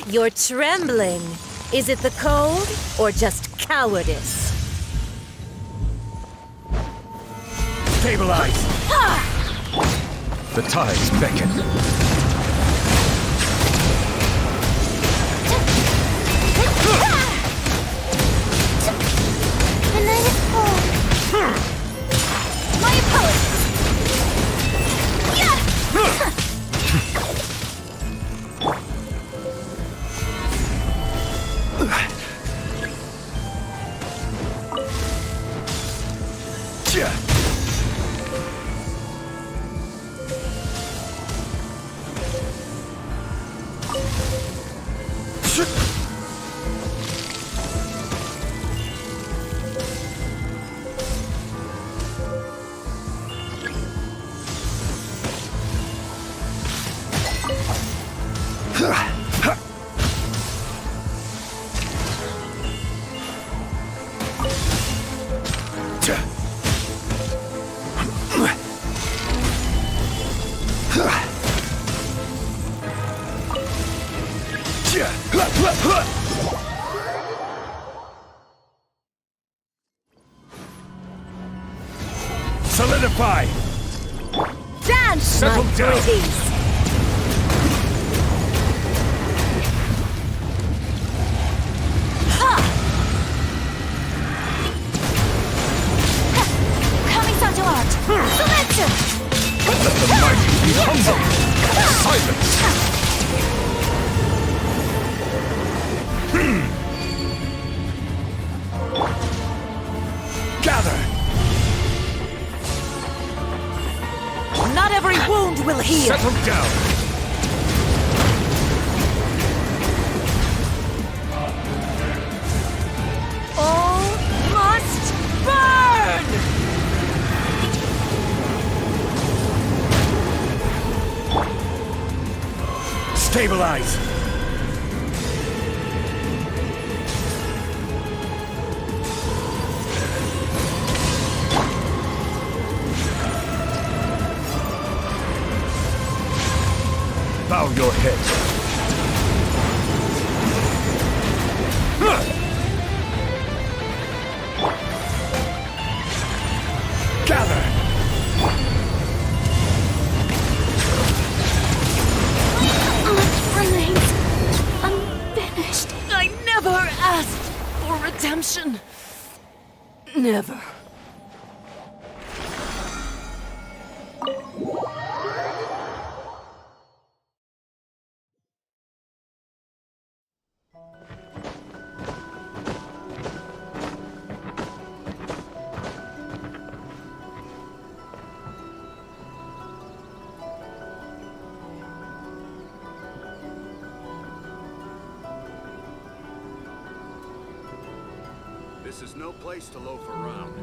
You're trembling. Is it the cold or just cowardice? Stabilize! The tides beckon. The night is cold. My apologies. Yeah! Solidify! Dance, Settle my down. pretties! Kami-sanjo art. Selection. Let the mighty be humble! Silence! Gather! Not every wound will heal! Settle down! All must burn! Stabilize! Bow your head. Gather! Art remains unfinished. I never asked for redemption. Never. This is no place to loaf around.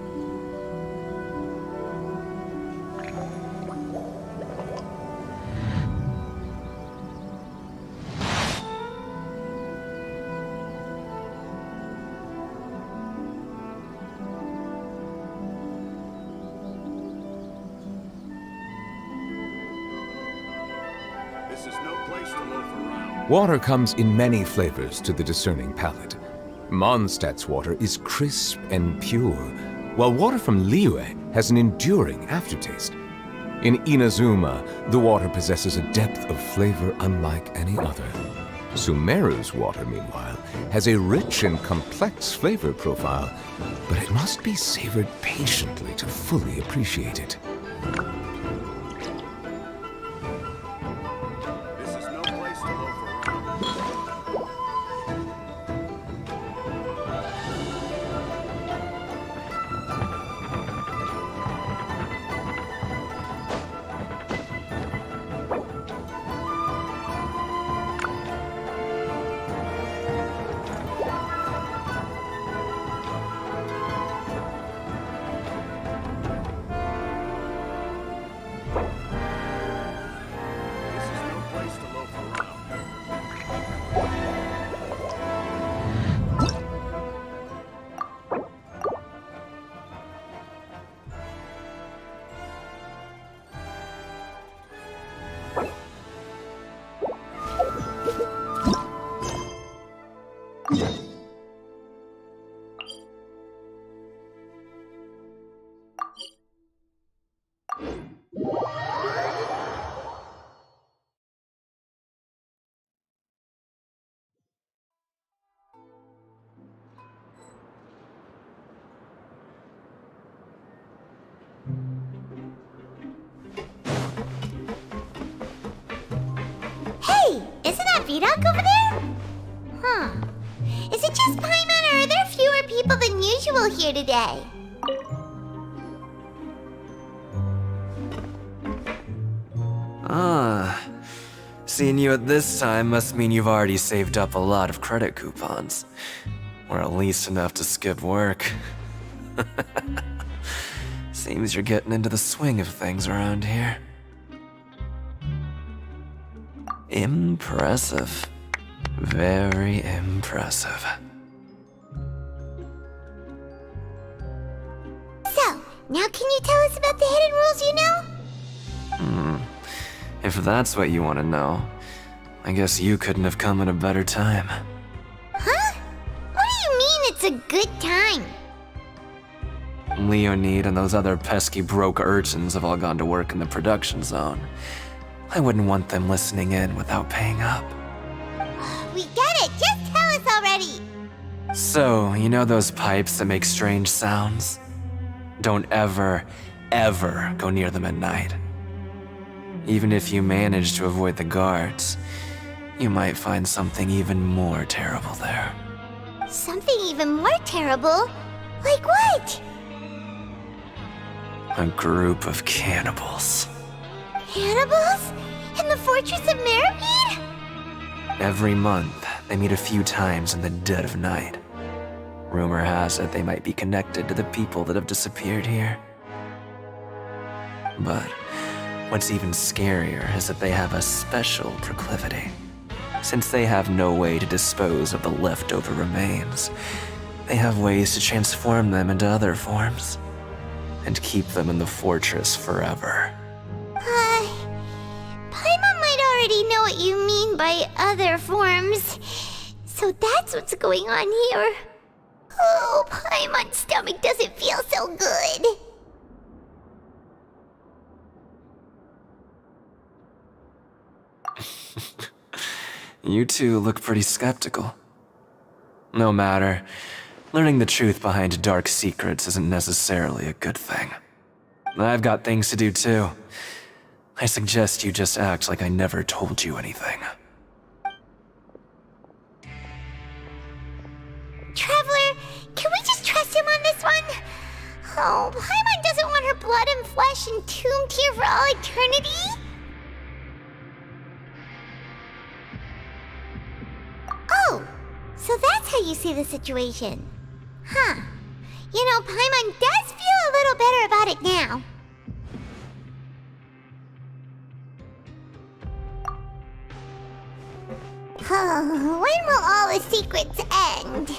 This is no place to loaf around. Water comes in many flavors to the discerning palate. Mondstadt's water is crisp and pure, while water from Liyue has an enduring aftertaste. In Inazuma, the water possesses a depth of flavor unlike any other. Sumeru's water, meanwhile, has a rich and complex flavor profile, but it must be savored patiently to fully appreciate it. This is no place to loaf around. This is no place to loaf around. Hey, isn't that Vidoc over there? Huh. Is it just Paimon, or are there fewer people than usual here today? Ah, seeing you at this time must mean you've already saved up a lot of credit coupons. Or at least enough to skip work. Seems you're getting into the swing of things around here. Impressive. Very impressive. So, now can you tell us about the hidden rules you know? If that's what you want to know, I guess you couldn't have come at a better time. Huh? What do you mean it's a good time? Leonid and those other pesky broke urchins have all gone to work in the production zone. I wouldn't want them listening in without paying up. We get it, just tell us already! So, you know those pipes that make strange sounds? Don't ever, ever go near them at night. Even if you manage to avoid the guards, you might find something even more terrible there. Something even more terrible? Like what? A group of cannibals. Cannibals? In the fortress of Meripede? Every month, they meet a few times in the dead of night. Rumor has it they might be connected to the people that have disappeared here. But what's even scarier is that they have a special proclivity. Since they have no way to dispose of the leftover remains, they have ways to transform them into other forms and keep them in the fortress forever. Paimon might already know what you mean by other forms. So that's what's going on here. Oh, Paimon's stomach doesn't feel so good. You two look pretty skeptical. No matter. Learning the truth behind dark secrets isn't necessarily a good thing. I've got things to do too. I suggest you just act like I never told you anything. Traveler, can we just trust him on this one? Oh, Paimon doesn't want her blood and flesh entombed here for all eternity? Oh, so that's how you see the situation. Huh. You know, Paimon does feel a little better about it now. When will all the secrets end?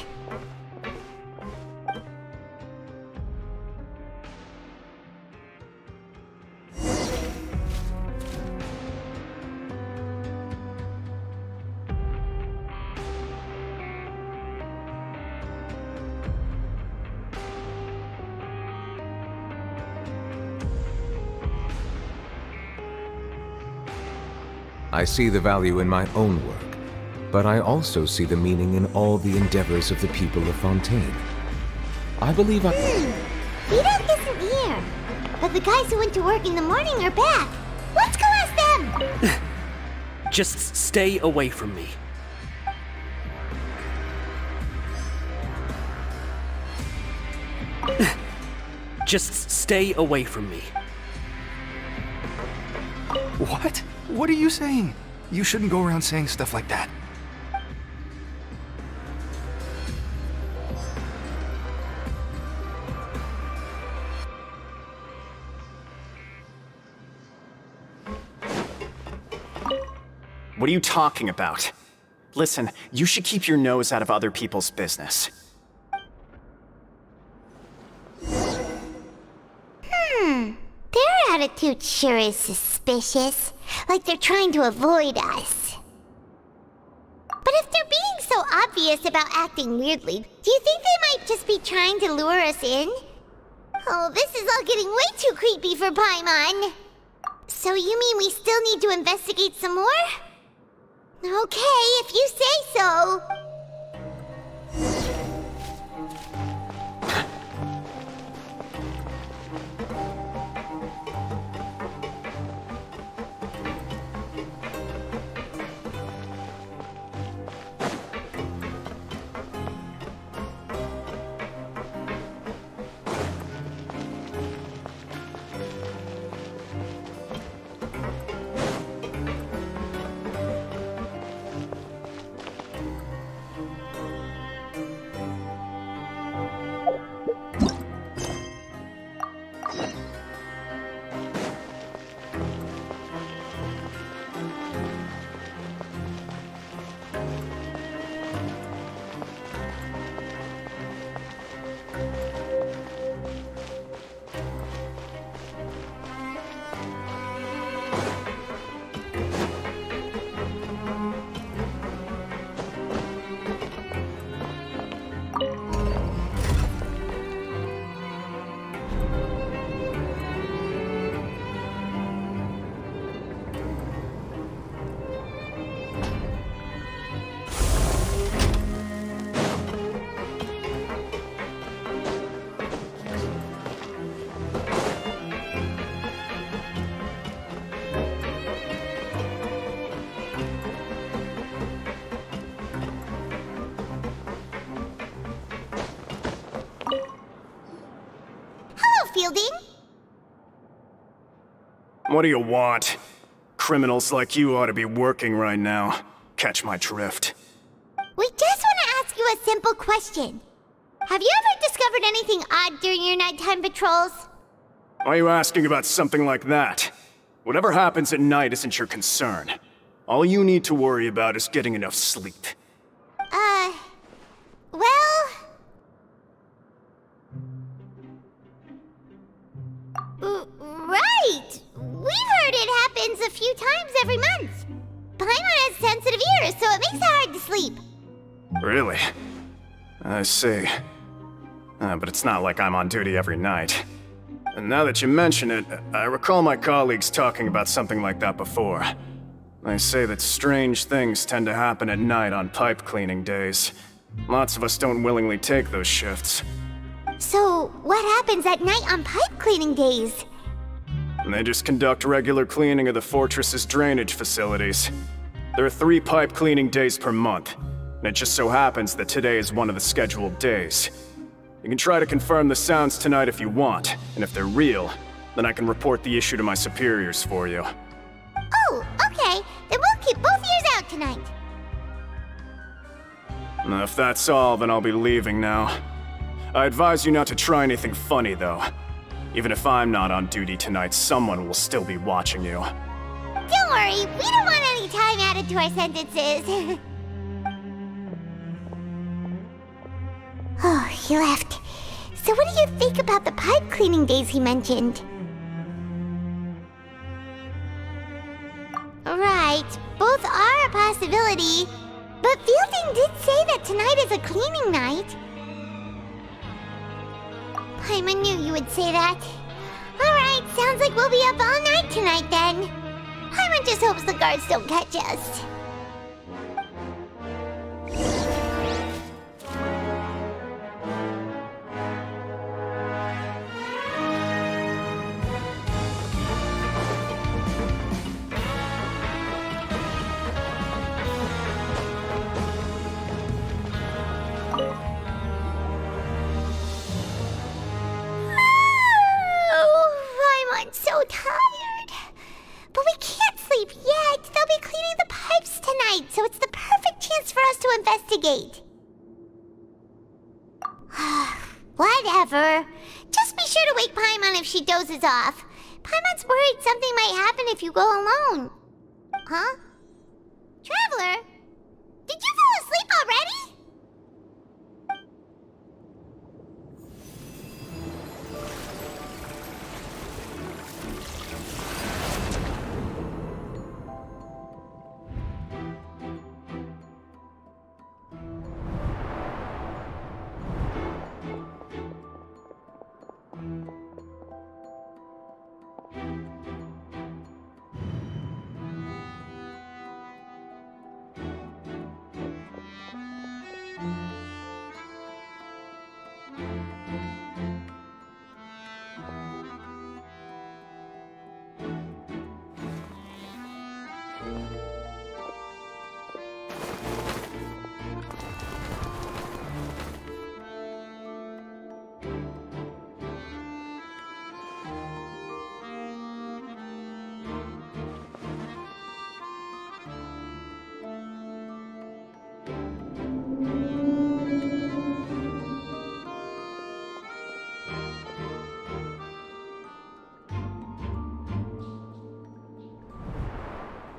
I see the value in my own work, but I also see the meaning in all the endeavors of the people of Fontaine. I believe Vito isn't here, but the guys who went to work in the morning are back. Let's go ask them! Just stay away from me. Just stay away from me. What? What are you saying? You shouldn't go around saying stuff like that. What are you talking about? Listen, you should keep your nose out of other people's business. Their attitude sure is suspicious. Like they're trying to avoid us. But if they're being so obvious about acting weirdly, do you think they might just be trying to lure us in? Oh, this is all getting way too creepy for Paimon. So you mean we still need to investigate some more? Okay, if you say so. Fielding? What do you want? Criminals like you ought to be working right now. Catch my drift. We just want to ask you a simple question. Have you ever discovered anything odd during your nighttime patrols? Why are you asking about something like that? Whatever happens at night isn't your concern. All you need to worry about is getting enough sleep. Well... Right! We've heard it happens a few times every month. Paimon has sensitive ears, so it makes it hard to sleep. Really? I see. But it's not like I'm on duty every night. And now that you mention it, I recall my colleagues talking about something like that before. They say that strange things tend to happen at night on pipe cleaning days. Lots of us don't willingly take those shifts. So, what happens at night on pipe cleaning days? They just conduct regular cleaning of the fortress's drainage facilities. There are 3 pipe cleaning days per month, and it just so happens that today is one of the scheduled days. You can try to confirm the sounds tonight if you want, and if they're real, then I can report the issue to my superiors for you. Oh, okay. Then we'll keep both ears out tonight. If that's all, then I'll be leaving now. I advise you not to try anything funny, though. Even if I'm not on duty tonight, someone will still be watching you. Don't worry, we don't want any time added to our sentences. Oh, he left. So what do you think about the pipe cleaning days he mentioned? Right, both are a possibility. But Fielding did say that tonight is a cleaning night. Paimon knew you would say that. Alright, sounds like we'll be up all night tonight then. Paimon just hopes the guards don't catch us. I'm so tired. But we can't sleep yet. They'll be cleaning the pipes tonight, so it's the perfect chance for us to investigate. Whatever. Just be sure to wake Paimon if she dozes off. Paimon's worried something might happen if you go alone. Huh? Traveler? Did you fall asleep already?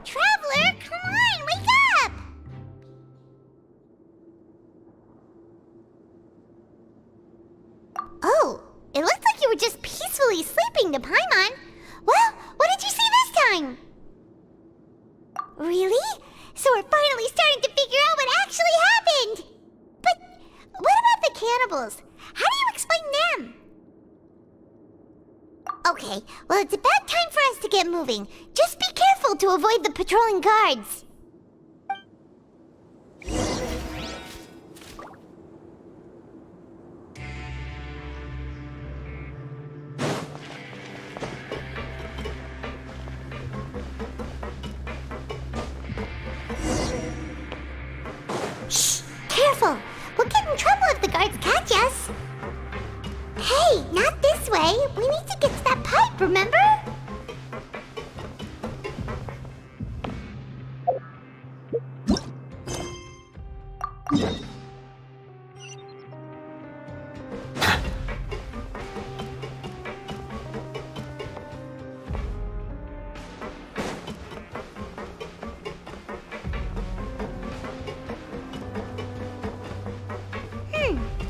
Traveler, come on, wake up! Oh, it looked like you were just peacefully sleeping to Paimon. Well, what did you see this time? Really? So we're finally starting to figure out what actually happened! But what about the cannibals? How do you explain them? Okay, well, it's about time for us to get moving. Just be careful to avoid the patrolling guards. Shh! Careful! We'll get in trouble if the guards catch us. Hey, not this way. We need to get to that pipe, remember?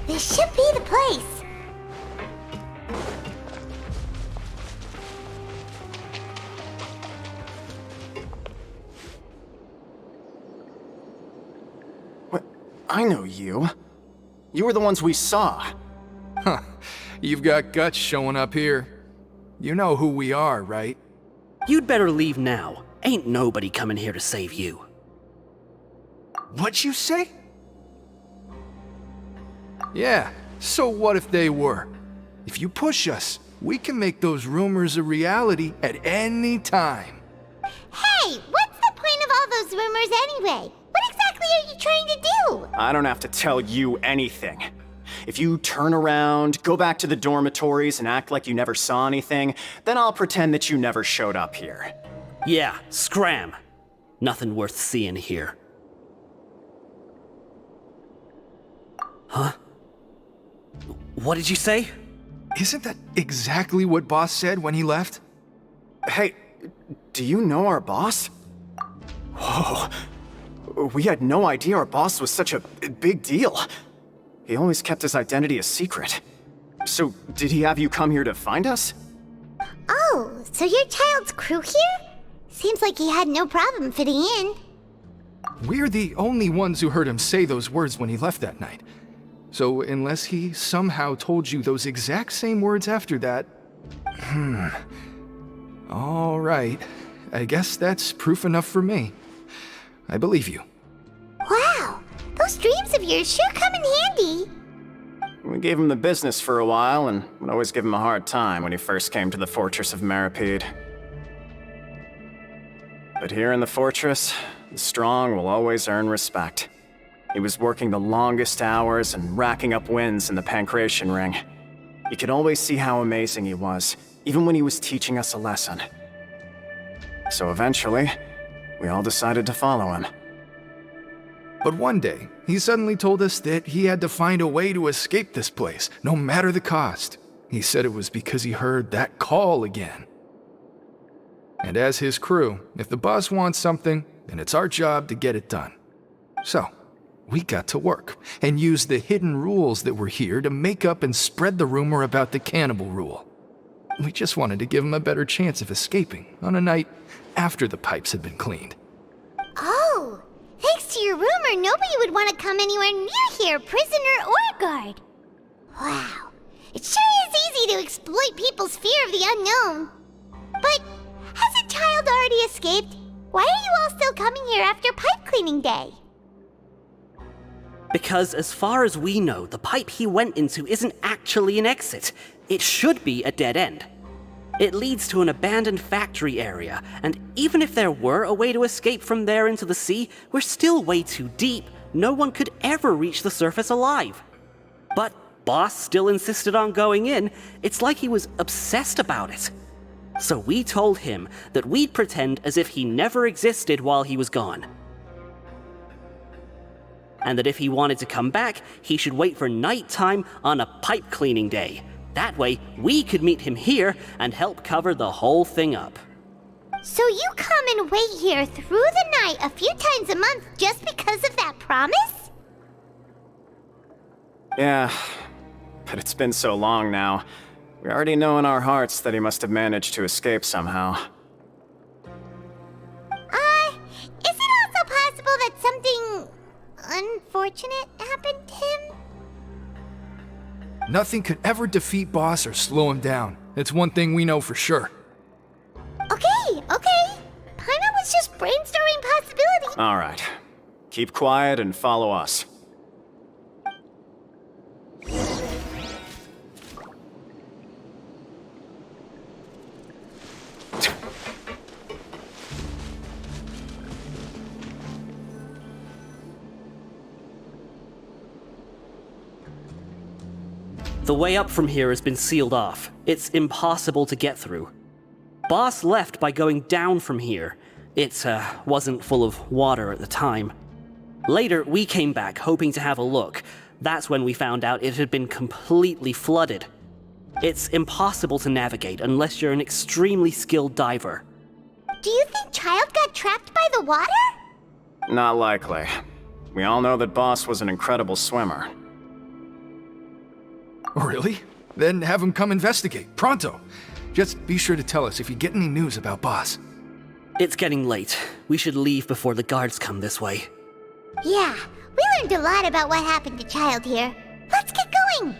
This should be the place. I know you. You were the ones we saw. Huh. You've got guts showing up here. You know who we are, right? You'd better leave now. Ain't nobody coming here to save you. What'd you say? Yeah, so what if they were? If you push us, we can make those rumors a reality at any time. Hey, what's the point of all those rumors anyway? What exactly are you trying to do? I don't have to tell you anything. If you turn around, go back to the dormitories, and act like you never saw anything, then I'll pretend that you never showed up here. Yeah, scram. Nothing worth seeing here. Huh? What did you say? Isn't that exactly what Boss said when he left? Hey, do you know our boss? Whoa. We had no idea our boss was such a big deal. He always kept his identity a secret. So, did he have you come here to find us? Oh, so your child's crew here? Seems like he had no problem fitting in. We're the only ones who heard him say those words when he left that night. So unless he somehow told you those exact same words after that... All right. I guess that's proof enough for me. I believe you. Wow, those dreams of yours sure come in handy. We gave him the business for a while and would always give him a hard time when he first came to the fortress of Maripede. But here in the fortress, the strong will always earn respect. He was working the longest hours and racking up wins in the Pancration Ring. You could always see how amazing he was, even when he was teaching us a lesson. So eventually, we all decided to follow him. But one day, he suddenly told us that he had to find a way to escape this place, no matter the cost. He said it was because he heard that call again. And as his crew, if the boss wants something, then it's our job to get it done. So, we got to work, and used the hidden rules that were here to make up and spread the rumor about the cannibal rule. We just wanted to give him a better chance of escaping on a night after the pipes had been cleaned. Oh, thanks to your rumor, nobody would want to come anywhere near here, prisoner or guard. Wow, it sure is easy to exploit people's fear of the unknown. But has a child already escaped? Why are you all still coming here after pipe cleaning day? Because as far as we know, the pipe he went into isn't actually an exit. It should be a dead end. It leads to an abandoned factory area, and even if there were a way to escape from there into the sea, we're still way too deep. No one could ever reach the surface alive. But Boss still insisted on going in. It's like he was obsessed about it. So we told him that we'd pretend as if he never existed while he was gone. And that if he wanted to come back, he should wait for nighttime on a pipe cleaning day. That way, we could meet him here and help cover the whole thing up. So you come and wait here through the night a few times a month just because of that promise? Yeah, but it's been so long now. We already know in our hearts that he must have managed to escape somehow. Is it also possible that something unfortunate happened to him? Nothing could ever defeat Boss or slow him down. It's one thing we know for sure. Okay. Paimon was just brainstorming possibilities. All right. Keep quiet and follow us. The way up from here has been sealed off. It's impossible to get through. Boss left by going down from here. It wasn't full of water at the time. Later, we came back hoping to have a look. That's when we found out it had been completely flooded. It's impossible to navigate unless you're an extremely skilled diver. Do you think Child got trapped by the water? Not likely. We all know that Boss was an incredible swimmer. Really? Then have him come investigate, pronto. Just be sure to tell us if you get any news about Boss. It's getting late. We should leave before the guards come this way. Yeah, we learned a lot about what happened to Child here. Let's get going!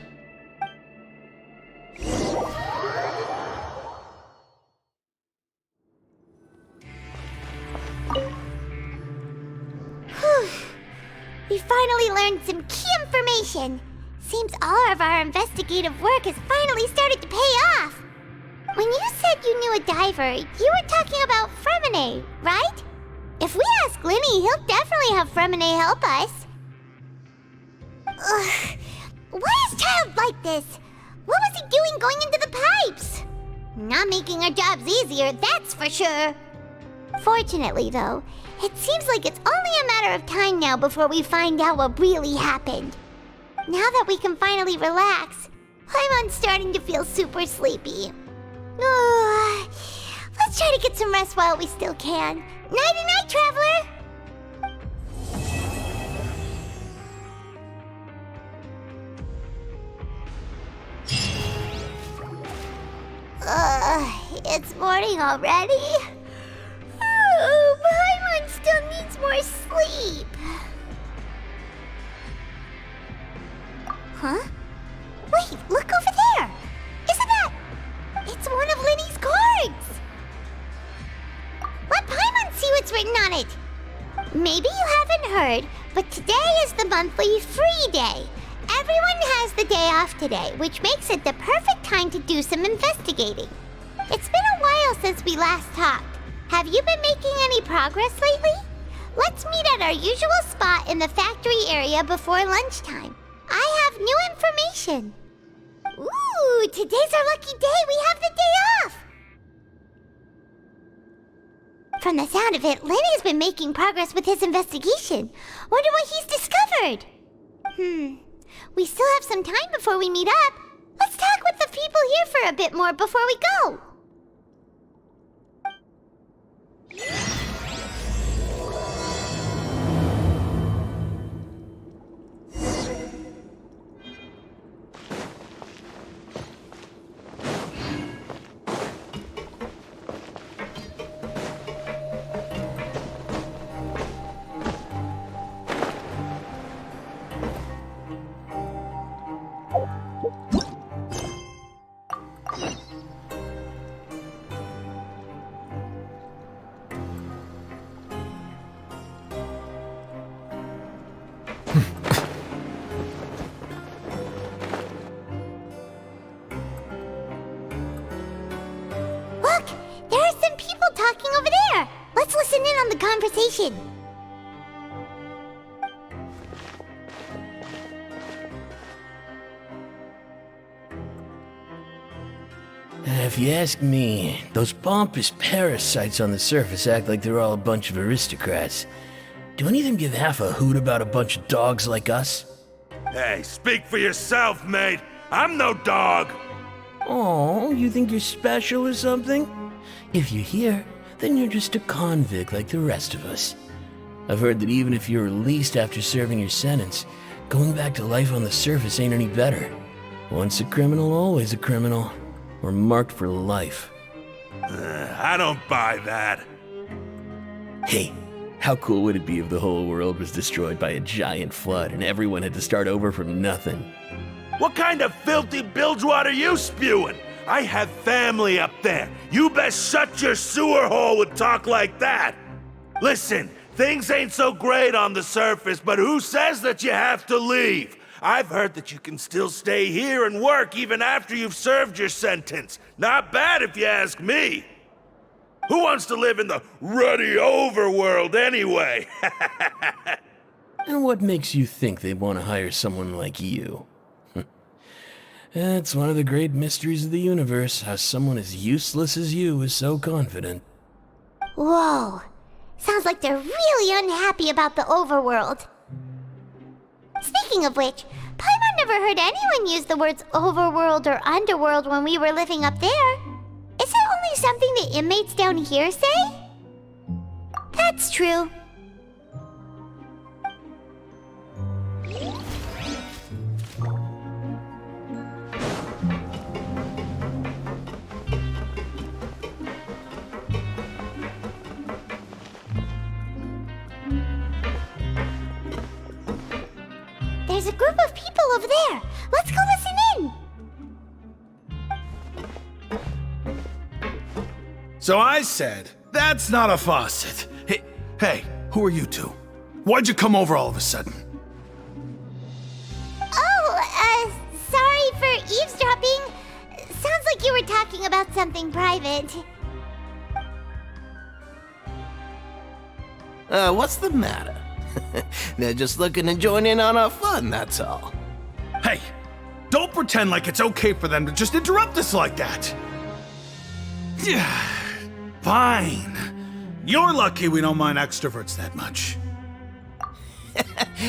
Whew. We finally learned some key information. Seems all of our investigative work has finally started to pay off. When you said you knew a diver, you were talking about Fremine, right? If we ask Linny, he'll definitely have Fremine help us. Ugh. Why is Child like this? What was he doing going into the pipes? Not making our jobs easier, that's for sure. Fortunately, though, it seems like it's only a matter of time now before we find out what really happened. Now that we can finally relax, I'm starting to feel super sleepy. Let's try to get some rest while we still can. Nighty-night, traveler! It's morning already? Oh, Paimon still needs more sleep. Huh? Wait, look over there! Isn't that... It's one of Linny's cards! Let Paimon see what's written on it! Maybe you haven't heard, but today is the monthly free day. Everyone has the day off today, which makes it the perfect time to do some investigating. It's been a while since we last talked. Have you been making any progress lately? Let's meet at our usual spot in the factory area before lunchtime. I have new information. Ooh, today's our lucky day. We have the day off. From the sound of it, Lenny's been making progress with his investigation. Wonder what he's discovered. We still have some time before we meet up. Let's talk with the people here for a bit more before we go. Talking over there. Let's listen in on the conversation. If you ask me, those pompous parasites on the surface act like they're all a bunch of aristocrats. Do any of them give half a hoot about a bunch of dogs like us? Hey, speak for yourself, mate. I'm no dog. Oh, you think you're special or something? If you're here, then you're just a convict like the rest of us. I've heard that even if you're released after serving your sentence, going back to life on the surface ain't any better. Once a criminal, always a criminal. Or marked for life. I don't buy that. Hey, how cool would it be if the whole world was destroyed by a giant flood and everyone had to start over from nothing? What kind of filthy bilgewater are you spewing? I have family up there. You best shut your sewer hole with talk like that. Listen, things ain't so great on the surface, but who says that you have to leave? I've heard that you can still stay here and work even after you've served your sentence. Not bad if you ask me. Who wants to live in the ruddy overworld anyway? And what makes you think they want to hire someone like you? It's one of the great mysteries of the universe, how someone as useless as you is so confident. Whoa. Sounds like they're really unhappy about the overworld. Speaking of which, Paimon never heard anyone use the words overworld or underworld when we were living up there. Is it only something the inmates down here say? That's true. There's a group of people over there. Let's go listen in. So I said, that's not a faucet. Hey, who are you two? Why'd you come over all of a sudden? Oh, sorry for eavesdropping. Sounds like you were talking about something private. What's the matter? They're just looking to join in on our fun, that's all. Hey, don't pretend like it's okay for them to just interrupt us like that. Yeah, fine. You're lucky we don't mind extroverts that much.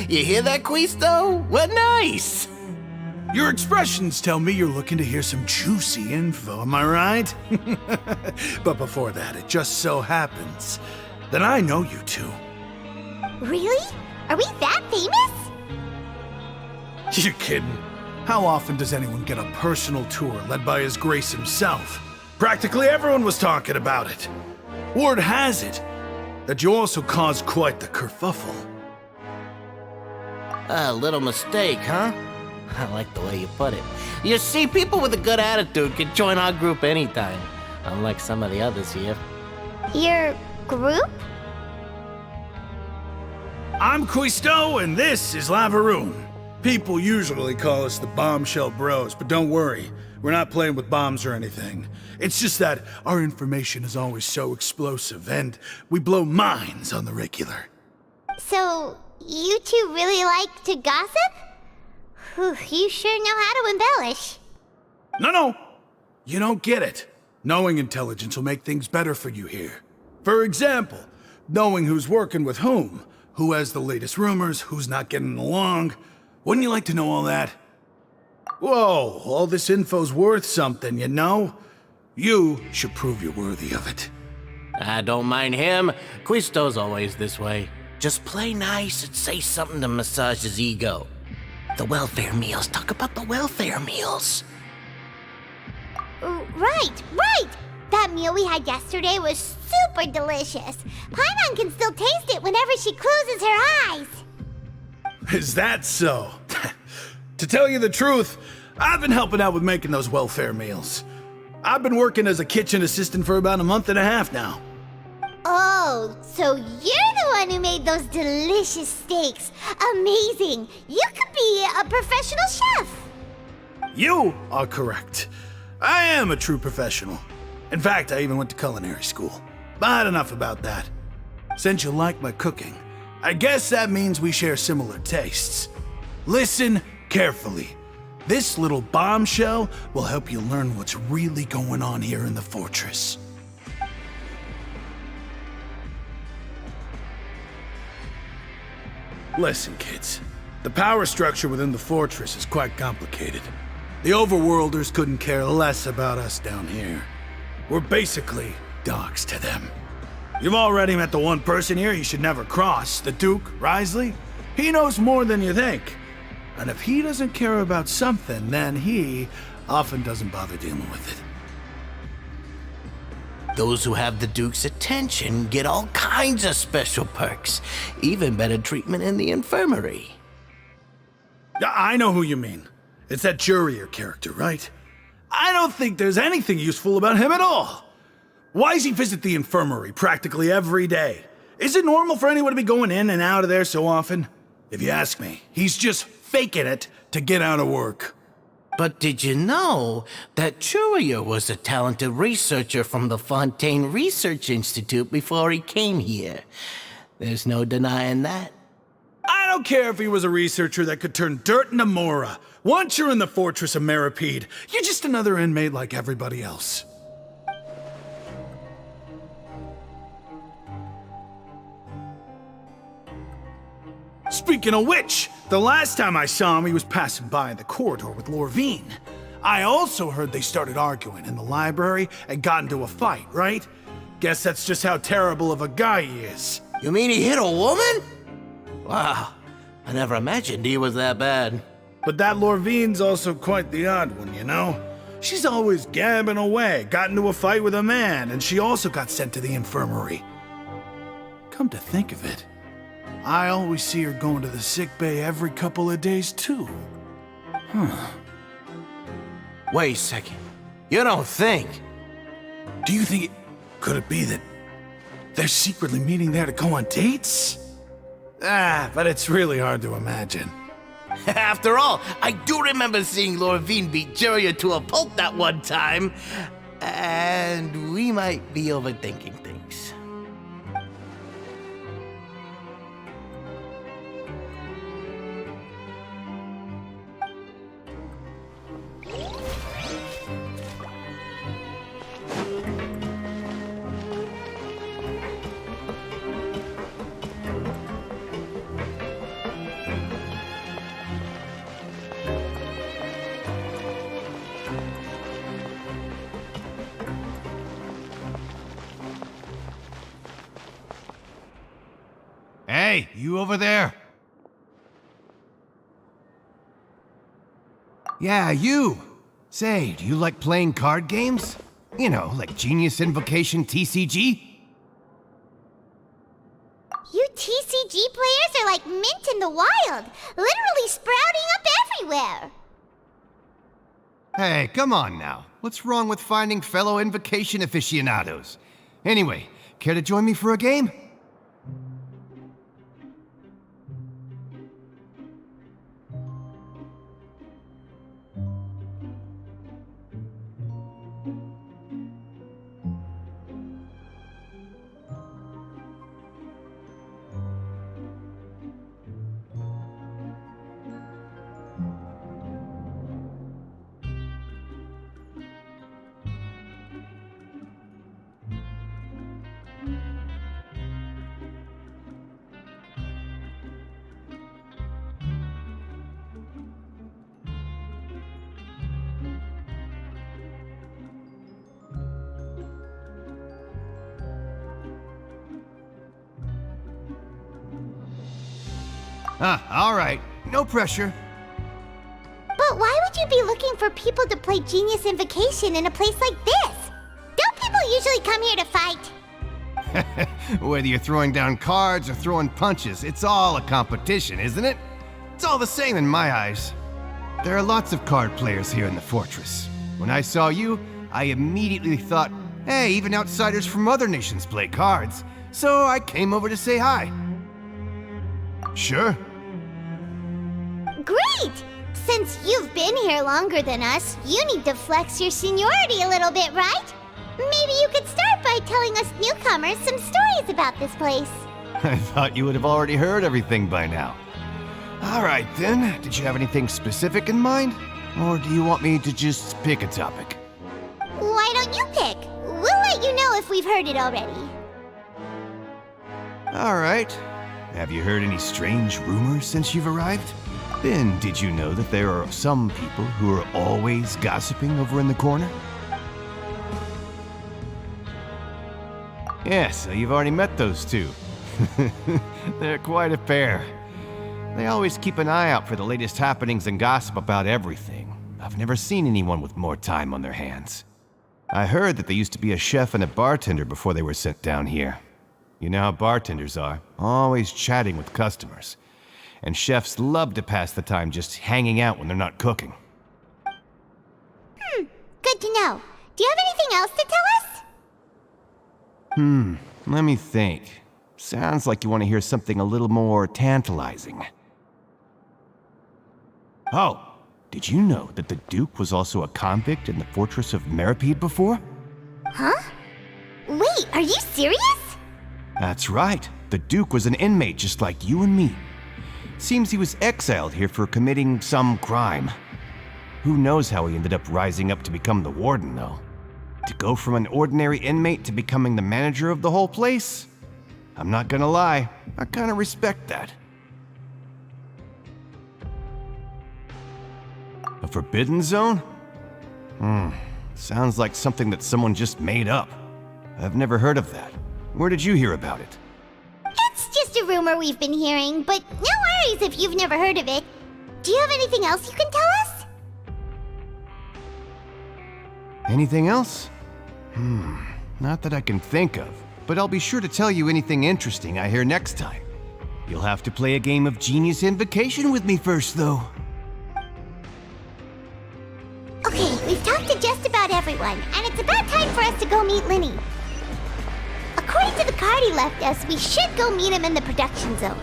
You hear that, Quisto? We're nice. Your expressions tell me you're looking to hear some juicy info, am I right? But before that, it just so happens that I know you two. Really? Are we that famous? You're kidding. How often does anyone get a personal tour led by His Grace himself? Practically everyone was talking about it. Word has it that you also caused quite the kerfuffle. A little mistake, huh? I like the way you put it. You see, people with a good attitude can join our group anytime, unlike some of the others here. Your group? I'm Quisto, and this is Lavaroon. People usually call us the Bombshell Bros, but don't worry, we're not playing with bombs or anything. It's just that our information is always so explosive, and we blow minds on the regular. So, you two really like to gossip? Whew, you sure know how to embellish. No, you don't get it. Knowing intelligence will make things better for you here. For example, knowing who's working with whom, who has the latest rumors, who's not getting along. Wouldn't you like to know all that? Whoa, all this info's worth something, you know? You should prove you're worthy of it. I don't mind him. Quisto's always this way. Just play nice and say something to massage his ego. The welfare meals. Talk about the welfare meals. Right! That meal we had yesterday was super delicious. Paimon can still taste it whenever she closes her eyes. Is that so? To tell you the truth, I've been helping out with making those welfare meals. I've been working as a kitchen assistant for about a month and a half now. Oh, so you're the one who made those delicious steaks. Amazing! You could be a professional chef. You are correct. I am a true professional. In fact, I even went to culinary school. But enough about that. Since you like my cooking, I guess that means we share similar tastes. Listen carefully. This little bombshell will help you learn what's really going on here in the fortress. Listen, kids. The power structure within the fortress is quite complicated. The overworlders couldn't care less about us down here. We're basically dogs to them. You've already met the one person here you should never cross, the Duke, Risley. He knows more than you think. And if he doesn't care about something, then he often doesn't bother dealing with it. Those who have the Duke's attention get all kinds of special perks, even better treatment in the infirmary. Yeah, I know who you mean. It's that Jurier character, right? I don't think there's anything useful about him at all. Why does he visit the infirmary practically every day? Is it normal for anyone to be going in and out of there so often? If you ask me, he's just faking it to get out of work. But did you know that Jurier was a talented researcher from the Fontaine Research Institute before he came here? There's no denying that. I don't care if he was a researcher that could turn dirt into Mora. Once you're in the fortress of Meripede, you're just another inmate like everybody else. Speaking of which, the last time I saw him, he was passing by in the corridor with Lorvine. I also heard they started arguing in the library and got into a fight, right? Guess that's just how terrible of a guy he is. You mean he hit a woman? Wow, I never imagined he was that bad. But that Lorvine's also quite the odd one, you know? She's always gabbing away, got into a fight with a man, and she also got sent to the infirmary. Come to think of it, I always see her going to the sick bay every couple of days, too. Wait a second. You don't think? Do you think could it be that they're secretly meeting there to go on dates? But it's really hard to imagine. After all, I do remember seeing Lorvine beat Jurier to a pulp that one time. And we might be overthinking things. Hey, you over there? Yeah, you! Say, do you like playing card games? You know, like Genius Invocation TCG? You TCG players are like mint in the wild, literally sprouting up everywhere. Hey, come on now. What's wrong with finding fellow Invocation aficionados? Anyway, care to join me for a game? All right. No pressure. But why would you be looking for people to play Genius Invocation in a place like this? Don't people usually come here to fight? Whether you're throwing down cards or throwing punches, it's all a competition, isn't it? It's all the same in my eyes. There are lots of card players here in the fortress. When I saw you, I immediately thought, hey, even outsiders from other nations play cards. So I came over to say hi. Sure. Great! Since you've been here longer than us, you need to flex your seniority a little bit, right? Maybe you could start by telling us newcomers some stories about this place. I thought you would have already heard everything by now. All right, then. Did you have anything specific in mind? Or do you want me to just pick a topic? Why don't you pick? We'll let you know if we've heard it already. All right. Have you heard any strange rumors since you've arrived? Then, did you know that there are some people who are always gossiping over in the corner? Yeah, so you've already met those two. They're quite a pair. They always keep an eye out for the latest happenings and gossip about everything. I've never seen anyone with more time on their hands. I heard that they used to be a chef and a bartender before they were sent down here. You know how bartenders are, always chatting with customers. And chefs love to pass the time just hanging out when they're not cooking. Good to know. Do you have anything else to tell us? Let me think. Sounds like you want to hear something a little more tantalizing. Oh, did you know that the Duke was also a convict in the fortress of Meripede before? Huh? Wait, are you serious? That's right. The Duke was an inmate just like you and me. Seems he was exiled here for committing some crime. Who knows how he ended up rising up to become the warden, though? To go from an ordinary inmate to becoming the manager of the whole place? I'm not gonna lie, I kinda respect that. A forbidden zone? Sounds like something that someone just made up. I've never heard of that. Where did you hear about it? It's just a rumor we've been hearing, but no worries if you've never heard of it. Do you have anything else you can tell us? Anything else? Not that I can think of, but I'll be sure to tell you anything interesting I hear next time. You'll have to play a game of Genius Invocation with me first, though. Okay, we've talked to just about everyone, and it's about time for us to go meet Linny. According to the card he left us, we should go meet him in the production zone.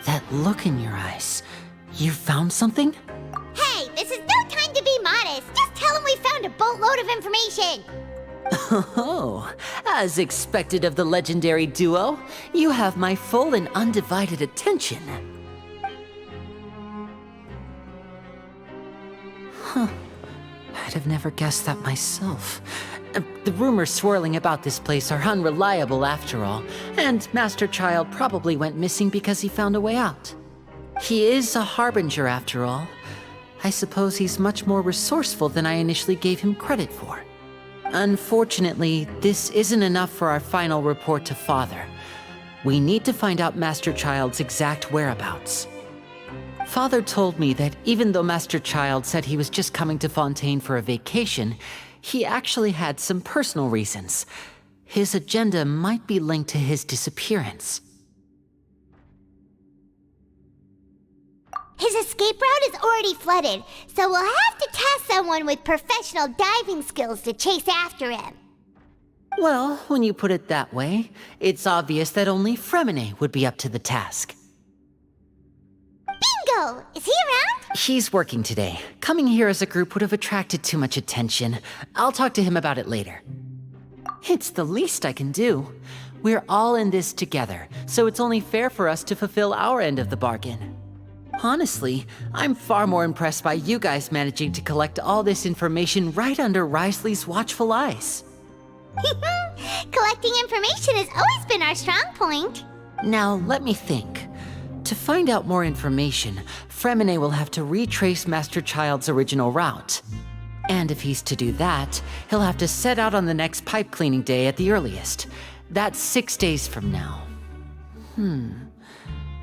That look in your eyes. You found something? Hey, this is no time to be modest. Just tell him we found a boatload of information. Oh, as expected of the legendary duo, you have my full and undivided attention. Huh. I'd have never guessed that myself. The rumors swirling about this place are unreliable after all, and Master Child probably went missing because he found a way out. He is a harbinger after all. I suppose he's much more resourceful than I initially gave him credit for. Unfortunately, this isn't enough for our final report to Father. We need to find out Master Child's exact whereabouts. Father told me that even though Master Child said he was just coming to Fontaine for a vacation, he actually had some personal reasons. His agenda might be linked to his disappearance. His escape route is already flooded, so we'll have to task someone with professional diving skills to chase after him. Well, when you put it that way, it's obvious that only Fremine would be up to the task. Bingo! Is he around? He's working today. Coming here as a group would have attracted too much attention. I'll talk to him about it later. It's the least I can do. We're all in this together, so it's only fair for us to fulfill our end of the bargain. Honestly, I'm far more impressed by you guys managing to collect all this information right under Risley's watchful eyes. Collecting information has always been our strong point. Now, let me think. To find out more information, Fremine will have to retrace Master Child's original route. And if he's to do that, he'll have to set out on the next pipe cleaning day at the earliest. That's 6 days from now.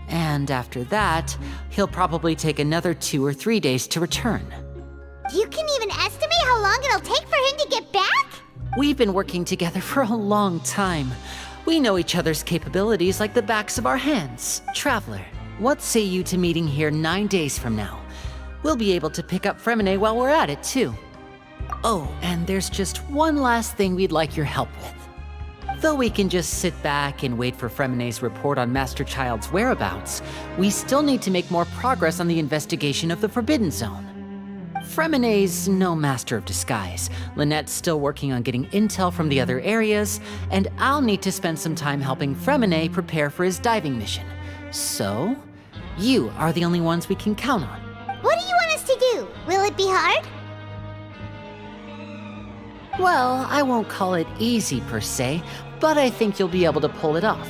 And after that, he'll probably take another 2 or 3 days to return. You can even estimate how long it'll take for him to get back? We've been working together for a long time. We know each other's capabilities like the backs of our hands. Traveler, what say you to meeting here 9 days from now? We'll be able to pick up Fremine while we're at it, too. Oh, and there's just one last thing we'd like your help with. Though we can just sit back and wait for Fremine's report on Master Child's whereabouts, we still need to make more progress on the investigation of the Forbidden Zone. Fremine's no master of disguise, Lynette's still working on getting intel from the other areas, and I'll need to spend some time helping Fremine prepare for his diving mission. So, you are the only ones we can count on. What do you want us to do? Will it be hard? Well, I won't call it easy per se, but I think you'll be able to pull it off.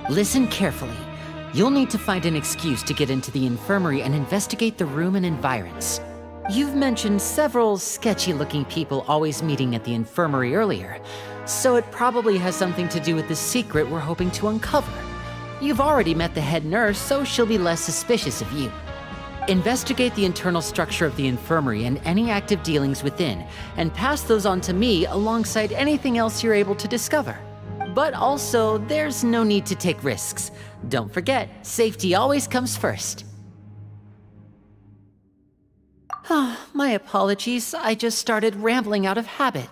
Listen carefully. You'll need to find an excuse to get into the infirmary and investigate the room and environs. You've mentioned several sketchy-looking people always meeting at the infirmary earlier, so it probably has something to do with the secret we're hoping to uncover. You've already met the head nurse, so she'll be less suspicious of you. Investigate the internal structure of the infirmary and any active dealings within, and pass those on to me alongside anything else you're able to discover. But also, there's no need to take risks. Don't forget, safety always comes first. My apologies, I just started rambling out of habit.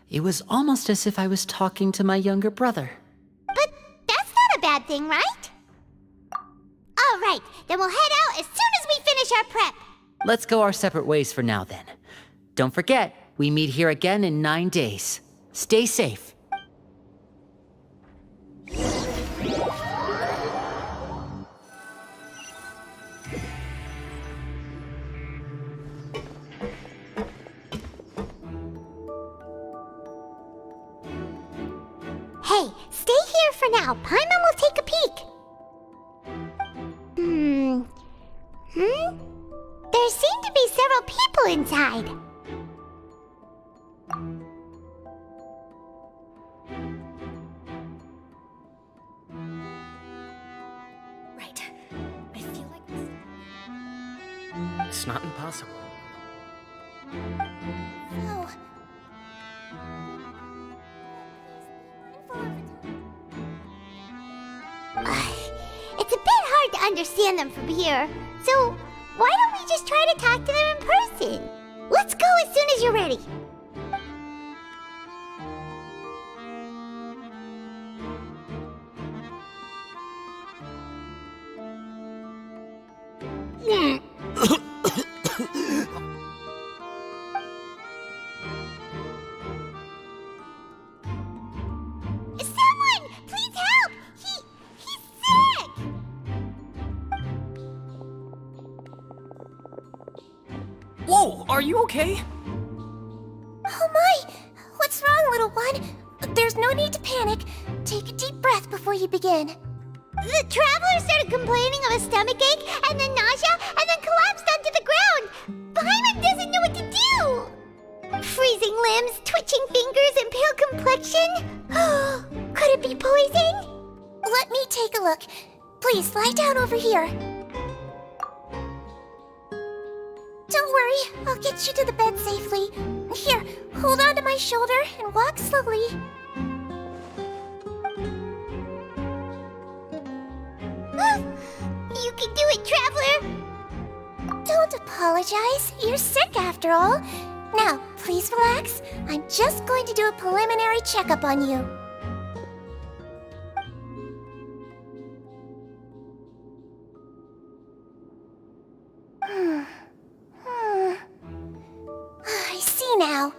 It was almost as if I was talking to my younger brother. But that's not a bad thing, right? All right, then we'll head out as soon as we finish our prep. Let's go our separate ways for now then. Don't forget, we meet here again in 9 days. Stay safe. Hey, stay here for now. Paimon will take a peek. There seem to be several people inside. Right. I feel like It's not impossible. Oh. It's a bit hard to understand them from here, so why don't we just try to talk to them in person? Let's go as soon as you're ready. Are you okay? Oh my! What's wrong, little one? There's no need to panic. Take a deep breath before you begin. The traveler started complaining of a stomachache, and then nausea, and then collapsed onto the ground. Paimon doesn't know what to do. Freezing limbs, twitching fingers, and pale complexion? Could it be poison? Let me take a look. Please, lie down over here. Don't worry, I'll get you to the bed safely. Here, hold on to my shoulder and walk slowly. You can do it, Traveler! Don't apologize. You're sick after all. Now, please relax. I'm just going to do a preliminary checkup on you. I see now.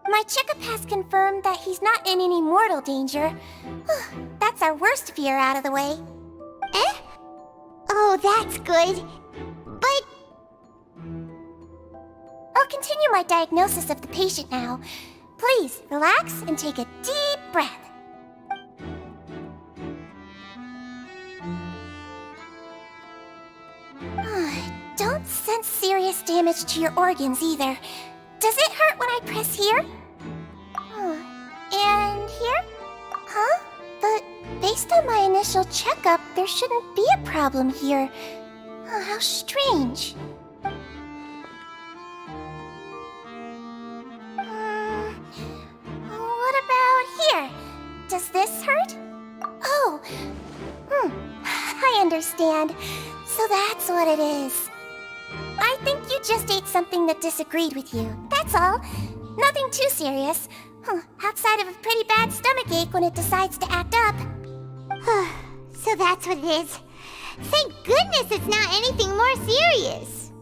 My checkup has confirmed that he's not in any mortal danger. That's our worst fear out of the way. Eh? Oh, that's good. But... I'll continue my diagnosis of the patient now. Please, relax and take a deep breath. Don't sense serious damage to your organs either. Does it hurt when I press here? And here? Huh? But based on my initial checkup, there shouldn't be a problem here. How strange. What about here? Does this hurt? Oh. I understand. So that's what it is. I think you just ate something that disagreed with you. That's all. Nothing too serious. Outside of a pretty bad stomachache when it decides to act up. So that's what it is. Thank goodness it's not anything more serious.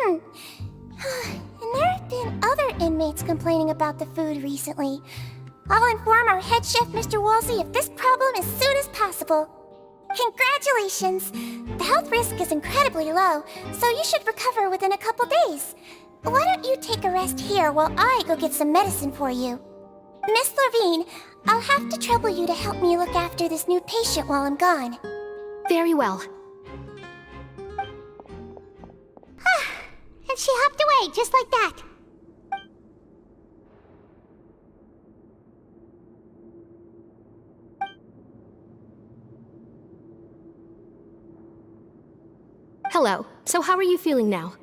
And there have been other inmates complaining about the food recently. I'll inform our head chef, Mr. Wolsey, of this problem as soon as possible. Congratulations! The health risk is incredibly low, so you should recover within a couple days. Why don't you take a rest here while I go get some medicine for you? Miss Levine, I'll have to trouble you to help me look after this new patient while I'm gone. Very well. And she hopped away just like that. Hello. So how are you feeling now?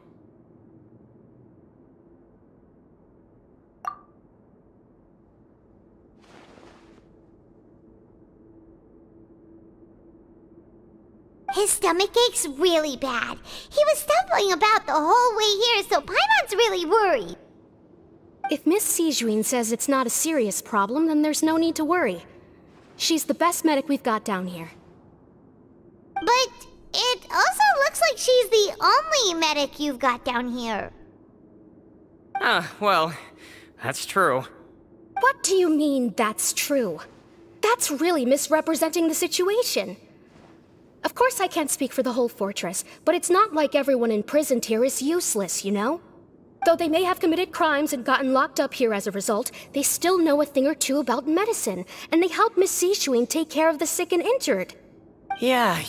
His stomach ache's really bad. He was stumbling about the whole way here, so Paimon's really worried. If Miss Sijuin says it's not a serious problem, then there's no need to worry. She's the best medic we've got down here. But it also looks like she's the only medic you've got down here. Well, that's true. What do you mean, that's true? That's really misrepresenting the situation. Of course I can't speak for the whole fortress, but it's not like everyone imprisoned here is useless, you know? Though they may have committed crimes and gotten locked up here as a result, they still know a thing or two about medicine, and they help Miss Sijuin take care of the sick and injured. Yeah,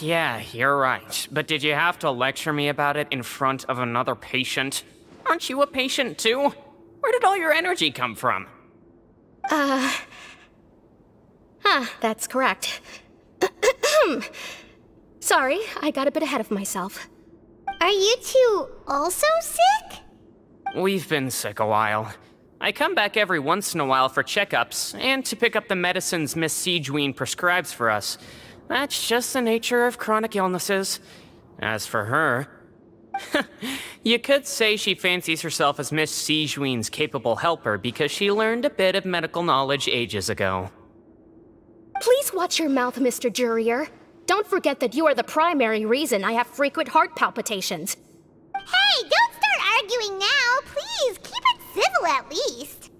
you're right. But did you have to lecture me about it in front of another patient? Aren't you a patient too? Where did all your energy come from? That's correct. Sorry, I got a bit ahead of myself. Are you two also sick? We've been sick a while. I come back every once in a while for checkups, and to pick up the medicines Miss Sijuin prescribes for us. That's just the nature of chronic illnesses. As for her... you could say she fancies herself as Miss Sijuin's capable helper because she learned a bit of medical knowledge ages ago. Please watch your mouth, Mr. Jurier. Don't forget that you are the primary reason I have frequent heart palpitations. Hey, don't start arguing now! Please, keep it civil at least!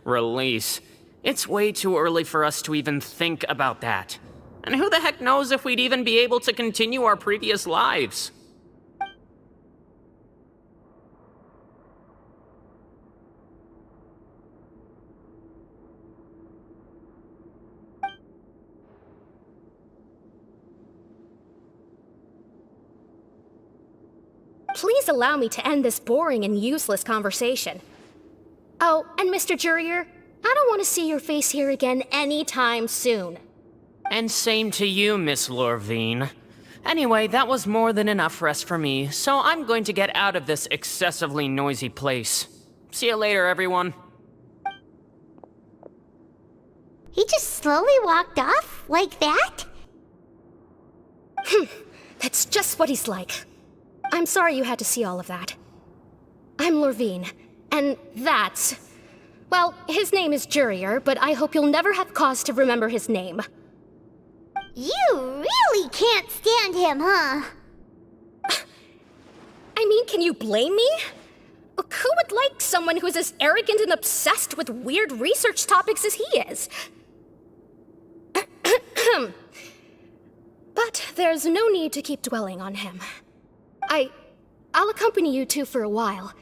Release. It's way too early for us to even think about that. And who the heck knows if we'd even be able to continue our previous lives? Please allow me to end this boring and useless conversation. Oh, and Mr. Jurier, I don't want to see your face here again anytime soon. And same to you, Miss Lorvine. Anyway, that was more than enough rest for me, so I'm going to get out of this excessively noisy place. See you later, everyone. He just slowly walked off like that? That's just what he's like. I'm sorry you had to see all of that. I'm Lorvine, and that's... Well, his name is Jurier, but I hope you'll never have cause to remember his name. You really can't stand him, huh? I mean, can you blame me? Who would like someone who's as arrogant and obsessed with weird research topics as he is? But there's no need to keep dwelling on him. I'll accompany you two for a while.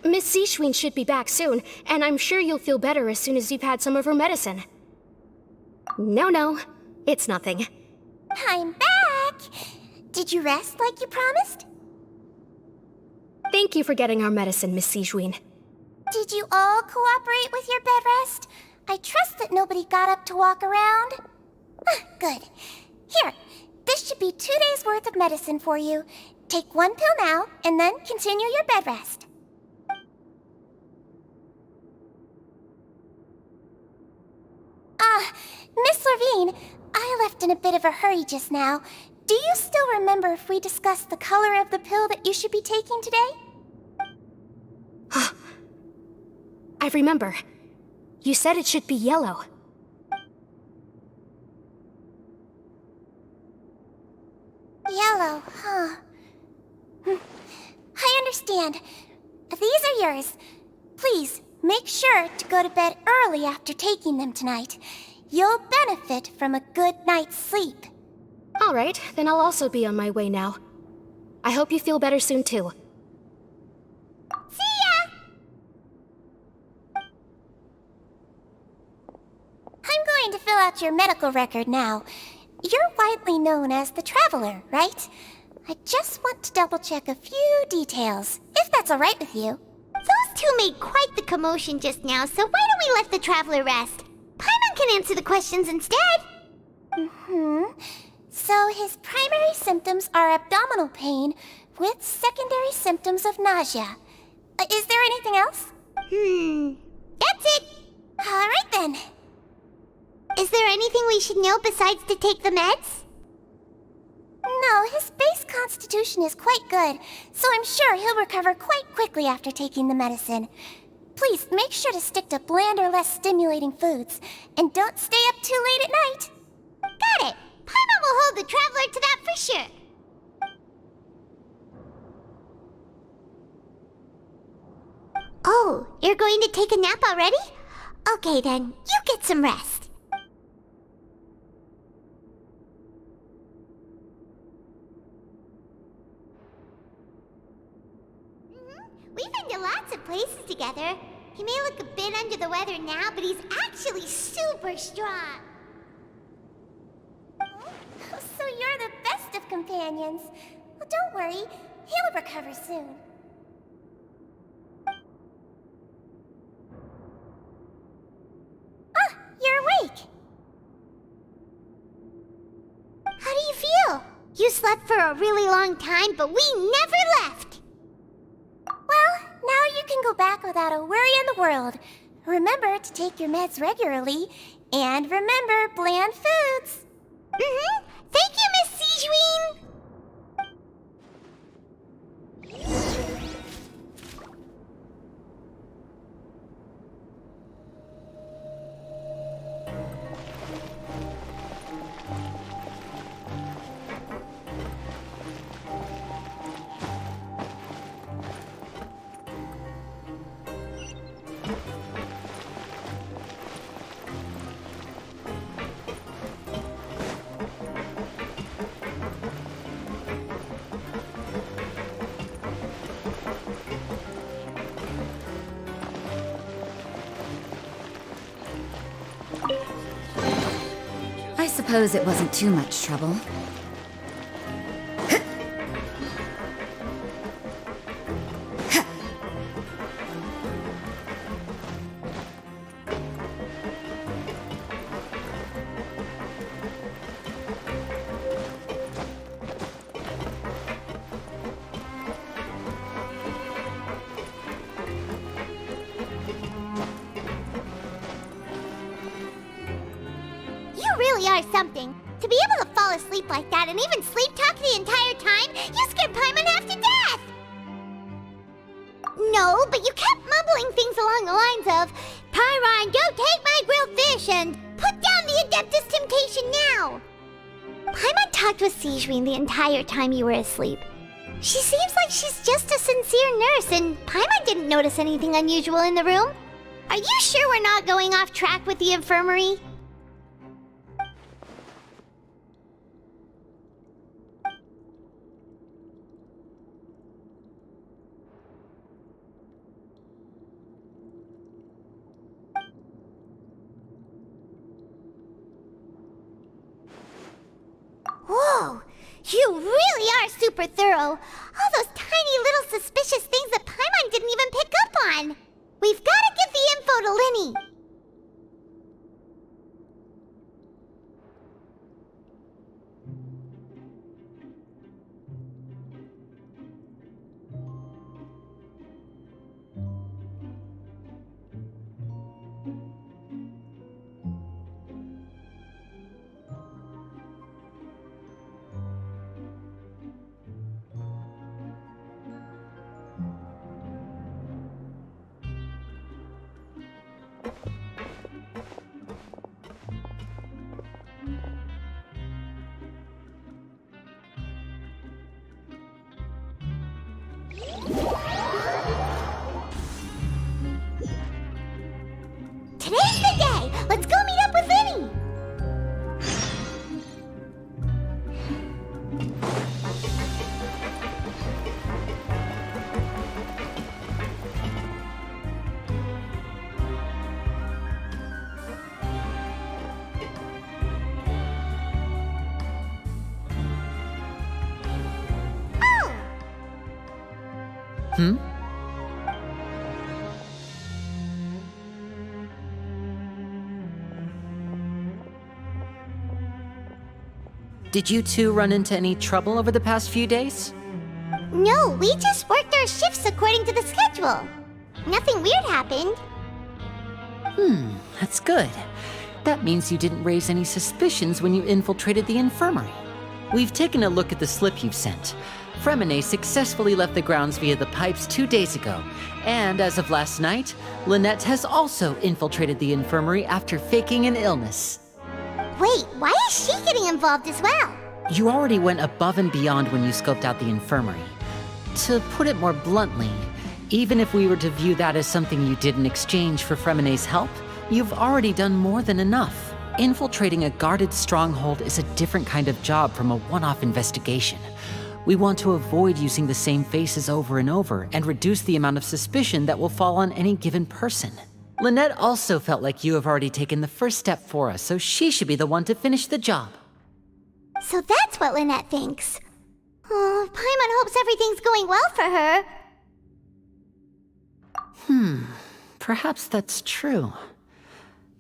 Miss Seashween should be back soon, and I'm sure you'll feel better as soon as you've had some of her medicine. No, it's nothing. I'm back! Did you rest like you promised? Thank you for getting our medicine, Miss Seashween. Did you all cooperate with your bed rest? I trust that nobody got up to walk around. Good. Here, this should be 2 days' worth of medicine for you. Take 1 pill now, and then continue your bed rest. Miss Lorvine, I left in a bit of a hurry just now. Do you still remember if we discussed the color of the pill that you should be taking today? I remember. You said it should be yellow. Yellow, huh? I understand. These are yours. Please, make sure to go to bed early after taking them tonight. You'll benefit from a good night's sleep. All right, then I'll also be on my way now. I hope you feel better soon, too. See ya! I'm going to fill out your medical record now. You're widely known as the Traveler, right? I just want to double-check a few details, if that's all right with you. Those two made quite the commotion just now, so why don't we let the Traveler rest? Paimon can answer the questions instead. So his primary symptoms are abdominal pain with secondary symptoms of nausea. Is there anything else? That's it. All right then. Is there anything we should know besides to take the meds? No, his base constitution is quite good, so I'm sure he'll recover quite quickly after taking the medicine. Please make sure to stick to bland or less stimulating foods, and don't stay up too late at night. Got it! Paimon will hold the Traveler to that for sure. Oh, you're going to take a nap already? Okay then, you get some rest. We've been to lots of places together. He may look a bit under the weather now, but he's actually super strong. So you're the best of companions. Well, don't worry. He'll recover soon. Ah, you're awake. How do you feel? You slept for a really long time, but we never left. Well, now you can go back without a worry in the world. Remember to take your meds regularly, and remember bland foods. Thank you, Miss Seashween! suppose it wasn't too much trouble. You really are something. To be able to fall asleep like that and even sleep talk the entire time, you scared Paimon half to death! No, but you kept mumbling things along the lines of, Pyron, go take my grilled fish and put down the Adeptus Temptation now! Paimon talked with Sigewinne the entire time you were asleep. She seems like she's just a sincere nurse, and Paimon didn't notice anything unusual in the room. Are you sure we're not going off track with the infirmary? Whoa! You really are super thorough! All those tiny little suspicious things that Paimon didn't even pick up on! We've gotta give the info to Linny! Today's the day! Let's go meet up with Linny! Hmm? Did you two run into any trouble over the past few days? No, we just worked our shifts according to the schedule. Nothing weird happened. That's good. That means you didn't raise any suspicions when you infiltrated the infirmary. We've taken a look at the slip you've sent. Fremine successfully left the grounds via the pipes 2 days ago, and as of last night, Lynette has also infiltrated the infirmary after faking an illness. Wait, why is she getting involved as well? You already went above and beyond when you scoped out the infirmary. To put it more bluntly, even if we were to view that as something you did in exchange for Fremine's help, you've already done more than enough. Infiltrating a guarded stronghold is a different kind of job from a one-off investigation. We want to avoid using the same faces over and over and reduce the amount of suspicion that will fall on any given person. Lynette also felt like you have already taken the first step for us, so she should be the one to finish the job. So that's what Lynette thinks. Oh, Paimon hopes everything's going well for her. Perhaps that's true.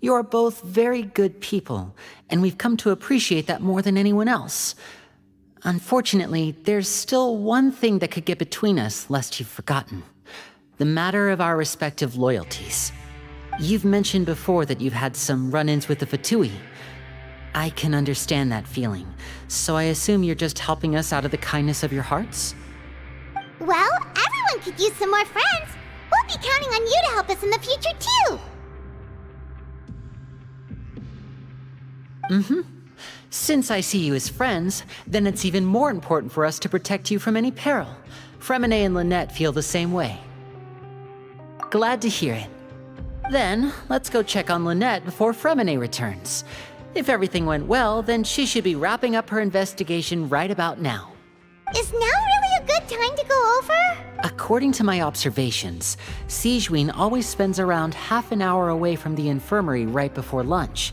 You're both very good people, and we've come to appreciate that more than anyone else. Unfortunately, there's still one thing that could get between us, lest you've forgotten. The matter of our respective loyalties. You've mentioned before that you've had some run-ins with the Fatui. I can understand that feeling, so I assume you're just helping us out of the kindness of your hearts? Well, everyone could use some more friends. We'll be counting on you to help us in the future, too. Since I see you as friends, then it's even more important for us to protect you from any peril. Fremine and Lynette feel the same way. Glad to hear it. Then, let's go check on Lynette before Fremine returns. If everything went well, then she should be wrapping up her investigation right about now. Is now really a good time to go over? According to my observations, Sigewinne always spends around half an hour away from the infirmary right before lunch.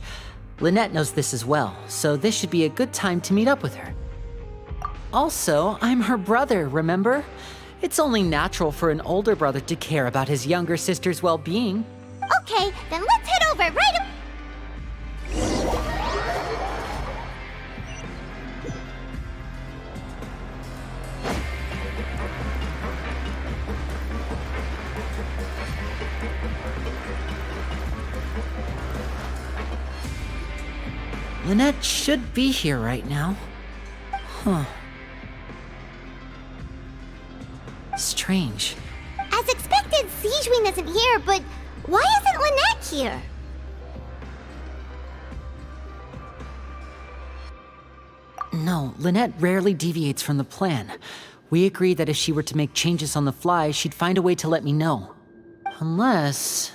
Lynette knows this as well, so this should be a good time to meet up with her. Also, I'm her brother, remember? It's only natural for an older brother to care about his younger sister's well-being. Okay, then let's head over right away. Lynette should be here right now. Huh. Strange. As expected, Sigewin isn't here, but why isn't Lynette here? No, Lynette rarely deviates from the plan. We agreed that if she were to make changes on the fly, she'd find a way to let me know. Unless...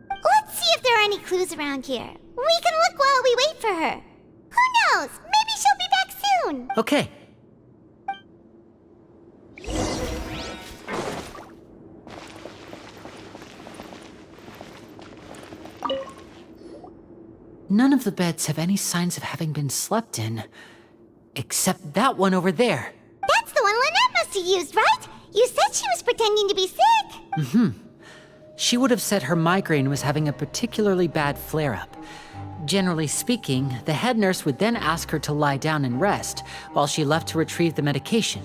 Let's see if there are any clues around here. We can look while we wait for her. Who knows? Maybe she'll be back soon. Okay. None of the beds have any signs of having been slept in. Except that one over there. That's the one Lynette must have used, right? You said she was pretending to be sick. Mm-hmm. She would have said her migraine was having a particularly bad flare-up. Generally speaking, the head nurse would then ask her to lie down and rest, while she left to retrieve the medication.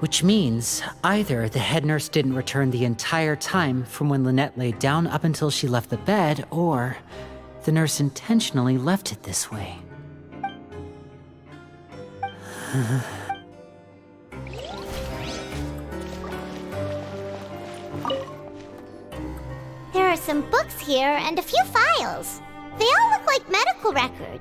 Which means, either the head nurse didn't return the entire time from when Lynette laid down up until she left the bed, or the nurse intentionally left it this way. There are some books here and a few files. They all look like medical record.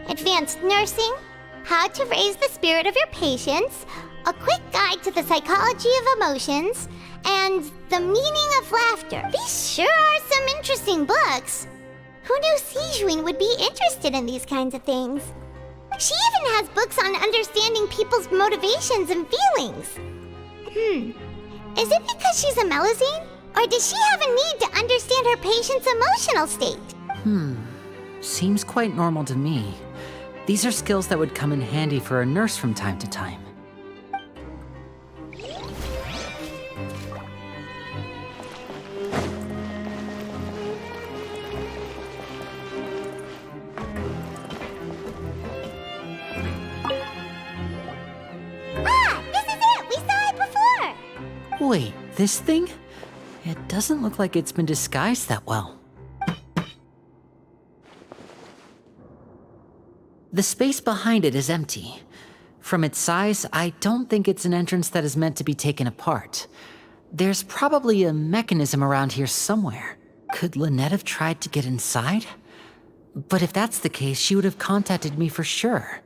Advanced nursing, how to raise the spirit of your patients, a quick guide to the psychology of emotions, and the meaning of laughter. These sure are some interesting books. Who knew Sigewin would be interested in these kinds of things? She even has books on understanding people's motivations and feelings. Is it because she's a Melusine? Or does she have a need to understand her patient's emotional state? Seems quite normal to me. These are skills that would come in handy for a nurse from time to time. This is it! We saw it before! Wait, this thing? It doesn't look like it's been disguised that well. The space behind it is empty. From its size, I don't think it's an entrance that is meant to be taken apart. There's probably a mechanism around here somewhere. Could Lynette have tried to get inside? But if that's the case, she would have contacted me for sure.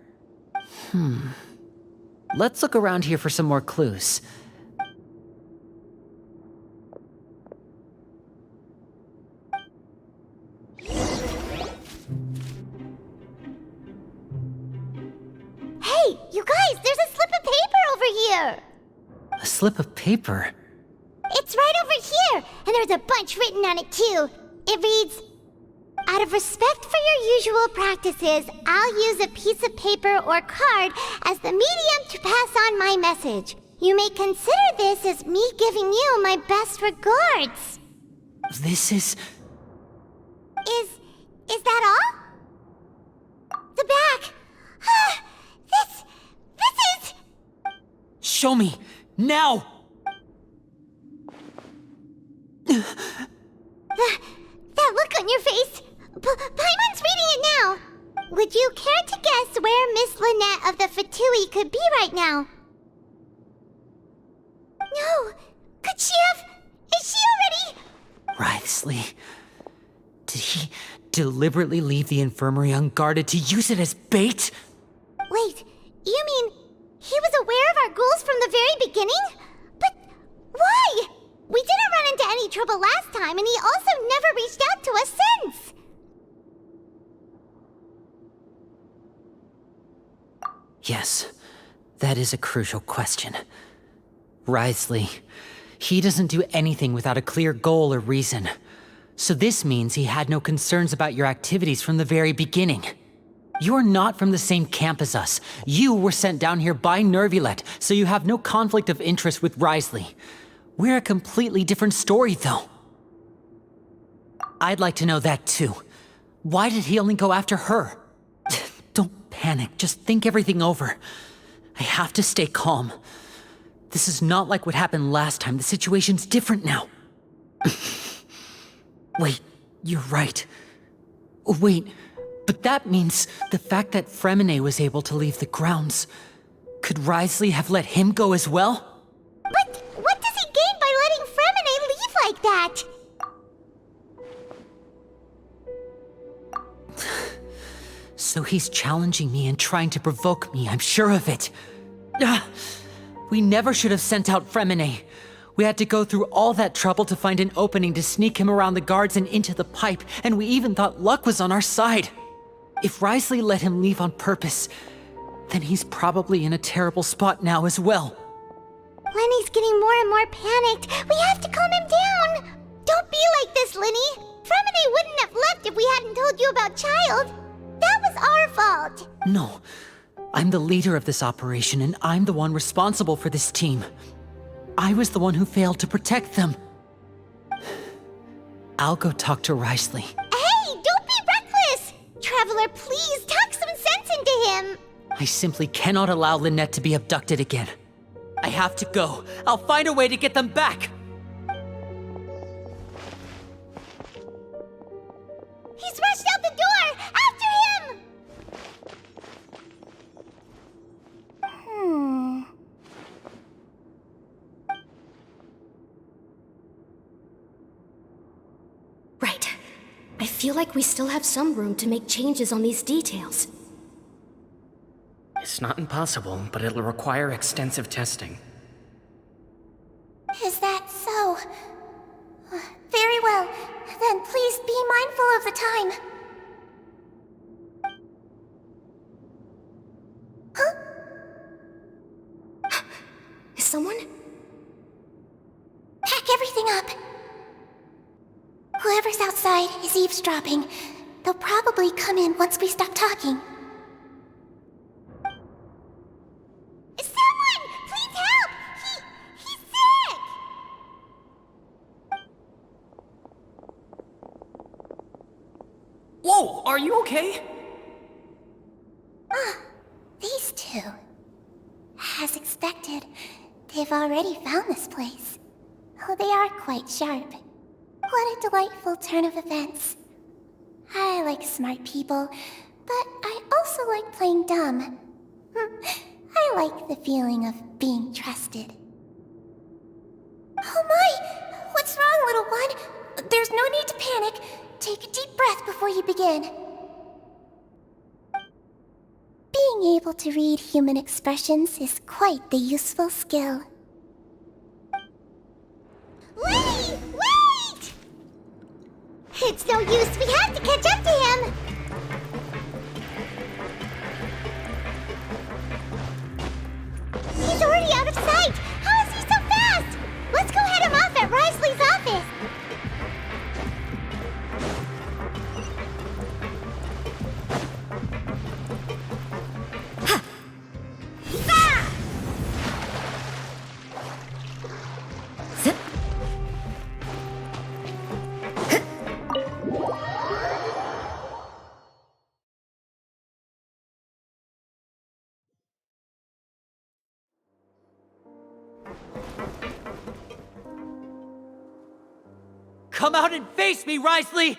Let's look around here for some more clues. Hey, you guys, there's a slip of paper over here! A slip of paper? It's right over here, and there's a bunch written on it too. It reads, out of respect for your usual practices, I'll use a piece of paper or card as the medium to pass on my message. You may consider this as me giving you my best regards. This is... Is that all? The back. This is... Show me! Now! That look on your face. Paimon's reading it now. Would you care to guess where Miss Lynette of the Fatui could be right now? No. Could she have... Is she already... Writhsley. Did he deliberately leave the infirmary unguarded to use it as bait? Wait, you mean he was aware of our goals from the very beginning? But why? We didn't run into any trouble last time, and he also never reached out to us since. Yes, that is a crucial question. Writhsley, he doesn't do anything without a clear goal or reason. So this means he had no concerns about your activities from the very beginning. You're not from the same camp as us. You were sent down here by Nervulet, so you have no conflict of interest with Wriothesley. We're a completely different story, though. I'd like to know that, too. Why did he only go after her? Don't panic, just think everything over. I have to stay calm. This is not like what happened last time. The situation's different now. Wait, you're right. Wait, but that means the fact that Fremine was able to leave the grounds. Could Wriothesley have let him go as well? But what does he gain by letting Fremine leave like that? So he's challenging me and trying to provoke me, I'm sure of it. We never should have sent out Fremine. We had to go through all that trouble to find an opening to sneak him around the guards and into the pipe, and we even thought luck was on our side. If Wriothesley let him leave on purpose, then he's probably in a terrible spot now as well. Lenny's getting more and more panicked. We have to calm him down. Don't be like this, Lenny. Fremine wouldn't have left if we hadn't told you about Child. That was our fault. No, I'm the leader of this operation, and I'm the one responsible for this team. I was the one who failed to protect them. I'll go talk to Wriothesley. Hey, don't be reckless! Traveler, please talk some sense into him. I simply cannot allow Lynette to be abducted again. I have to go. I'll find a way to get them back. He's rushed out the door! After him! Right. I feel like we still have some room to make changes on these details. It's not impossible, but it'll require extensive testing. Is that so? Very well. Then please be mindful of the time. Huh? Is someone? Pack everything up. Whoever's outside is eavesdropping. They'll probably come in once we stop talking. Someone! Please help! He's sick! Whoa, are you okay? These two. As expected, they've already found this place. Oh, they are quite sharp. What a delightful turn of events. I like smart people, but I also like playing dumb. I like the feeling of being trusted. Oh my! What's wrong, little one? There's no need to panic. Take a deep breath before you begin. Being able to read human expressions is quite the useful skill. Lenny! Wait! It's no use. We have to catch up to him. He's already out of sight! How is he so fast? Let's go head him off at Wriothesley's office! Come out and face me, Wriothesley!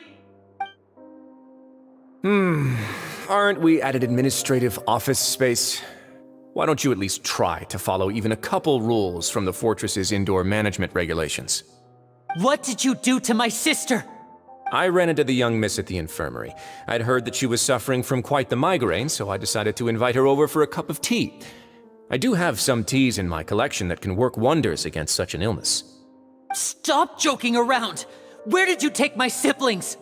Aren't we at an administrative office space? Why don't you at least try to follow even a couple rules from the fortress's indoor management regulations? What did you do to my sister? I ran into the young miss at the infirmary. I'd heard that she was suffering from quite the migraine, so I decided to invite her over for a cup of tea. I do have some teas in my collection that can work wonders against such an illness. Stop joking around! Where did you take my siblings?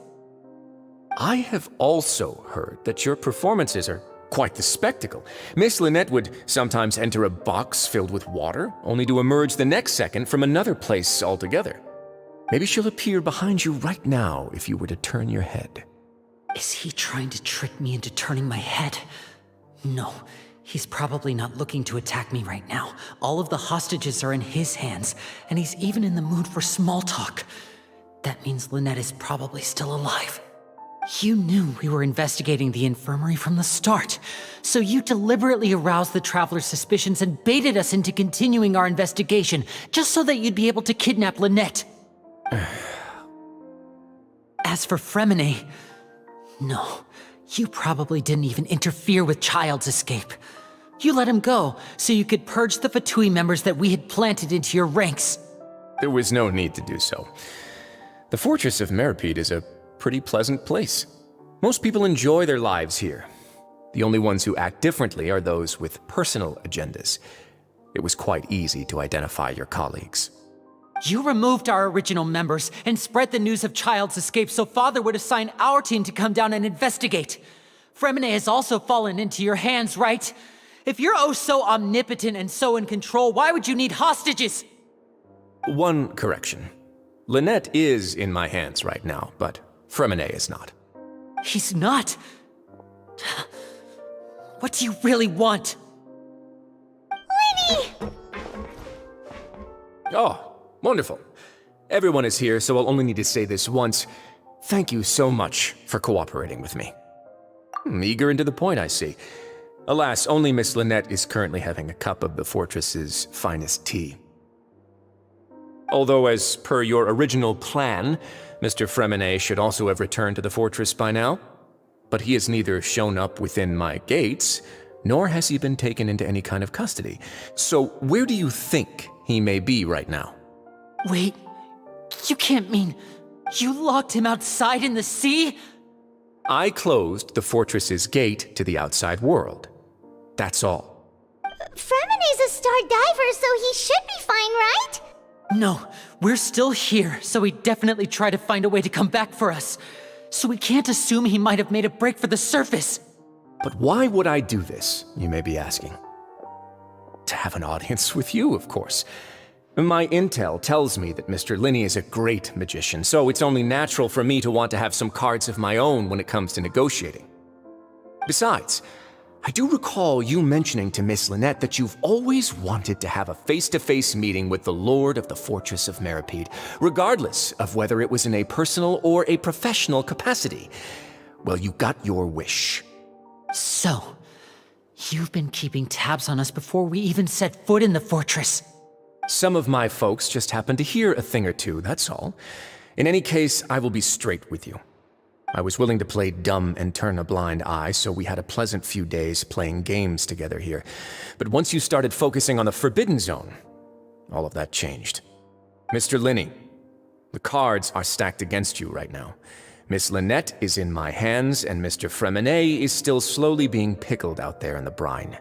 I have also heard that your performances are quite the spectacle. Miss Lynette would sometimes enter a box filled with water, only to emerge the next second from another place altogether. Maybe she'll appear behind you right now if you were to turn your head. Is he trying to trick me into turning my head? No, he's probably not looking to attack me right now. All of the hostages are in his hands, and he's even in the mood for small talk. That means Lynette is probably still alive. You knew we were investigating the infirmary from the start, so you deliberately aroused the Traveler's suspicions and baited us into continuing our investigation, just so that you'd be able to kidnap Lynette. As for Fremine, no, you probably didn't even interfere with Child's escape. You let him go, so you could purge the Fatui members that we had planted into your ranks. There was no need to do so. The fortress of Meripede is a pretty pleasant place. Most people enjoy their lives here. The only ones who act differently are those with personal agendas. It was quite easy to identify your colleagues. You removed our original members and spread the news of Child's escape so Father would assign our team to come down and investigate. Fremine has also fallen into your hands, right? If you're oh so omnipotent and so in control, why would you need hostages? One correction. Lynette is in my hands right now, but Fremine is not. He's not? What do you really want? Lenny! Oh, wonderful. Everyone is here, so I'll only need to say this once. Thank you so much for cooperating with me. Eager and to the point, I see. Alas, only Miss Lynette is currently having a cup of the fortress's finest tea. Although, as per your original plan, Mr. Fremine should also have returned to the fortress by now. But he has neither shown up within my gates, nor has he been taken into any kind of custody. So where do you think he may be right now? Wait, you can't mean you locked him outside in the sea? I closed the fortress's gate to the outside world. That's all. Fremine's a star diver, so he should be fine, right? No, we're still here, so he definitely tried to find a way to come back for us. So we can't assume he might have made a break for the surface. But why would I do this, you may be asking? To have an audience with you, of course. My intel tells me that Mr. Linney is a great magician, so it's only natural for me to want to have some cards of my own when it comes to negotiating. Besides, I do recall you mentioning to Miss Lynette that you've always wanted to have a face-to-face meeting with the Lord of the Fortress of Meripede, regardless of whether it was in a personal or a professional capacity. Well, you got your wish. So, you've been keeping tabs on us before we even set foot in the fortress. Some of my folks just happened to hear a thing or two, that's all. In any case, I will be straight with you. I was willing to play dumb and turn a blind eye, so we had a pleasant few days playing games together here. But once you started focusing on the Forbidden Zone, all of that changed. Mr. Linney, the cards are stacked against you right now. Miss Lynette is in my hands, and Mr. Fremine is still slowly being pickled out there in the brine.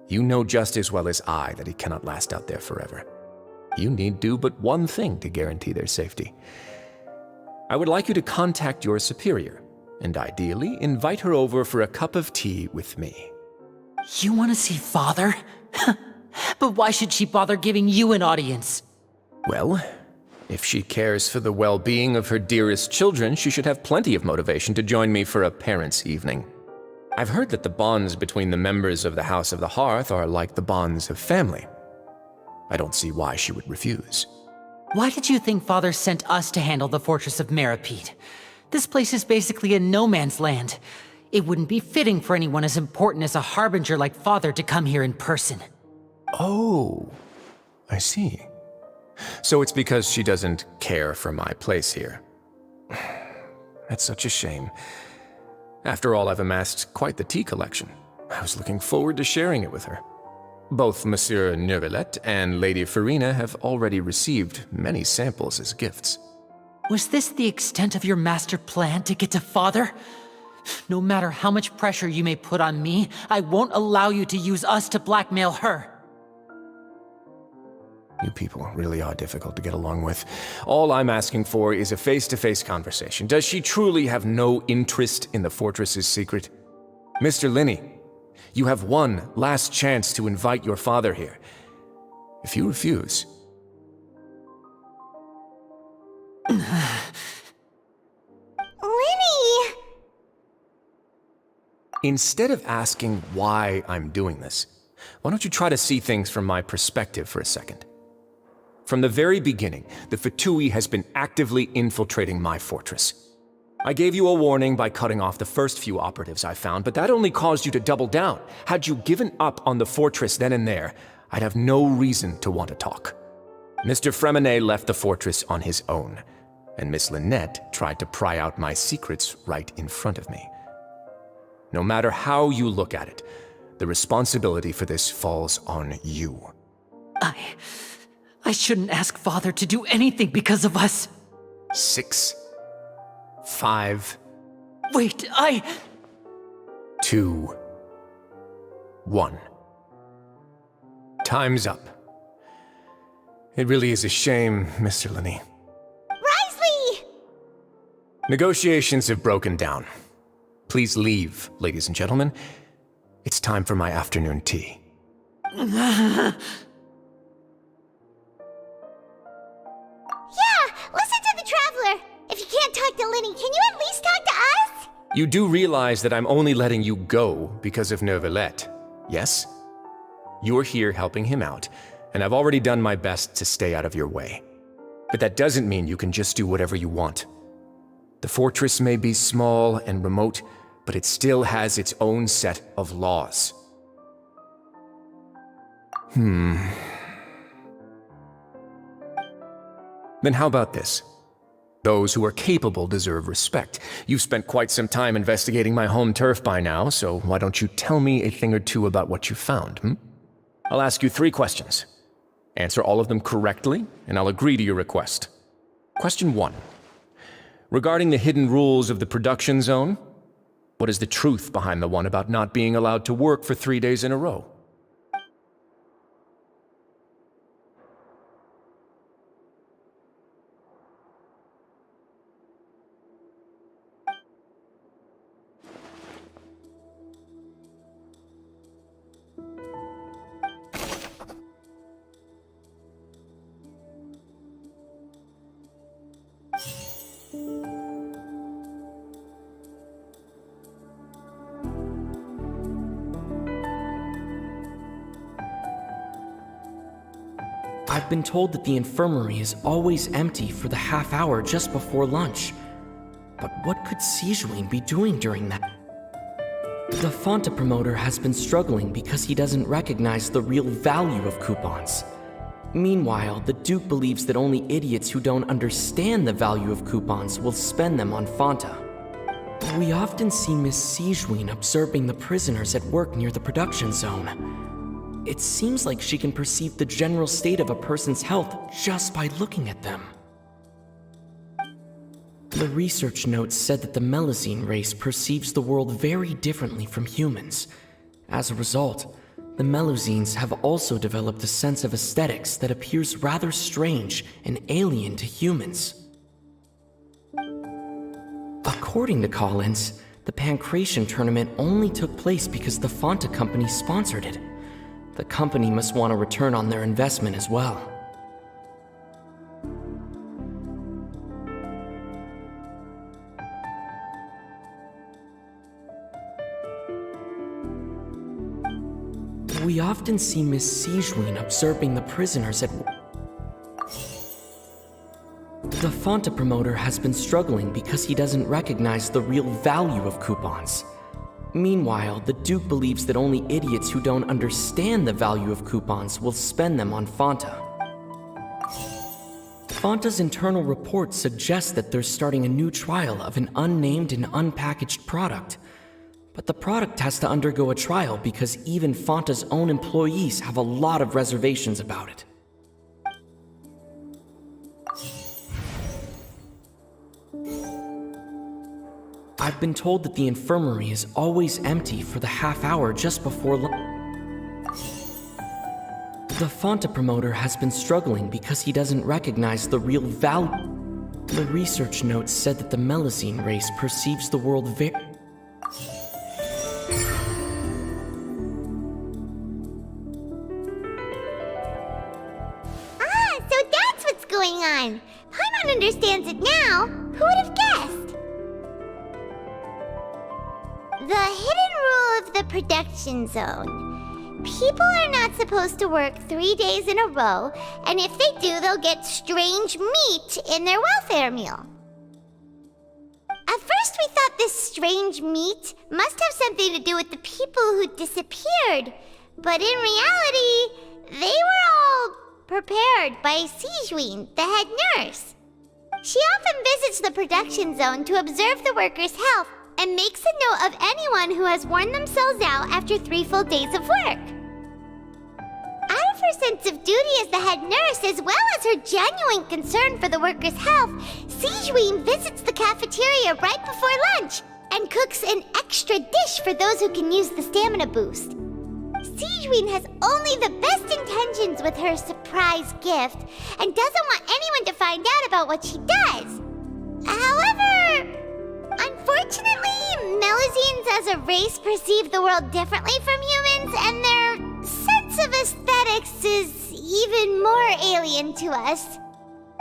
You know just as well as I that he cannot last out there forever. You need do but one thing to guarantee their safety. I would like you to contact your superior, and ideally invite her over for a cup of tea with me. You want to see Father? But why should she bother giving you an audience? Well, if she cares for the well-being of her dearest children, she should have plenty of motivation to join me for a parents' evening. I've heard that the bonds between the members of the House of the Hearth are like the bonds of family. I don't see why she would refuse. Why did you think Father sent us to handle the Fortress of Meripede? This place is basically a no-man's land. It wouldn't be fitting for anyone as important as a harbinger like Father to come here in person. Oh, I see. So it's because she doesn't care for my place here. That's such a shame. After all, I've amassed quite the tea collection. I was looking forward to sharing it with her. Both Monsieur Neuvillette and Lady Farina have already received many samples as gifts. Was this the extent of your master plan to get to Father? No matter how much pressure you may put on me, I won't allow you to use us to blackmail her. You people really are difficult to get along with. All I'm asking for is a face-to-face conversation. Does she truly have no interest in the fortress's secret? Mr. Linney, you have one last chance to invite your father here. If you refuse, Lenny! Instead of asking why I'm doing this, why don't you try to see things from my perspective for a second? From the very beginning, the Fatui has been actively infiltrating my fortress. I gave you a warning by cutting off the first few operatives I found, but that only caused you to double down. Had you given up on the fortress then and there, I'd have no reason to want to talk. Mr. Fremenet left the fortress on his own, and Miss Lynette tried to pry out my secrets right in front of me. No matter how you look at it, the responsibility for this falls on you. I shouldn't ask Father to do anything because of us. 6, 5... Wait, 2, 1. Time's up. It really is a shame, Mr. Linney. Risley! Negotiations have broken down. Please leave, ladies and gentlemen. It's time for my afternoon tea. Yeah, listen to the Traveler! If you can't talk to Lenny, can you at least talk to us? You do realize that I'm only letting you go because of Neuvillette, yes? You're here helping him out, and I've already done my best to stay out of your way. But that doesn't mean you can just do whatever you want. The fortress may be small and remote, but it still has its own set of laws. Then how about this? Those who are capable deserve respect. You've spent quite some time investigating my home turf by now, so why don't you tell me a thing or two about what you found, I'll ask you 3 questions. Answer all of them correctly, and I'll agree to your request. Question 1. Regarding the hidden rules of the production zone, what is the truth behind the one about not being allowed to work for 3 days in a row? I've been told that the infirmary is always empty for the half hour just before lunch. But what could Sijuin be doing during that? The Fonta promoter has been struggling because he doesn't recognize the real value of coupons. Meanwhile, the Duke believes that only idiots who don't understand the value of coupons will spend them on Fonta. We often see Miss Sijuin observing the prisoners at work near the production zone. It seems like she can perceive the general state of a person's health just by looking at them. The research notes said that the Melazine race perceives the world very differently from humans. As a result, the Melazines have also developed a sense of aesthetics that appears rather strange and alien to humans. According to Collins, the Pancration tournament only took place because the Fonta company sponsored it. The company must want a return on their investment as well. We often see Miss Sijuin observing the prisoners at... The Fonta promoter has been struggling because he doesn't recognize the real value of coupons. Meanwhile, the Duke believes that only idiots who don't understand the value of coupons will spend them on Fonta. Fonta's internal report suggests that they're starting a new trial of an unnamed and unpackaged product. But the product has to undergo a trial because even Fonta's own employees have a lot of reservations about it. I've been told that the infirmary is always empty for the half hour just before The Fonta promoter has been struggling because he doesn't recognize the real value. The research notes said that the Melazine race perceives the world very... Ah, so that's what's going on! on! Paimon understands it now! Who would have guessed? The hidden rule of the production zone. People are not supposed to work 3 days in a row, and if they do, they'll get strange meat in their welfare meal. At first we thought this strange meat must have something to do with the people who disappeared, but in reality, they were all prepared by Sijween, the head nurse. She often visits the production zone to observe the workers' health and makes a note of anyone who has worn themselves out after 3 full days of work. Out of her sense of duty as the head nurse, as well as her genuine concern for the workers' health, Sijween visits the cafeteria right before lunch and cooks an extra dish for those who can use the stamina boost. Sijween has only the best intentions with her surprise gift and doesn't want anyone to find out about what she does. However, unfortunately, Melusines as a race perceive the world differently from humans, and their sense of aesthetics is even more alien to us.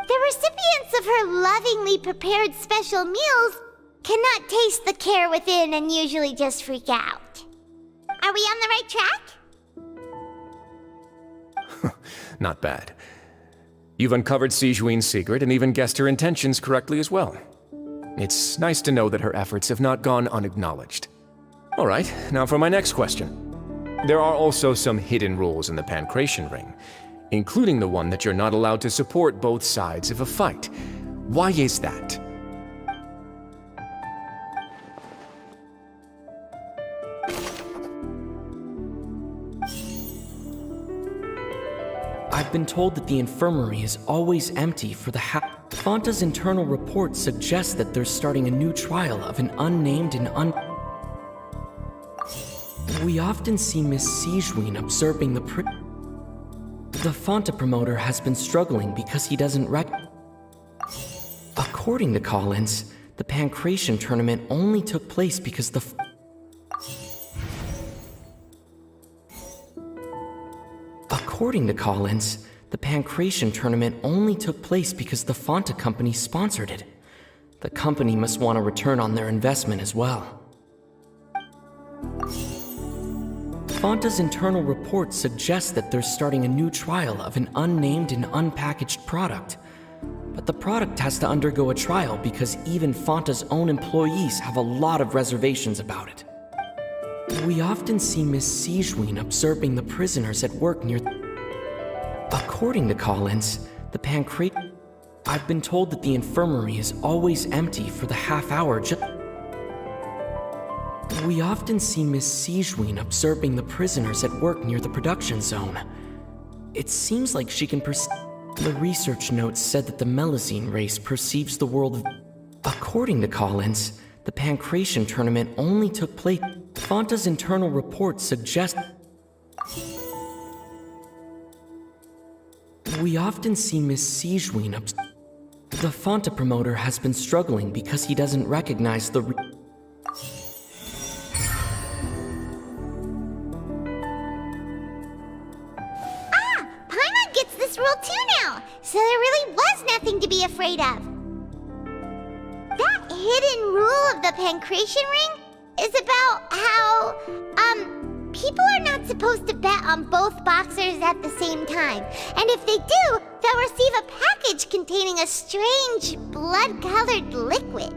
The recipients of her lovingly prepared special meals cannot taste the care within and usually just freak out. Are we on the right track? Not bad. You've uncovered Sijween's secret and even guessed her intentions correctly as well. It's nice to know that her efforts have not gone unacknowledged. All right, now for my next question. There are also some hidden rules in the Pancration Ring, including the one that you're not allowed to support both sides of a fight. Why is that? I've been told that the infirmary is always empty for the Fanta's internal report suggests that they're starting a new trial of an unnamed and We often see Miss Sijween observing the Fanta promoter has been struggling because he doesn't According to Collins, the Pancration tournament only took place because According to Collins, the Pancration tournament only took place because the Fanta company sponsored it. The company must want a return on their investment as well. Fanta's internal report suggests that they're starting a new trial of an unnamed and unpackaged product. But the product has to undergo a trial because even Fanta's own employees have a lot of reservations about it. We often see Miss Sijween observing the prisoners at work near According to Collins, the Pancration I've been told that the infirmary is always empty for the half hour We often see Miss Sijween observing the prisoners at work near the production zone. It seems like she can The research notes said that the Melusine race perceives the world According to Collins, the Pancration tournament only took place. Fanta's internal report suggests We often see Miss Sijween The Fanta promoter has been struggling because he doesn't recognize the Paimon gets this rule too now, so there really was nothing to be afraid of. That hidden rule of the Pancration Ring is about how, people are not supposed to bet on both boxers at the same time. And if they do, they'll receive a package containing a strange, blood-colored liquid.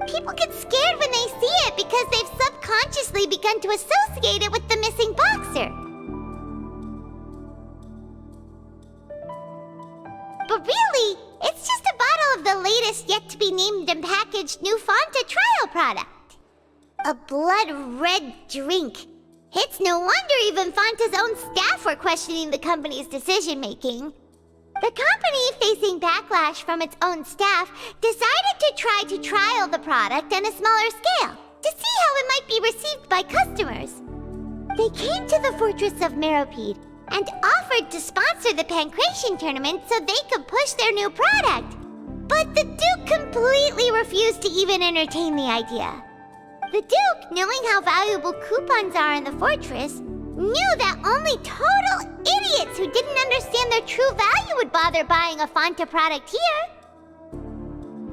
People get scared when they see it because they've subconsciously begun to associate it with the missing boxer. But really, it's just a bottle of the latest yet-to-be-named and packaged new Fanta trial product. A blood-red drink. It's no wonder even Fanta's own staff were questioning the company's decision-making. The company, facing backlash from its own staff, decided to try to trial the product on a smaller scale, to see how it might be received by customers. They came to the fortress of Meropide and offered to sponsor the Pancration tournament so they could push their new product. But the Duke completely refused to even entertain the idea. The Duke, knowing how valuable coupons are in the fortress, knew that only total idiots who didn't understand their true value would bother buying a Fanta product here.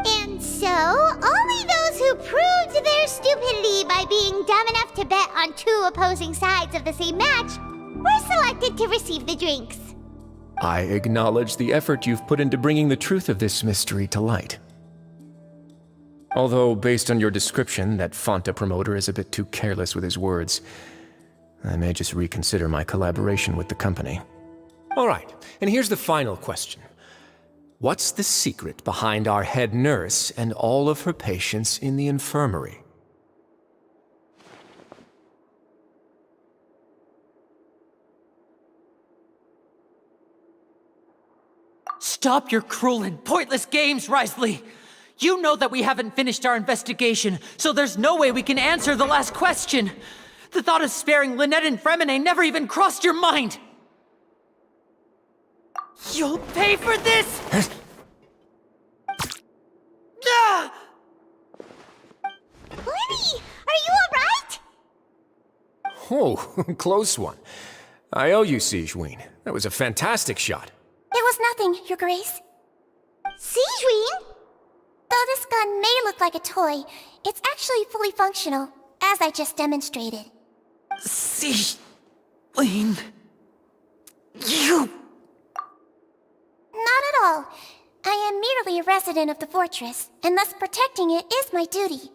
And so, only those who proved their stupidity by being dumb enough to bet on two opposing sides of the same match were selected to receive the drinks. I acknowledge the effort you've put into bringing the truth of this mystery to light. Although, based on your description, that Fanta promoter is a bit too careless with his words, I may just reconsider my collaboration with the company. All right, and here's the final question. What's the secret behind our head nurse and all of her patients in the infirmary? Stop your cruel and pointless games, Risley! You know that we haven't finished our investigation, so there's no way we can answer the last question! The thought of sparing Lynette and Fremine never even crossed your mind! You'll pay for this! Ah! Lenny, are you alright? Oh, close one. I owe you, Sigewinne. That was a fantastic shot. It was nothing, Your Grace. Sigewinne? Though this gun may look like a toy, it's actually fully functional, as I just demonstrated. Sigewinne... You... Not at all. I am merely a resident of the fortress, and thus protecting it is my duty.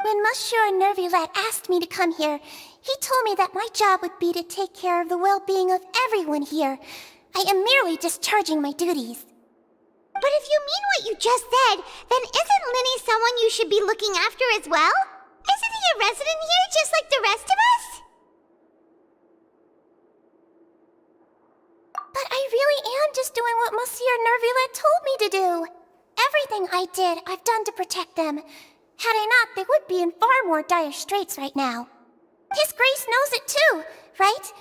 When Monsieur Nervulette asked me to come here, he told me that my job would be to take care of the well-being of everyone here. I am merely discharging my duties. But if you mean what you just said, then isn't Linny someone you should be looking after as well? Isn't he a resident here just like the rest of us? But I really am just doing what Monsieur Nervulette told me to do. Everything I did, I've done to protect them. Had I not, they would be in far more dire straits right now. His Grace knows it too, right?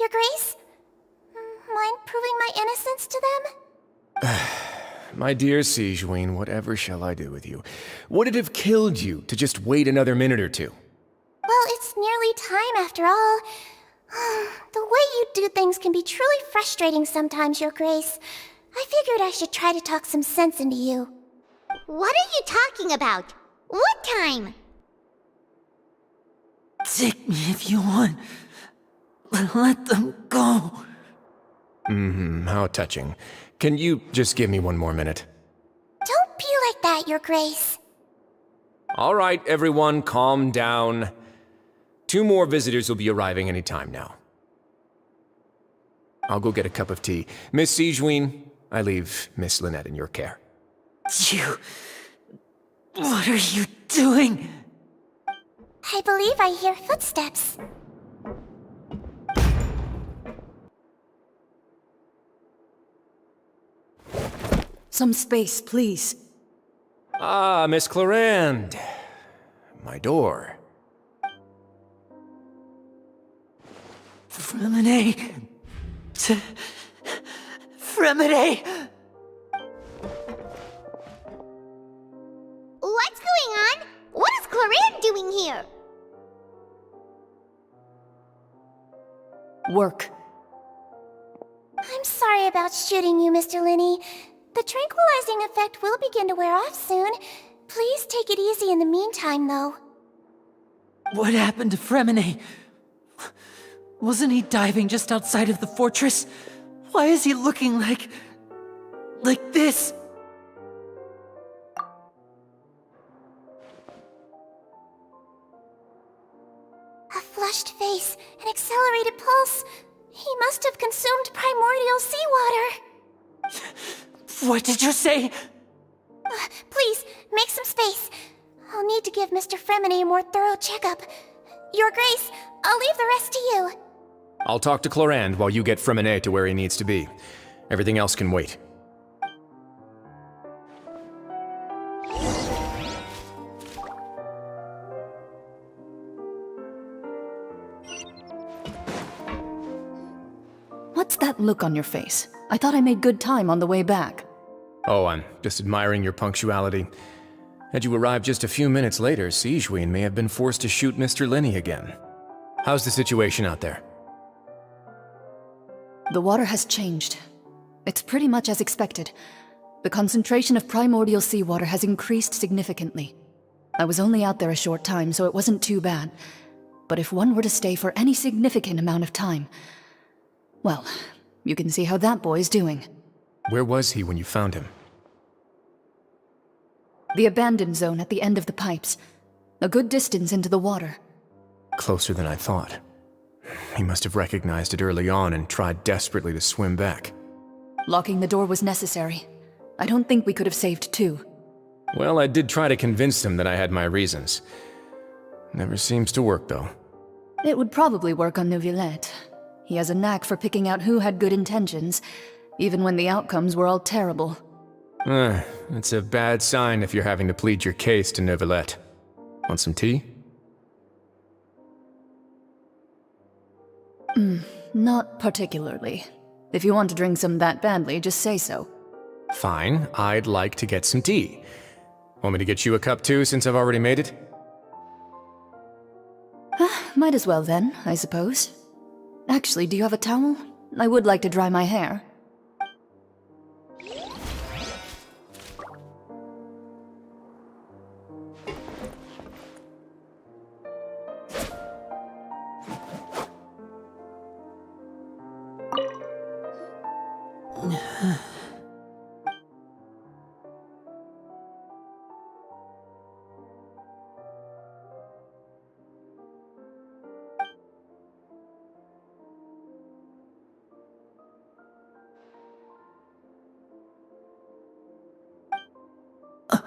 Your Grace? Mind proving my innocence to them? My dear Sigewinne, whatever shall I do with you? Would it have killed you to just wait another minute or two? Well, it's nearly time after all. The way you do things can be truly frustrating sometimes, Your Grace. I figured I should try to talk some sense into you. What are you talking about? What time? Take me if you want. Let them go. How touching. Can you just give me one more minute? Don't be like that, Your Grace. All right, everyone, calm down. 2 more visitors will be arriving any time now. I'll go get a cup of tea. Miss Sigewinne, I leave Miss Lynette in your care. You... What are you doing? I believe I hear footsteps. Some space, please. Ah, Miss Clarande. My door. Fremine... Fremine... What's going on? What is Clarande doing here? Work. I'm sorry about shooting you, Mr. Linny. The tranquilizing effect will begin to wear off soon. Please take it easy in the meantime, though. What happened to Fremine? Wasn't he diving just outside of the fortress? Why is he looking like this? A flushed face, an accelerated pulse. He must have consumed primordial seawater. What did you say? Please, make some space. I'll need to give Mr. Fremine a more thorough checkup. Your Grace, I'll leave the rest to you. I'll talk to Clarande while you get Fremine to where he needs to be. Everything else can wait. What's that look on your face? I thought I made good time on the way back. Oh, I'm just admiring your punctuality. Had you arrived just a few minutes later, Sigewinne may have been forced to shoot Mr. Linny again. How's the situation out there? The water has changed. It's pretty much as expected. The concentration of primordial seawater has increased significantly. I was only out there a short time, so it wasn't too bad. But if one were to stay for any significant amount of time... well, you can see how that boy's doing. Where was he when you found him? The abandoned zone at the end of the pipes. A good distance into the water. Closer than I thought. He must have recognized it early on and tried desperately to swim back. Locking the door was necessary. I don't think we could have saved two. Well, I did try to convince him that I had my reasons. Never seems to work, though. It would probably work on Neuvillette. He has a knack for picking out who had good intentions, even when the outcomes were all terrible. It's a bad sign if you're having to plead your case to Neuvillette. Want some tea? Not particularly. If you want to drink some that badly, just say so. Fine, I'd like to get some tea. Want me to get you a cup too, since I've already made it? Might as well then, I suppose. Actually, do you have a towel? I would like to dry my hair.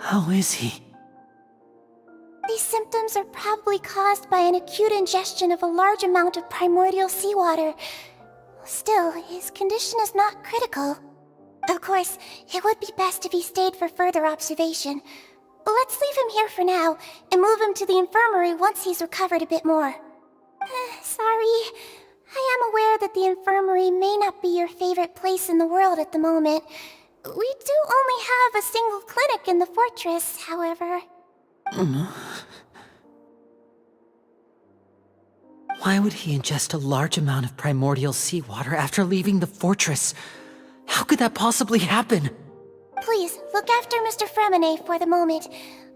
How is he? These symptoms are probably caused by an acute ingestion of a large amount of primordial seawater. Still, his condition is not critical. Of course, it would be best if he stayed for further observation. Let's leave him here for now, and move him to the infirmary once he's recovered a bit more. Sorry. I am aware that the infirmary may not be your favorite place in the world at the moment. We do only have a single clinic in the fortress, however. Why would he ingest a large amount of primordial seawater after leaving the fortress? How could that possibly happen? Please, look after Mr. Fremine for the moment.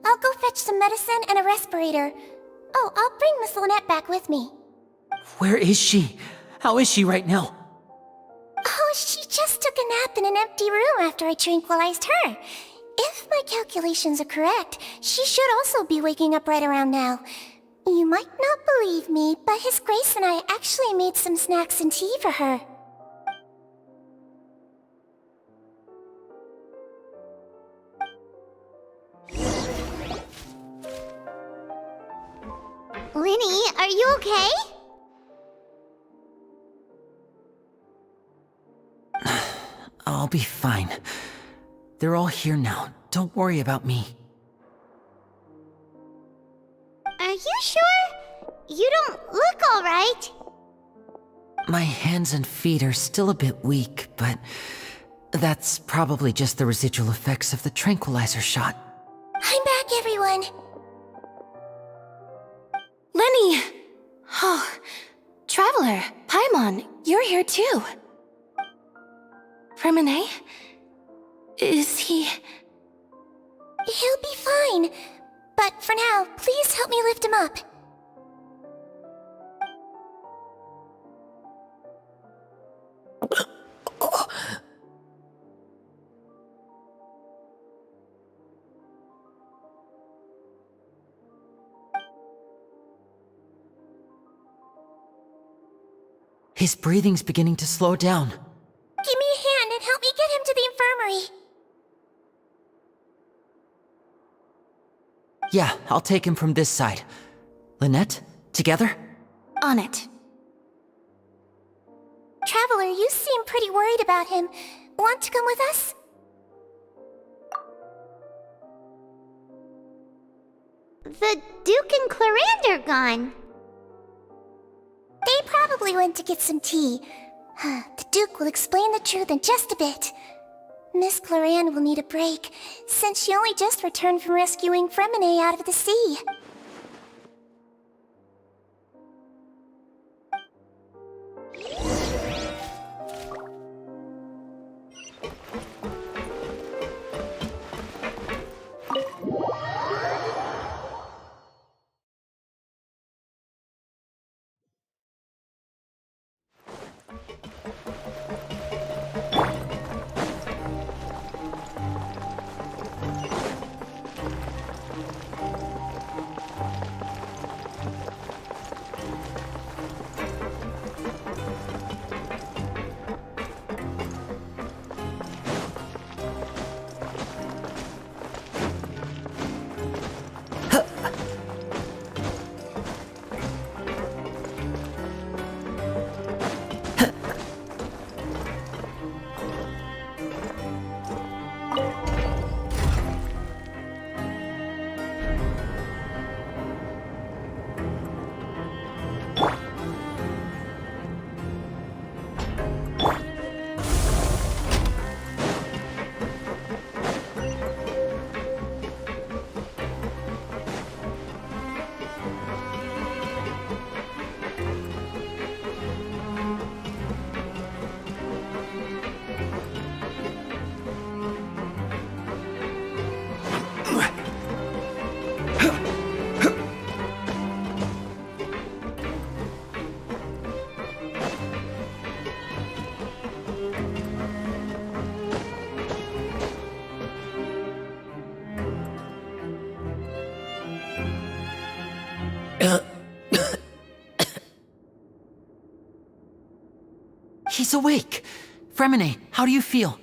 I'll go fetch some medicine and a respirator. Oh, I'll bring Miss Lynette back with me. Where is she? How is she right now? Oh, she just took a nap in an empty room after I tranquilized her. If my calculations are correct, she should also be waking up right around now. You might not believe me, but His Grace and I actually made some snacks and tea for her. Linny, are you okay? I'll be fine. They're all here now. Don't worry about me. Are you sure? You don't look alright. My hands and feet are still a bit weak, but that's probably just the residual effects of the tranquilizer shot. I'm back, everyone. Lenny! Oh, Traveler, Paimon, you're here too. Fremine? Is he... He'll be fine. But for now, please help me lift him up. His breathing's beginning to slow down. Give me a hand and help me get him to the infirmary. Yeah, I'll take him from this side. Lynette, together? On it. Traveler, you seem pretty worried about him. Want to come with us? The Duke and Clarande are gone. They probably went to get some tea. The Duke will explain the truth in just a bit. Miss Clarande will need a break, since she only just returned from rescuing Fremine out of the sea. He's awake! Fremine, how do you feel?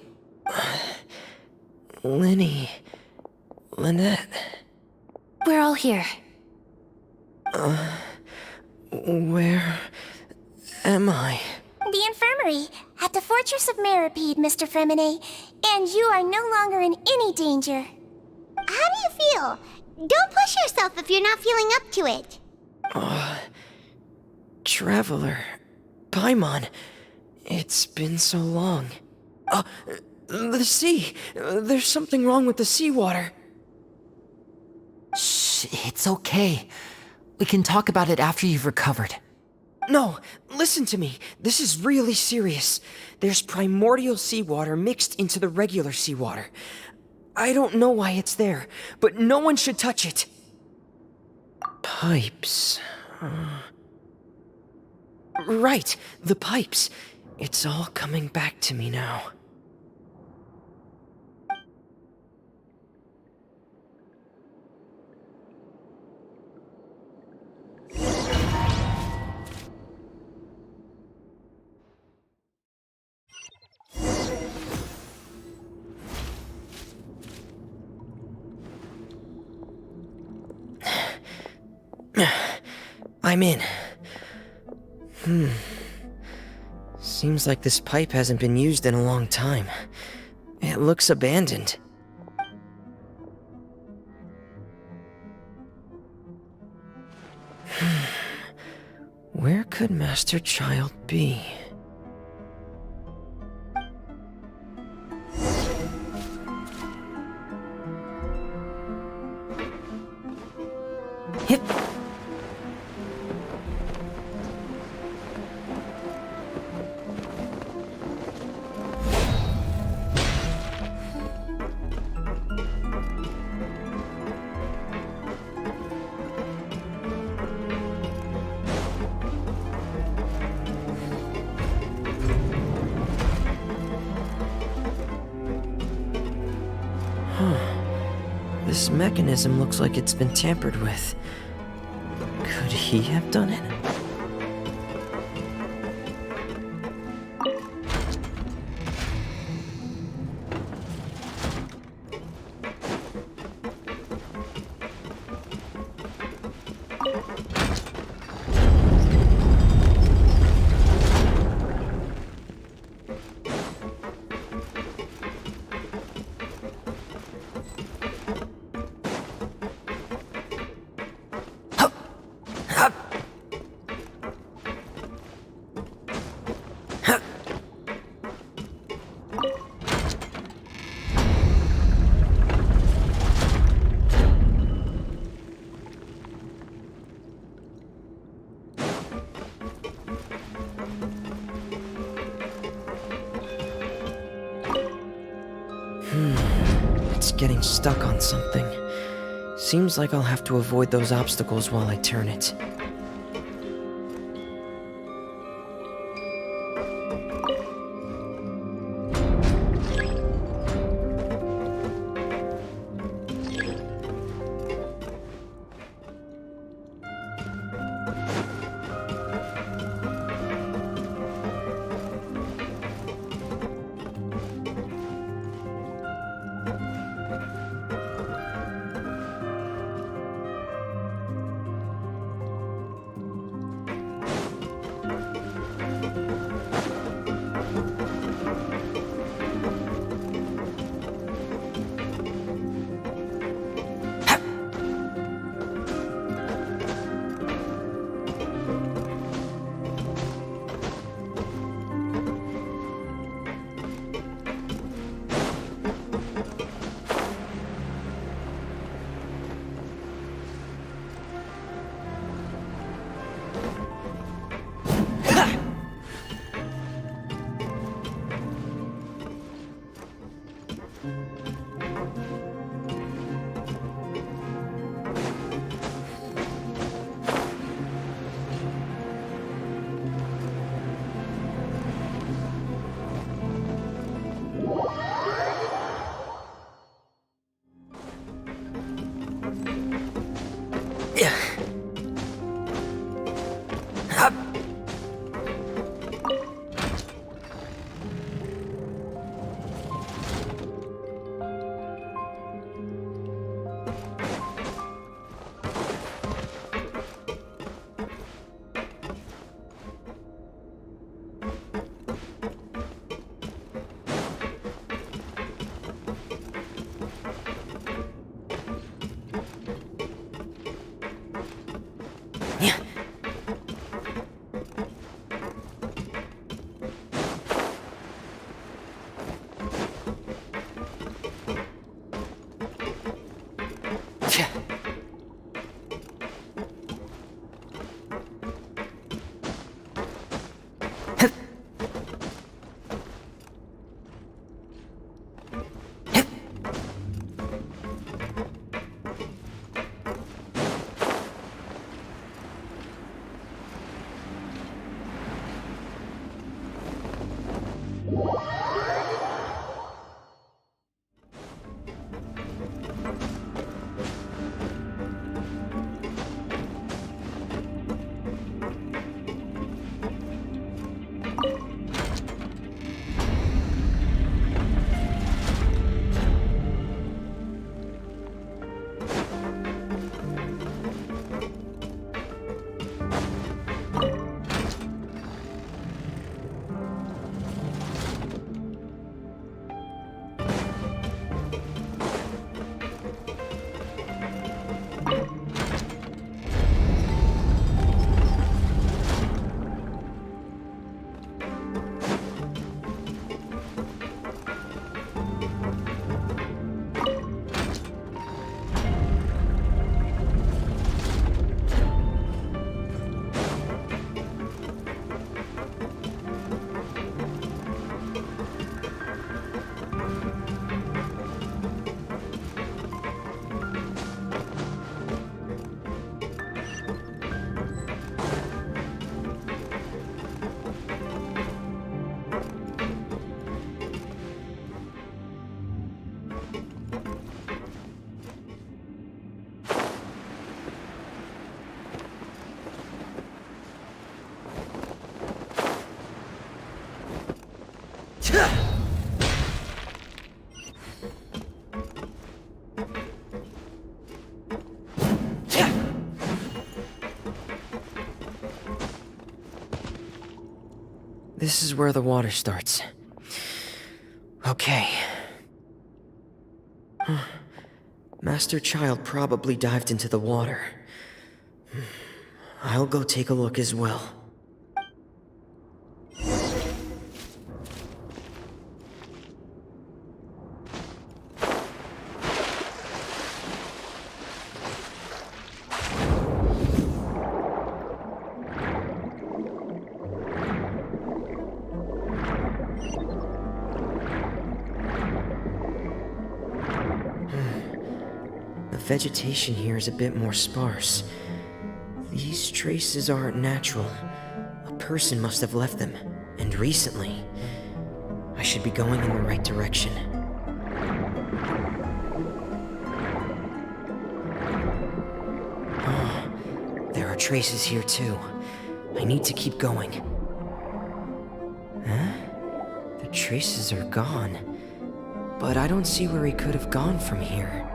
Lynette. We're all here. Where am I? The infirmary, at the Fortress of Meripede, Mr. Fremine, and you are no longer in any danger. How do you feel? Don't push yourself if you're not feeling up to it. Traveler. Paimon. It's been so long. The sea. There's something wrong with the seawater. Shh, it's okay. We can talk about it after you've recovered. No, listen to me. This is really serious. There's primordial seawater mixed into the regular seawater. I don't know why it's there, but no one should touch it. Pipes. Right, the pipes. It's all coming back to me now. I'm in. Seems like this pipe hasn't been used in a long time. It looks abandoned. Where could Master Child be? Hip! This mechanism looks like it's been tampered with. Could he have done it? It's getting stuck on something. Seems like I'll have to avoid those obstacles while I turn it. This is where the water starts. Okay. Master Child probably dived into the water. I'll go take a look as well. The vegetation here is a bit more sparse. These traces aren't natural. A person must have left them, and recently. I should be going in the right direction. Oh, there are traces here too. I need to keep going. Huh? The traces are gone. But I don't see where he could have gone from here.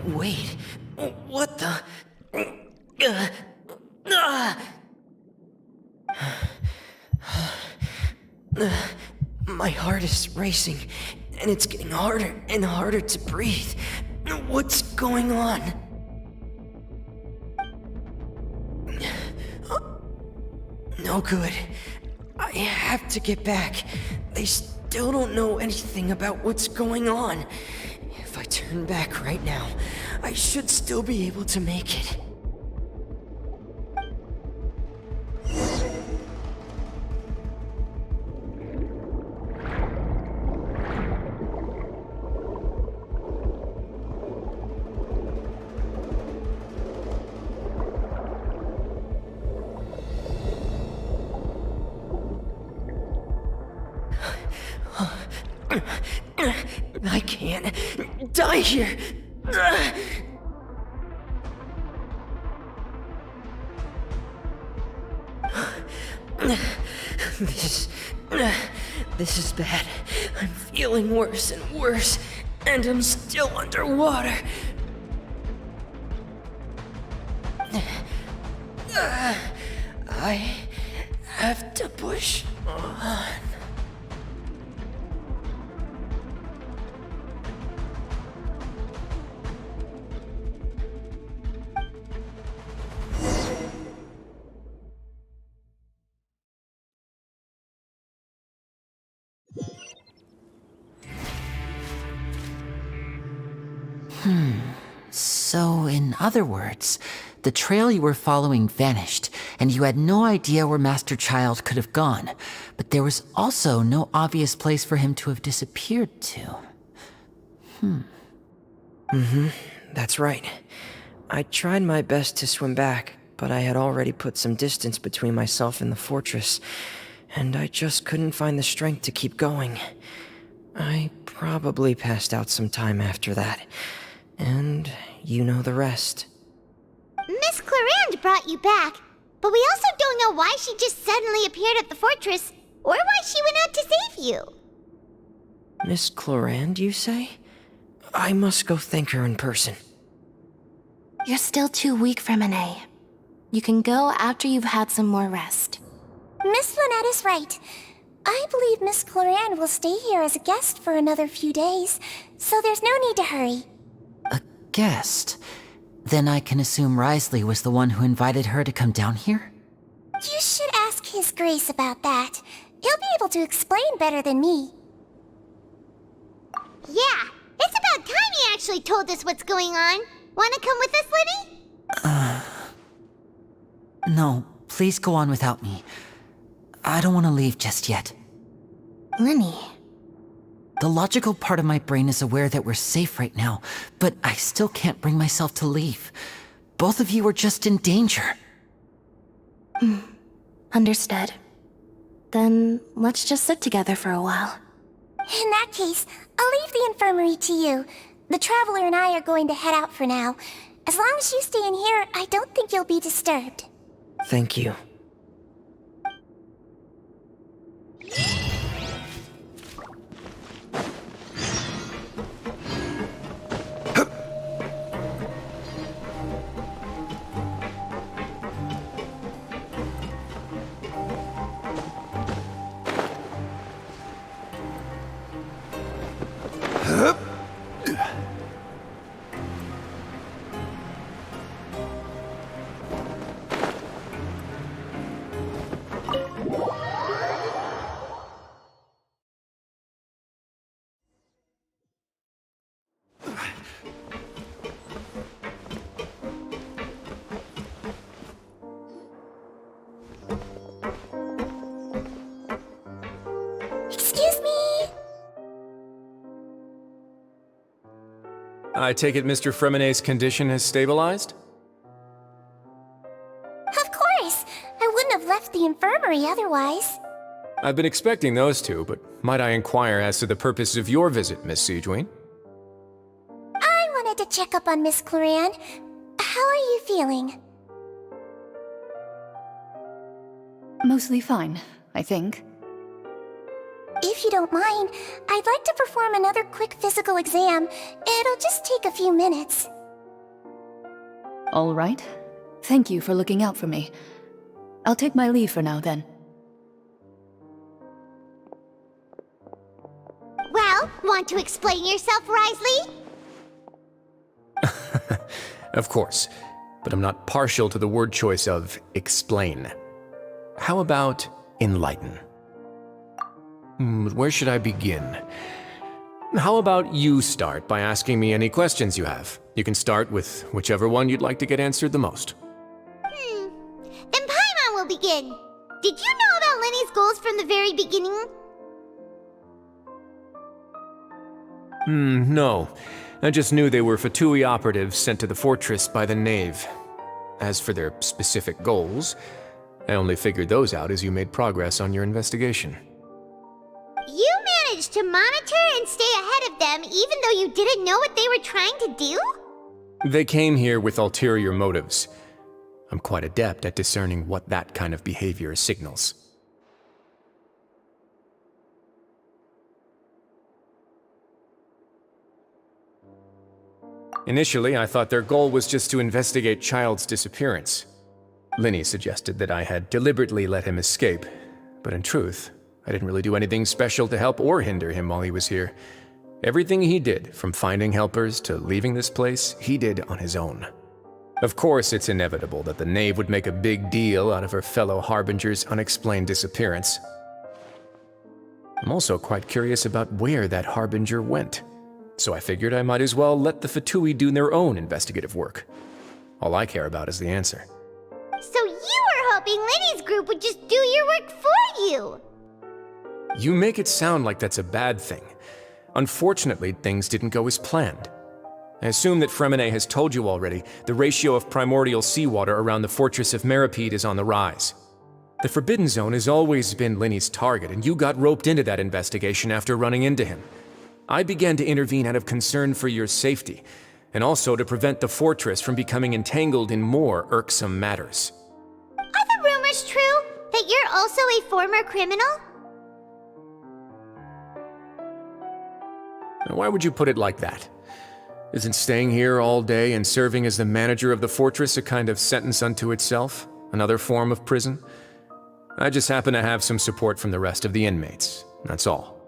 Wait, what the? My heart is racing, and it's getting harder and harder to breathe. What's going on? No good. I have to get back. They still don't know anything about what's going on. If I turn back right now, I should still be able to make it. I can't die here. This is bad. I'm feeling worse and worse, and I'm still underwater. I have to push on. So, in other words, the trail you were following vanished, and you had no idea where Master Child could have gone, but there was also no obvious place for him to have disappeared to. That's right. I tried my best to swim back, but I had already put some distance between myself and the fortress, and I just couldn't find the strength to keep going. I probably passed out some time after that. And you know the rest. Miss Clarande brought you back, but we also don't know why she just suddenly appeared at the fortress, or why she went out to save you. Miss Clarande, you say? I must go thank her in person. You're still too weak for Monet. You can go after you've had some more rest. Miss Lynette is right. I believe Miss Clarande will stay here as a guest for another few days, so there's no need to hurry. Guest? Then I can assume Risley was the one who invited her to come down here? You should ask His Grace about that. He'll be able to explain better than me. Yeah, it's about time he actually told us what's going on. Wanna come with us, Lenny? No, please go on without me. I don't want to leave just yet. Lenny. The logical part of my brain is aware that we're safe right now, but I still can't bring myself to leave. Both of you are just in danger. Understood. Then let's just sit together for a while. In that case, I'll leave the infirmary to you. The Traveler and I are going to head out for now. As long as you stay in here, I don't think you'll be disturbed. Thank you. I take it Mr. Fremonet's condition has stabilized? Of course! I wouldn't have left the infirmary otherwise. I've been expecting those two, but might I inquire as to the purpose of your visit, Miss Siegewien? I wanted to check up on Miss Cloran. How are you feeling? Mostly fine, I think. If you don't mind, I'd like to perform another quick physical exam. It'll just take a few minutes. All right. Thank you for looking out for me. I'll take my leave for now, then. Well, want to explain yourself, Risley? Of course, but I'm not partial to the word choice of explain. How about enlighten? Where should I begin? How about you start by asking me any questions you have? You can start with whichever one you'd like to get answered the most. Then Paimon will begin. Did you know about Lenny's goals from the very beginning? No. I just knew they were Fatui operatives sent to the fortress by the Knave. As for their specific goals, I only figured those out as you made progress on your investigation. You managed to monitor and stay ahead of them even though you didn't know what they were trying to do? They came here with ulterior motives. I'm quite adept at discerning what that kind of behavior signals. Initially, I thought their goal was just to investigate Child's disappearance. Linny suggested that I had deliberately let him escape, but in truth, I didn't really do anything special to help or hinder him while he was here. Everything he did, from finding helpers to leaving this place, he did on his own. Of course, it's inevitable that the Knave would make a big deal out of her fellow Harbinger's unexplained disappearance. I'm also quite curious about where that Harbinger went, so I figured I might as well let the Fatui do their own investigative work. All I care about is the answer. So you were hoping Lenny's group would just do your work for you! You make it sound like that's a bad thing. Unfortunately, things didn't go as planned. I assume that Fremonet has told you already the ratio of primordial seawater around the fortress of Meripede is on the rise. The Forbidden Zone has always been Linny's target, and you got roped into that investigation after running into him. I began to intervene out of concern for your safety, and also to prevent the fortress from becoming entangled in more irksome matters. Are the rumors true? That you're also a former criminal? Now, why would you put it like that? Isn't staying here all day and serving as the manager of the fortress a kind of sentence unto itself? Another form of prison? I just happen to have some support from the rest of the inmates, that's all.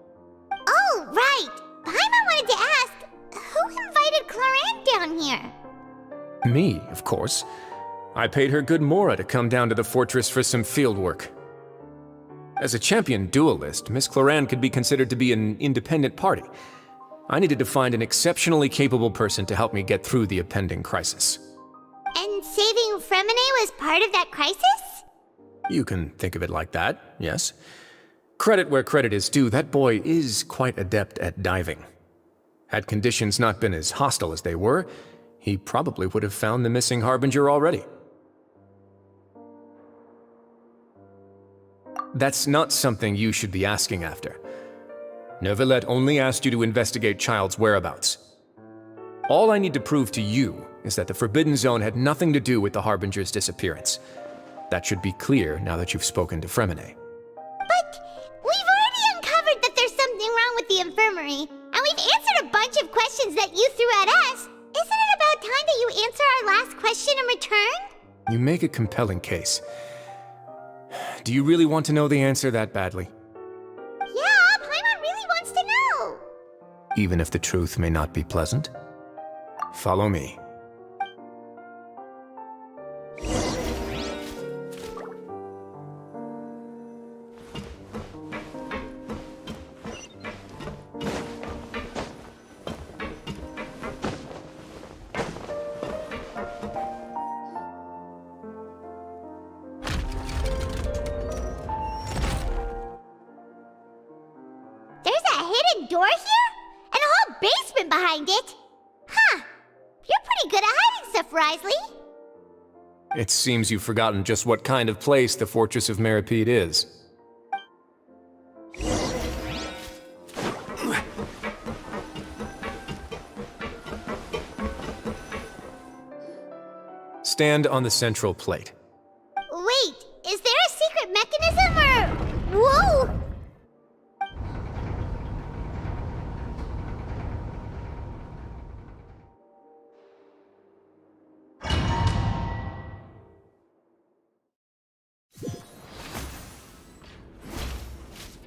Oh, right! Paimon wanted to ask, who invited Cloran down here? Me, of course. I paid her good mora to come down to the fortress for some field work. As a champion duelist, Miss Cloran could be considered to be an independent party. I needed to find an exceptionally capable person to help me get through the impending crisis. And saving Fremonet was part of that crisis? You can think of it like that, yes. Credit where credit is due, that boy is quite adept at diving. Had conditions not been as hostile as they were, he probably would have found the missing Harbinger already. That's not something you should be asking after. Neuvillette only asked you to investigate Child's whereabouts. All I need to prove to you is that the Forbidden Zone had nothing to do with the Harbinger's disappearance. That should be clear now that you've spoken to Fremonet. But we've already uncovered that there's something wrong with the infirmary, and we've answered a bunch of questions that you threw at us. Isn't it about time that you answer our last question in return? You make a compelling case. Do you really want to know the answer that badly? Yeah, Paimon really wants to know. Even if the truth may not be pleasant? Follow me. There's a hidden door here? And a whole basement behind it? Huh. good at hiding stuff, Risley. It seems you've forgotten just what kind of place the Fortress of Meripede is. Stand on the central plate. Wait, is there a secret mechanism or... Whoa!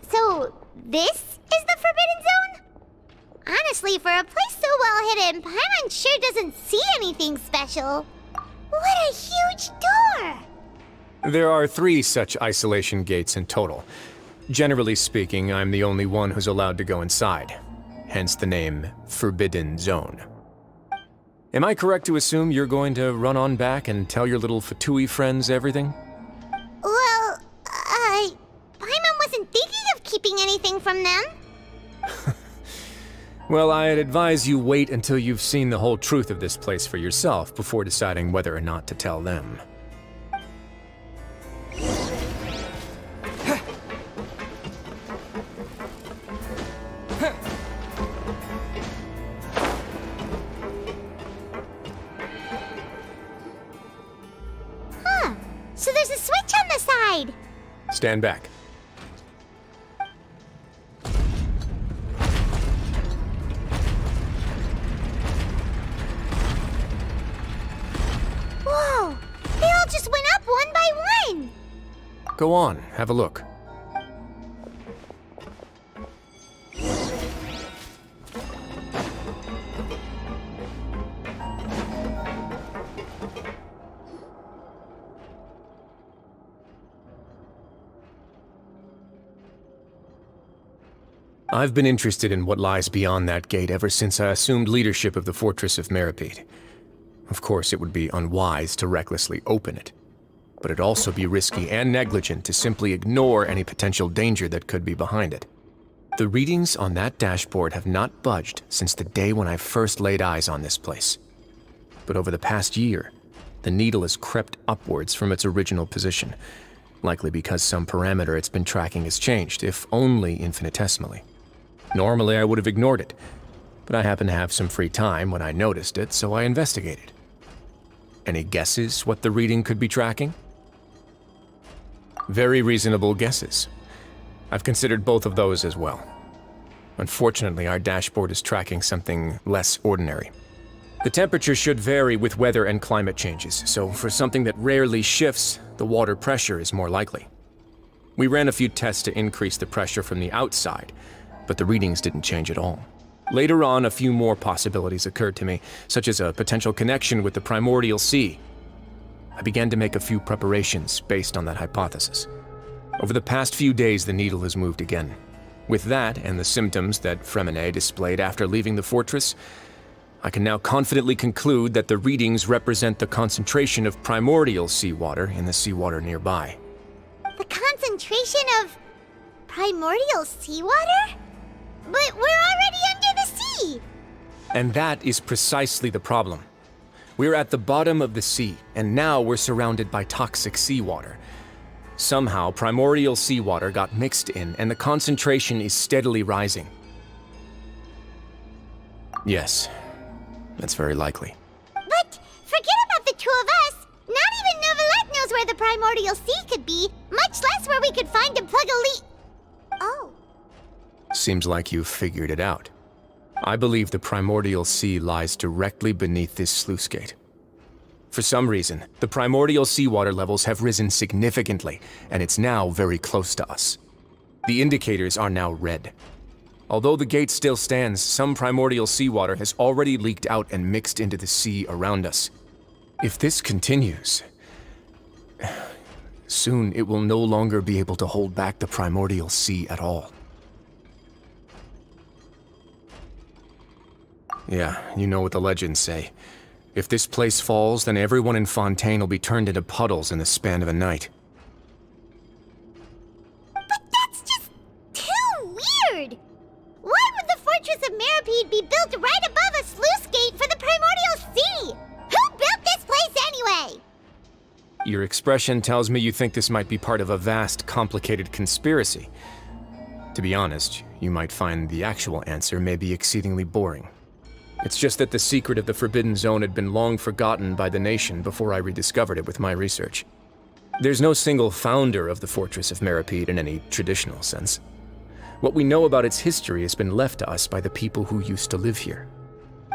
So, this is the Forbidden Zone? Honestly, for a place so well hidden, Paimon sure doesn't see anything special. What a huge door! There are 3 such isolation gates in total. Generally speaking, I'm the only one who's allowed to go inside. Hence the name Forbidden Zone. Am I correct to assume you're going to run on back and tell your little Fatui friends everything? Well, Paimon wasn't thinking of keeping anything from them. Well, I'd advise you wait until you've seen the whole truth of this place for yourself before deciding whether or not to tell them. Huh. So there's a switch on the side. Stand back. Whoa! They all just went up one by one! Go on, have a look. I've been interested in what lies beyond that gate ever since I assumed leadership of the Fortress of Meripede. Of course, it would be unwise to recklessly open it, but it'd also be risky and negligent to simply ignore any potential danger that could be behind it. The readings on that dashboard have not budged since the day when I first laid eyes on this place. But over the past year, the needle has crept upwards from its original position, likely because some parameter it's been tracking has changed, if only infinitesimally. Normally, I would have ignored it, but I happened to have some free time when I noticed it, so I investigated. Any guesses what the reading could be tracking? Very reasonable guesses. I've considered both of those as well. Unfortunately, our dashboard is tracking something less ordinary. The temperature should vary with weather and climate changes, so for something that rarely shifts, the water pressure is more likely. We ran a few tests to increase the pressure from the outside, but the readings didn't change at all. Later on, a few more possibilities occurred to me, such as a potential connection with the primordial sea. I began to make a few preparations based on that hypothesis. Over the past few days, the needle has moved again. With that, and the symptoms that Fremine displayed after leaving the fortress, I can now confidently conclude that the readings represent the concentration of primordial seawater in the seawater nearby. The concentration of primordial seawater? But we're already under the sea! And that is precisely the problem. We're at the bottom of the sea, and now we're surrounded by toxic seawater. Somehow, primordial seawater got mixed in, and the concentration is steadily rising. Yes, that's very likely. But forget about the two of us! Not even Novelette knows where the primordial sea could be, much less where we could find and plug a leak. Oh. Seems like you've figured it out. I believe the primordial sea lies directly beneath this sluice gate. For some reason, the primordial seawater levels have risen significantly, and it's now very close to us. The indicators are now red. Although the gate still stands, some primordial seawater has already leaked out and mixed into the sea around us. If this continues, soon it will no longer be able to hold back the primordial sea at all. Yeah, you know what the legends say. If this place falls, then everyone in Fontaine will be turned into puddles in the span of a night. But that's just too weird! Why would the Fortress of Meripede be built right above a sluice gate for the primordial sea? your expression tells me you think this might be part of a vast, complicated conspiracy. To be honest, you might find the actual answer may be exceedingly boring. It's just that the secret of the Forbidden Zone had been long forgotten by the nation before I rediscovered it with my research. There's no single founder of the Fortress of Meripede in any traditional sense. What we know about its history has been left to us by the people who used to live here.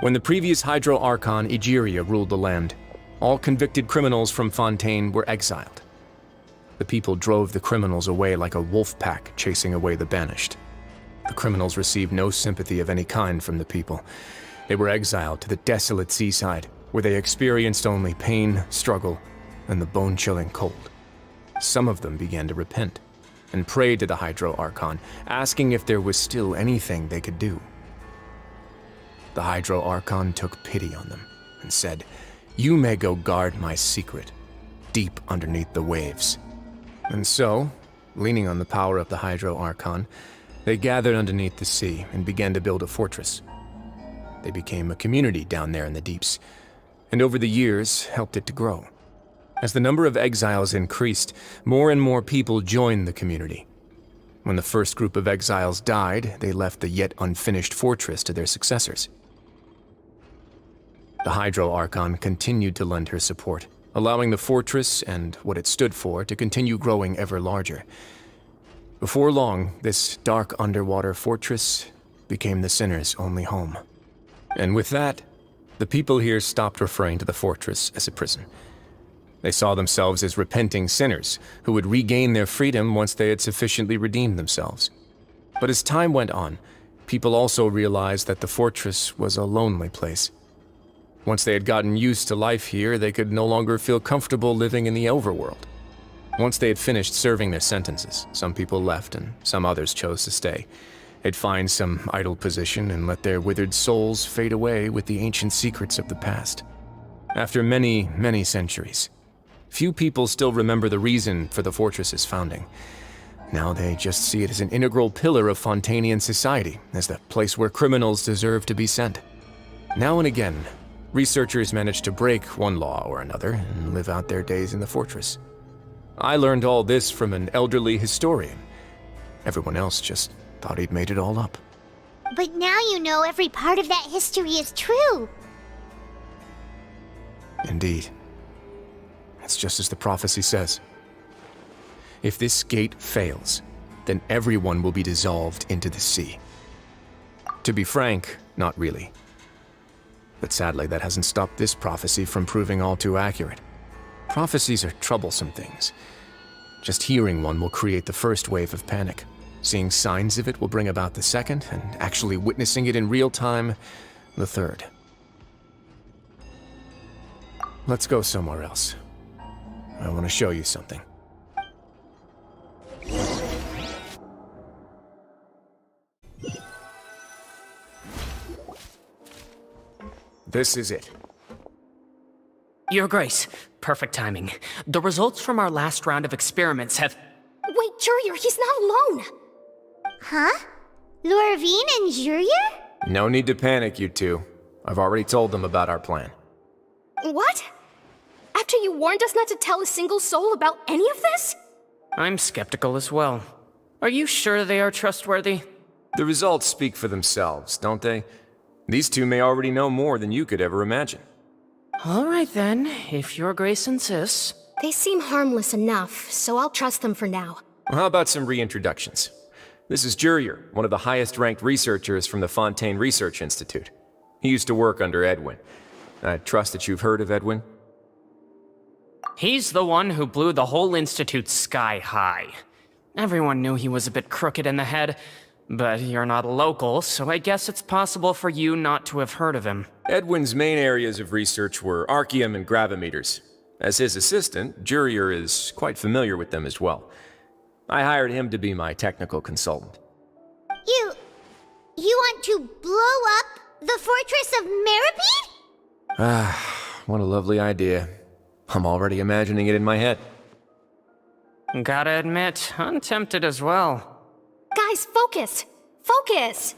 When the previous Hydro Archon Egeria ruled the land, all convicted criminals from Fontaine were exiled. The people drove the criminals away like a wolf pack chasing away the banished. The criminals received no sympathy of any kind from the people. They were exiled to the desolate seaside, where they experienced only pain, struggle, and the bone-chilling cold. Some of them began to repent and prayed to the Hydro Archon, asking if there was still anything they could do. The Hydro Archon took pity on them and said, "You may go guard my secret, deep underneath the waves." And so, leaning on the power of the Hydro Archon, they gathered underneath the sea and began to build a fortress. They became a community down there in the deeps, and over the years helped it to grow. As the number of exiles increased, more and more people joined the community. When the first group of exiles died, they left the yet unfinished fortress to their successors. The Hydro Archon continued to lend her support, allowing the fortress and what it stood for to continue growing ever larger. Before long, this dark underwater fortress became the sinner's only home. And with that, the people here stopped referring to the fortress as a prison. They saw themselves as repenting sinners who would regain their freedom once they had sufficiently redeemed themselves. But as time went on, people also realized that the fortress was a lonely place. Once they had gotten used to life here, they could no longer feel comfortable living in the overworld. Once they had finished serving their sentences, some people left and some others chose to stay. They'd find some idle position and let their withered souls fade away with the ancient secrets of the past. After many, many centuries, few people still remember the reason for the fortress's founding. Now they just see it as an integral pillar of Fontainian society, as the place where criminals deserve to be sent. Now and again, researchers manage to break one law or another and live out their days in the fortress. I learned all this from an elderly historian. Everyone else just thought he'd made it all up. But now you know every part of that history is true. Indeed. It's just as the prophecy says. If this gate fails, then everyone will be dissolved into the sea. To be frank, not really. But sadly, that hasn't stopped this prophecy from proving all too accurate. Prophecies are troublesome things. Just hearing one will create the first wave of panic. Seeing signs of it will bring about the second, and actually witnessing it in real time, the third. Let's go somewhere else. I want to show you something. This is it. Your Grace, perfect timing. The results from our last round of experiments have... Wait, Jurier, he's not alone! Huh? Lorvine and Jurier? No need to panic, you two. I've already told them about our plan. What? After you warned us not to tell a single soul about any of this? I'm skeptical as well. Are you sure they are trustworthy? The results speak for themselves, don't they? These two may already know more than you could ever imagine. All right then, if Your Grace insists. They seem harmless enough, so I'll trust them for now. Well, how about some reintroductions? This is Jurier, one of the highest-ranked researchers from the Fontaine Research Institute. He used to work under Edwin. I trust that you've heard of Edwin? He's the one who blew the whole institute sky high. Everyone knew he was a bit crooked in the head, but you're not a local, so I guess it's possible for you not to have heard of him. Edwin's main areas of research were archaeum and gravimeters. As his assistant, Jurier is quite familiar with them as well. I hired him to be my technical consultant. You want to blow up the Fortress of Meripede? Ah, what a lovely idea. I'm already imagining it in my head. Gotta admit, I'm tempted as well. Guys, focus! Focus!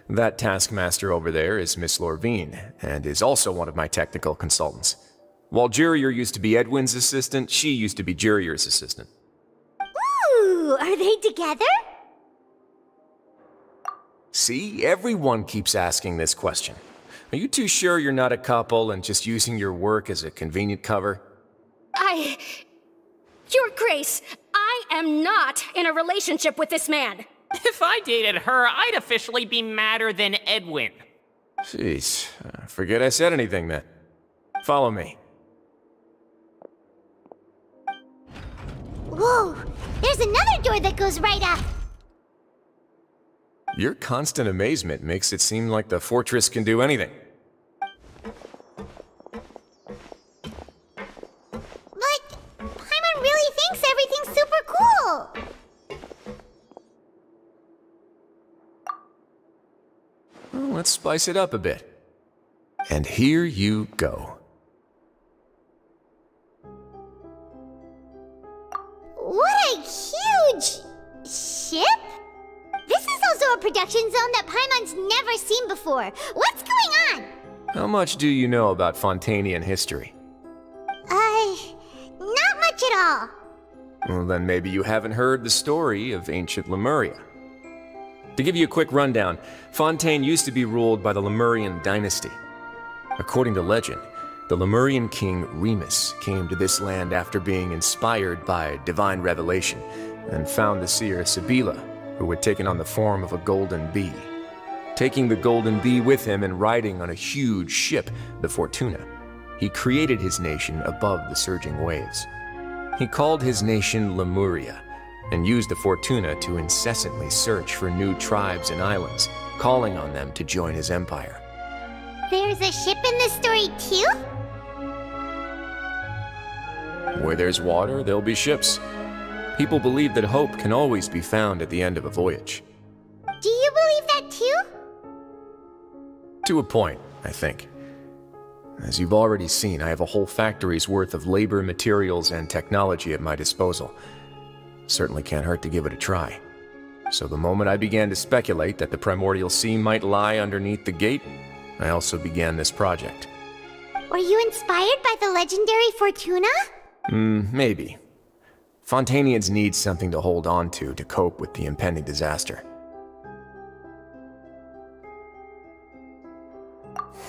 That taskmaster over there is Miss Lorvine, and is also one of my technical consultants. While Jurier used to be Edwin's assistant, she used to be Jurier's assistant. Ooh, are they together? See, everyone keeps asking this question. Are you too sure you're not a couple and just using your work as a convenient cover? Your Grace, I am not in a relationship with this man. If I dated her, I'd officially be madder than Edwin. Jeez, forget I said anything then. Follow me. Whoa, there's another door that goes right up. Your constant amazement makes it seem like the fortress can do anything. But Paimon really thinks everything's super cool. Well, let's spice it up a bit. And here you go. What a huge ship! This is also a production zone that Paimon's never seen before. What's going on? How much do you know about Fontanian history? Not much at all. Well, then maybe you haven't heard the story of ancient Lemuria. To give you a quick rundown, Fontaine used to be ruled by the Lemurian dynasty. According to legend, the Lemurian king Remus came to this land after being inspired by divine revelation and found the seer Sibila, who had taken on the form of a golden bee. Taking the golden bee with him and riding on a huge ship, the Fortuna, he created his nation above the surging waves. He called his nation Lemuria and used the Fortuna to incessantly search for new tribes and islands, calling on them to join his empire. There's a ship in this story too? Where there's water, there'll be ships. People believe that hope can always be found at the end of a voyage. Do you believe that too? To a point, I think. As you've already seen, I have a whole factory's worth of labor, materials, and technology at my disposal. Certainly can't hurt to give it a try. So the moment I began to speculate that the primordial sea might lie underneath the gate, I also began this project. Were you inspired by the legendary Fortuna? Maybe. Fontanians need something to hold on to cope with the impending disaster.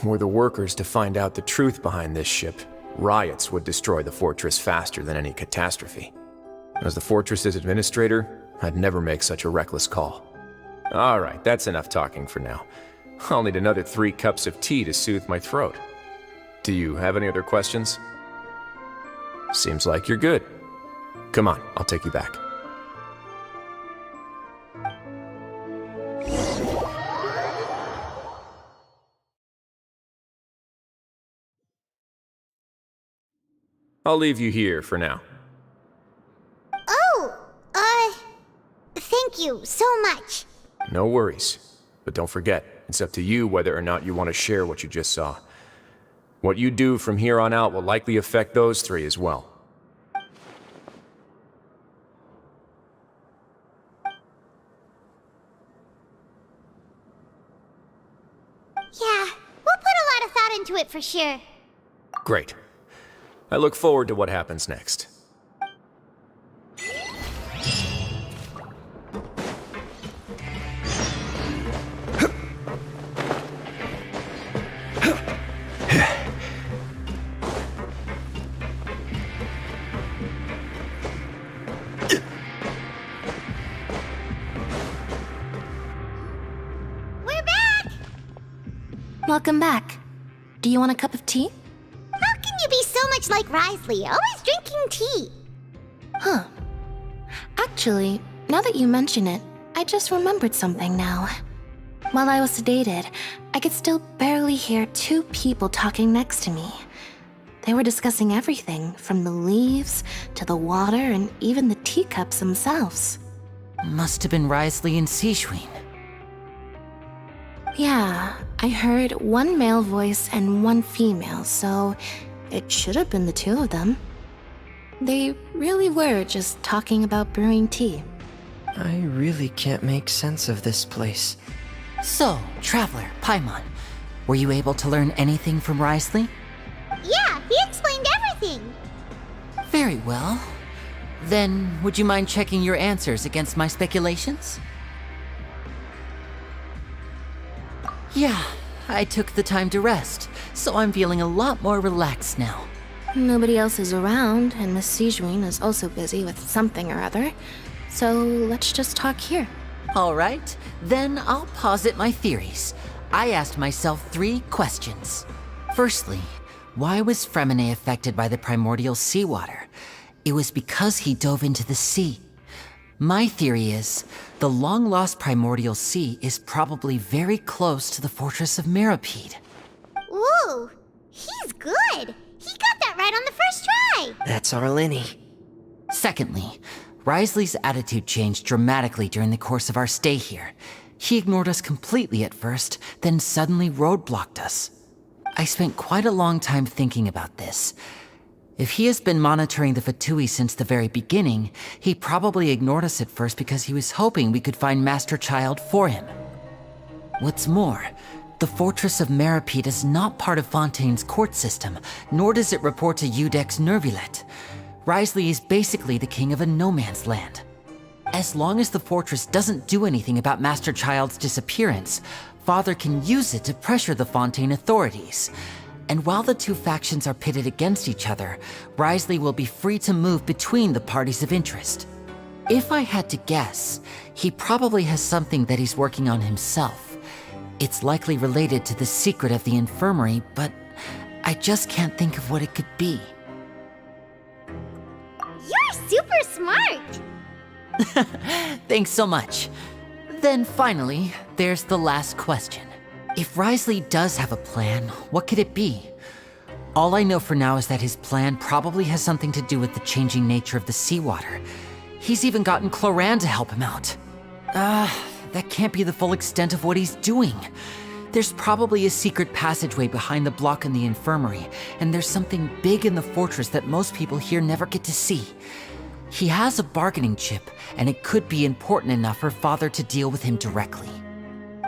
Were the workers to find out the truth behind this ship, riots would destroy the fortress faster than any catastrophe. As the fortress's administrator, I'd never make such a reckless call. Alright, that's enough talking for now. I'll need another 3 cups of tea to soothe my throat. Do you have any other questions? Seems like you're good. Come on, I'll take you back. I'll leave you here for now. Thank you so much. No worries. But don't forget, it's up to you whether or not you want to share what you just saw. What you do from here on out will likely affect those 3 as well. Yeah, we'll put a lot of thought into it for sure. Great. I look forward to what happens next. Welcome back. Do you want a cup of tea? How can you be so much like Risley, always drinking tea? Huh. Actually, now that you mention it, I just remembered something now. While I was sedated, I could still barely hear 2 people talking next to me. They were discussing everything, from the leaves to the water and even the teacups themselves. Must have been Risley and Sijuin. Yeah, I heard 1 male voice and 1 female, so it should have been the 2 of them. They really were just talking about brewing tea. I really can't make sense of this place. So, Traveler, Paimon, were you able to learn anything from Risley? Yeah, he explained everything. nothing. Very well. Then, would you mind checking your answers against my speculations? Yeah, I took the time to rest, so I'm feeling a lot more relaxed now. Nobody else is around, and Miss Sijuin is also busy with something or other. So let's just talk here. All right, then I'll posit my theories. I asked myself 3 questions. Firstly, why was Fremine affected by the primordial seawater? It was because he dove into the sea. My theory is, the long-lost primordial sea is probably very close to the fortress of Mirapede. Ooh, he's good. He got that right on the first try. That's our Linny. Secondly, Wriothesley's attitude changed dramatically during the course of our stay here. He ignored us completely at first, then suddenly roadblocked us. I spent quite a long time thinking about this. If he has been monitoring the Fatui since the very beginning, he probably ignored us at first because he was hoping we could find Master Child for him. What's more, the Fortress of Mirapede is not part of Fontaine's court system, nor does it report to Udex Nervulet. Wriothesley is basically the king of a no-man's land. As long as the fortress doesn't do anything about Master Child's disappearance, Father can use it to pressure the Fontaine authorities. And while the 2 factions are pitted against each other, Wriothesley will be free to move between the parties of interest. If I had to guess, he probably has something that he's working on himself. It's likely related to the secret of the infirmary, but I just can't think of what it could be. You're super smart. Thanks so much. Then finally, there's the last question. If Wriothesley does have a plan, what could it be? All I know for now is that his plan probably has something to do with the changing nature of the seawater. He's even gotten Cloran to help him out. That can't be the full extent of what he's doing. There's probably a secret passageway behind the block in the infirmary, and there's something big in the fortress that most people here never get to see. He has a bargaining chip, and it could be important enough for Father to deal with him directly.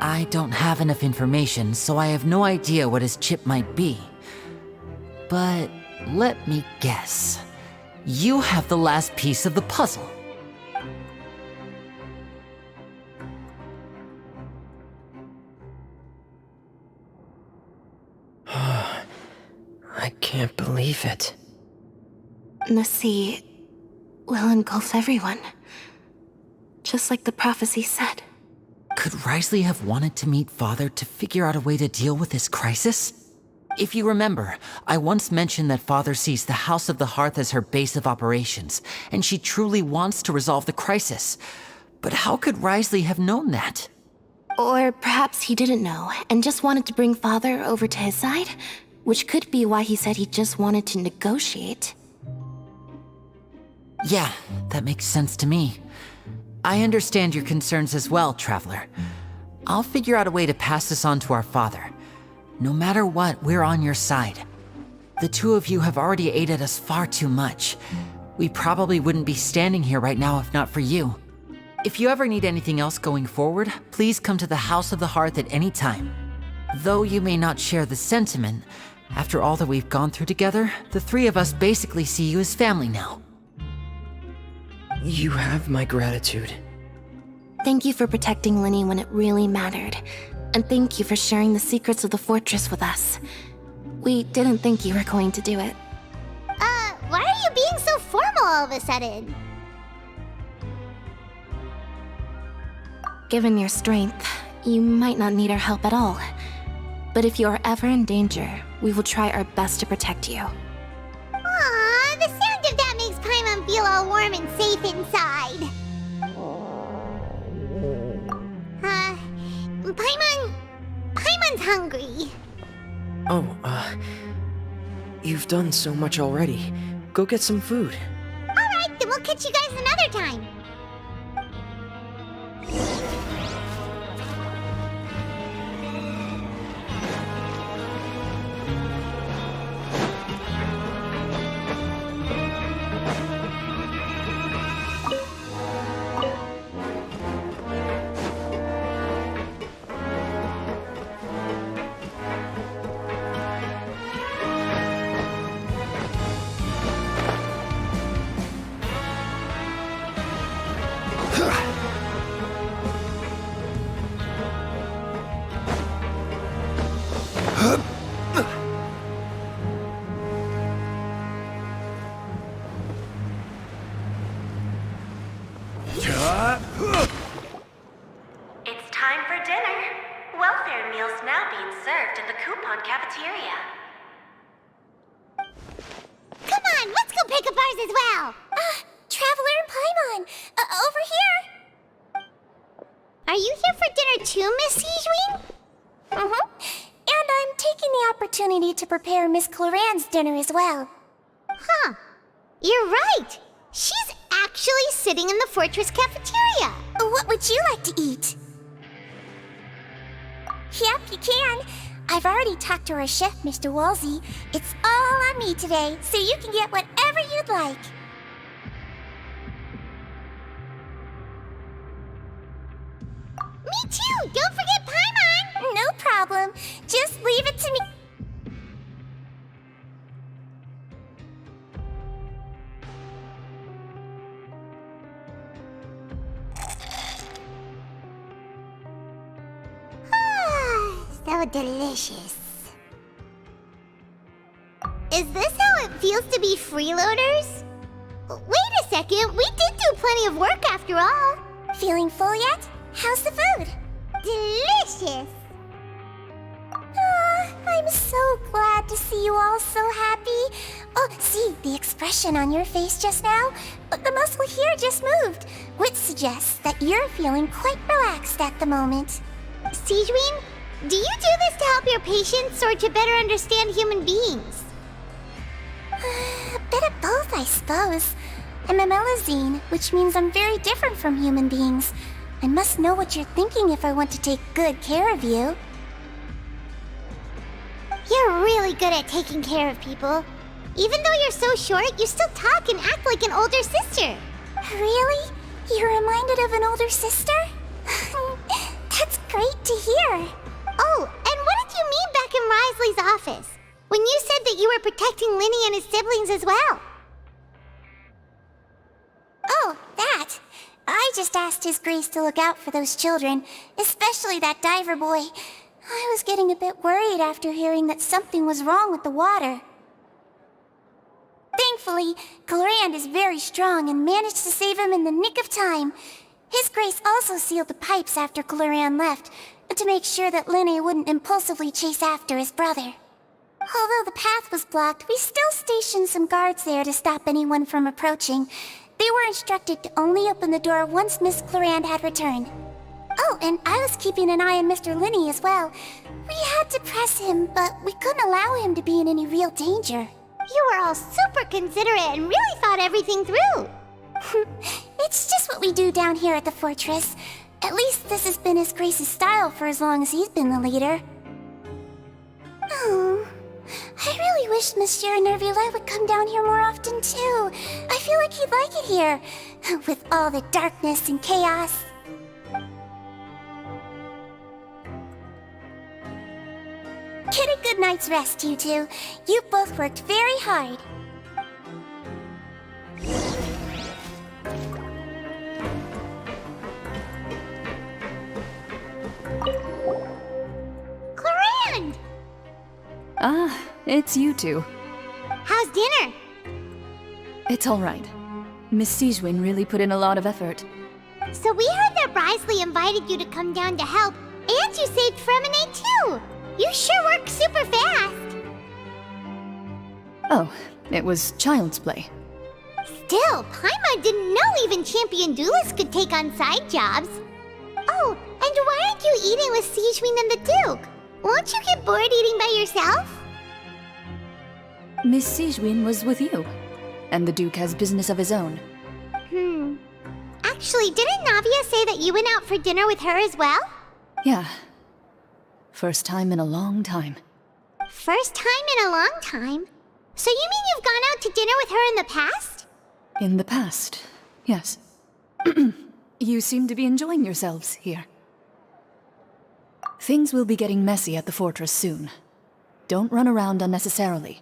I don't have enough information, so I have no idea what his chip might be. But let me guess. You have the last piece of the puzzle. I can't believe it. The sea will engulf everyone. Just like the prophecy said. Could Wriothesley have wanted to meet Father to figure out a way to deal with this crisis? If you remember, I once mentioned that Father sees the House of the Hearth as her base of operations, and she truly wants to resolve the crisis. But how could Wriothesley have known that? Or perhaps he didn't know, and just wanted to bring Father over to his side? Which could be why he said he just wanted to negotiate. Yeah, that makes sense to me. I understand your concerns as well, Traveler. I'll figure out a way to pass this on to our father. No matter what, we're on your side. The 2 of you have already aided us far too much. We probably wouldn't be standing here right now if not for you. If you ever need anything else going forward, please come to the House of the Hearth at any time. Though you may not share the sentiment, after all that we've gone through together, the 3 of us basically see you as family now. You have my gratitude. Thank you for protecting Linny when it really mattered. And thank you for sharing the secrets of the fortress with us. We didn't think you were going to do it. Why are you being so formal all of a sudden? Given your strength, you might not need our help at all. But if you are ever in danger, we will try our best to protect you. Aww, the sound of that makes Paimon feel all warm and safe inside. Paimon's hungry. Oh, you've done so much already. Go get some food. Alright, then we'll catch you guys another time. It's time for dinner. Welfare meals now being served in the coupon cafeteria. Come on, let's go pick up ours as well. Traveler and Paimon, over here. Are you here for dinner too, Miss Sijween? And I'm taking the opportunity to prepare Miss Cloran's dinner as well. Huh. You're right. She's actually sitting in the fortress cafeteria. What would you like to eat? Yep, you can. I've already talked to our chef, Mr. Wolsey. It's all on me today, so you can get whatever you'd like. Me too! Don't forget Paimon! No problem. Just leave it to me. So delicious. Is this how it feels to be freeloaders? Wait a second, we did do plenty of work after all. Feeling full yet? How's the food? Delicious. I'm so glad to see you all so happy. Oh, see, the expression on your face just now? The muscle here just moved, which suggests that you're feeling quite relaxed at the moment. Sijween, do you do this to help your patients or to better understand human beings? A bit of both, I suppose. I'm a Melazine, which means I'm very different from human beings. I must know what you're thinking if I want to take good care of you. You're really good at taking care of people. Even though you're so short, you still talk and act like an older sister. Really? You're reminded of an older sister? That's great to hear. Oh, and what did you mean back in Risley's office? When you said that you were protecting Linny and his siblings as well? Oh, that. I just asked His Grace to look out for those children, especially that diver boy. I was getting a bit worried after hearing that something was wrong with the water. Thankfully, Clorand is very strong and managed to save him in the nick of time. His Grace also sealed the pipes after Clorand left, to make sure that Linny wouldn't impulsively chase after his brother. Although the path was blocked, we still stationed some guards there to stop anyone from approaching. They were instructed to only open the door once Miss Clorand had returned. Oh, and I was keeping an eye on Mr. Linny as well. We had to press him, but we couldn't allow him to be in any real danger. You were all super considerate and really thought everything through. It's just what we do down here at the fortress. At least this has been His Grace's style for as long as he's been the leader. Oh, I really wish Monsieur Nervula would come down here more often too. I feel like he'd like it here, with all the darkness and chaos. Get a good night's rest, you two. You both worked very hard. Clorand! Ah, it's you two. How's dinner? It's all right. Miss Sijwin really put in a lot of effort. So we heard that Risley invited you to come down to help, and you saved Fremine too! You sure work super fast! Oh, it was child's play. Still, Paimon didn't know even champion duelists could take on side jobs. Oh, and why aren't you eating with Sijwin and the Duke? Won't you get bored eating by yourself? Miss Sijwin was with you, and the Duke has business of his own. Actually, didn't Navia say that you went out for dinner with her as well? Yeah. First time in a long time. First time in a long time? So you mean you've gone out to dinner with her in the past? In the past, yes. You seem to be enjoying yourselves here. Things will be getting messy at the fortress soon. Don't run around unnecessarily.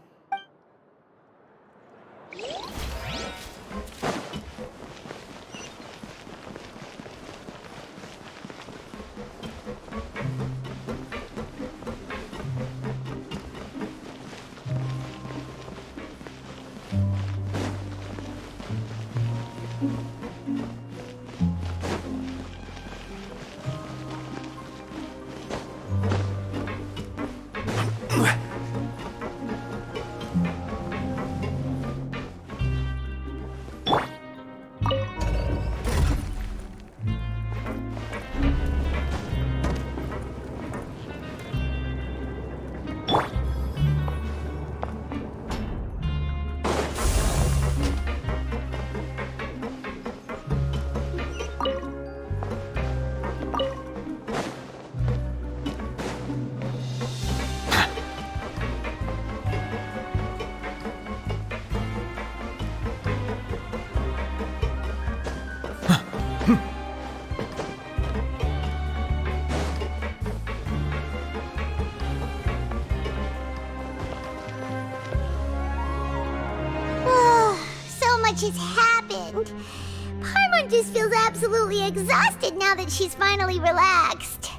So much has happened. Paimon just feels absolutely exhausted now that she's finally relaxed.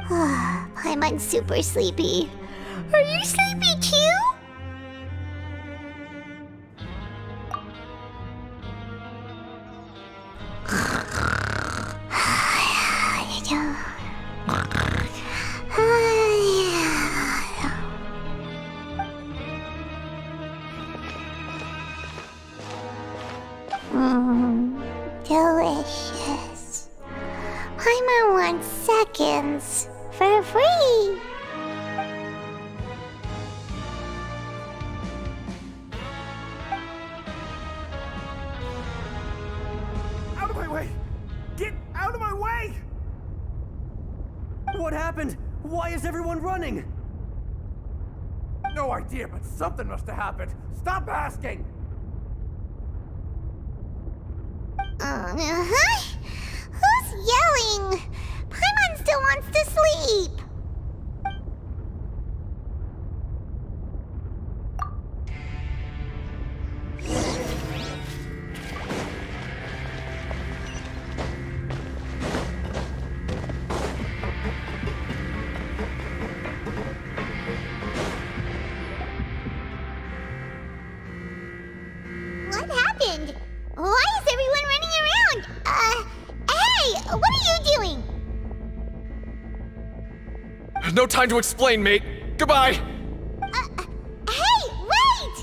Paimon's super sleepy. Are you sleepy too? Delicious. Paimon wants seconds for free. Out of my way! Get out of my way! What happened? Why is everyone running? No idea, but something must have happened. Stop asking! Who's yelling? Paimon still wants to sleep. What happened? Why is everyone running around? Hey! What are you doing? No time to explain, mate. Goodbye! Hey! Wait!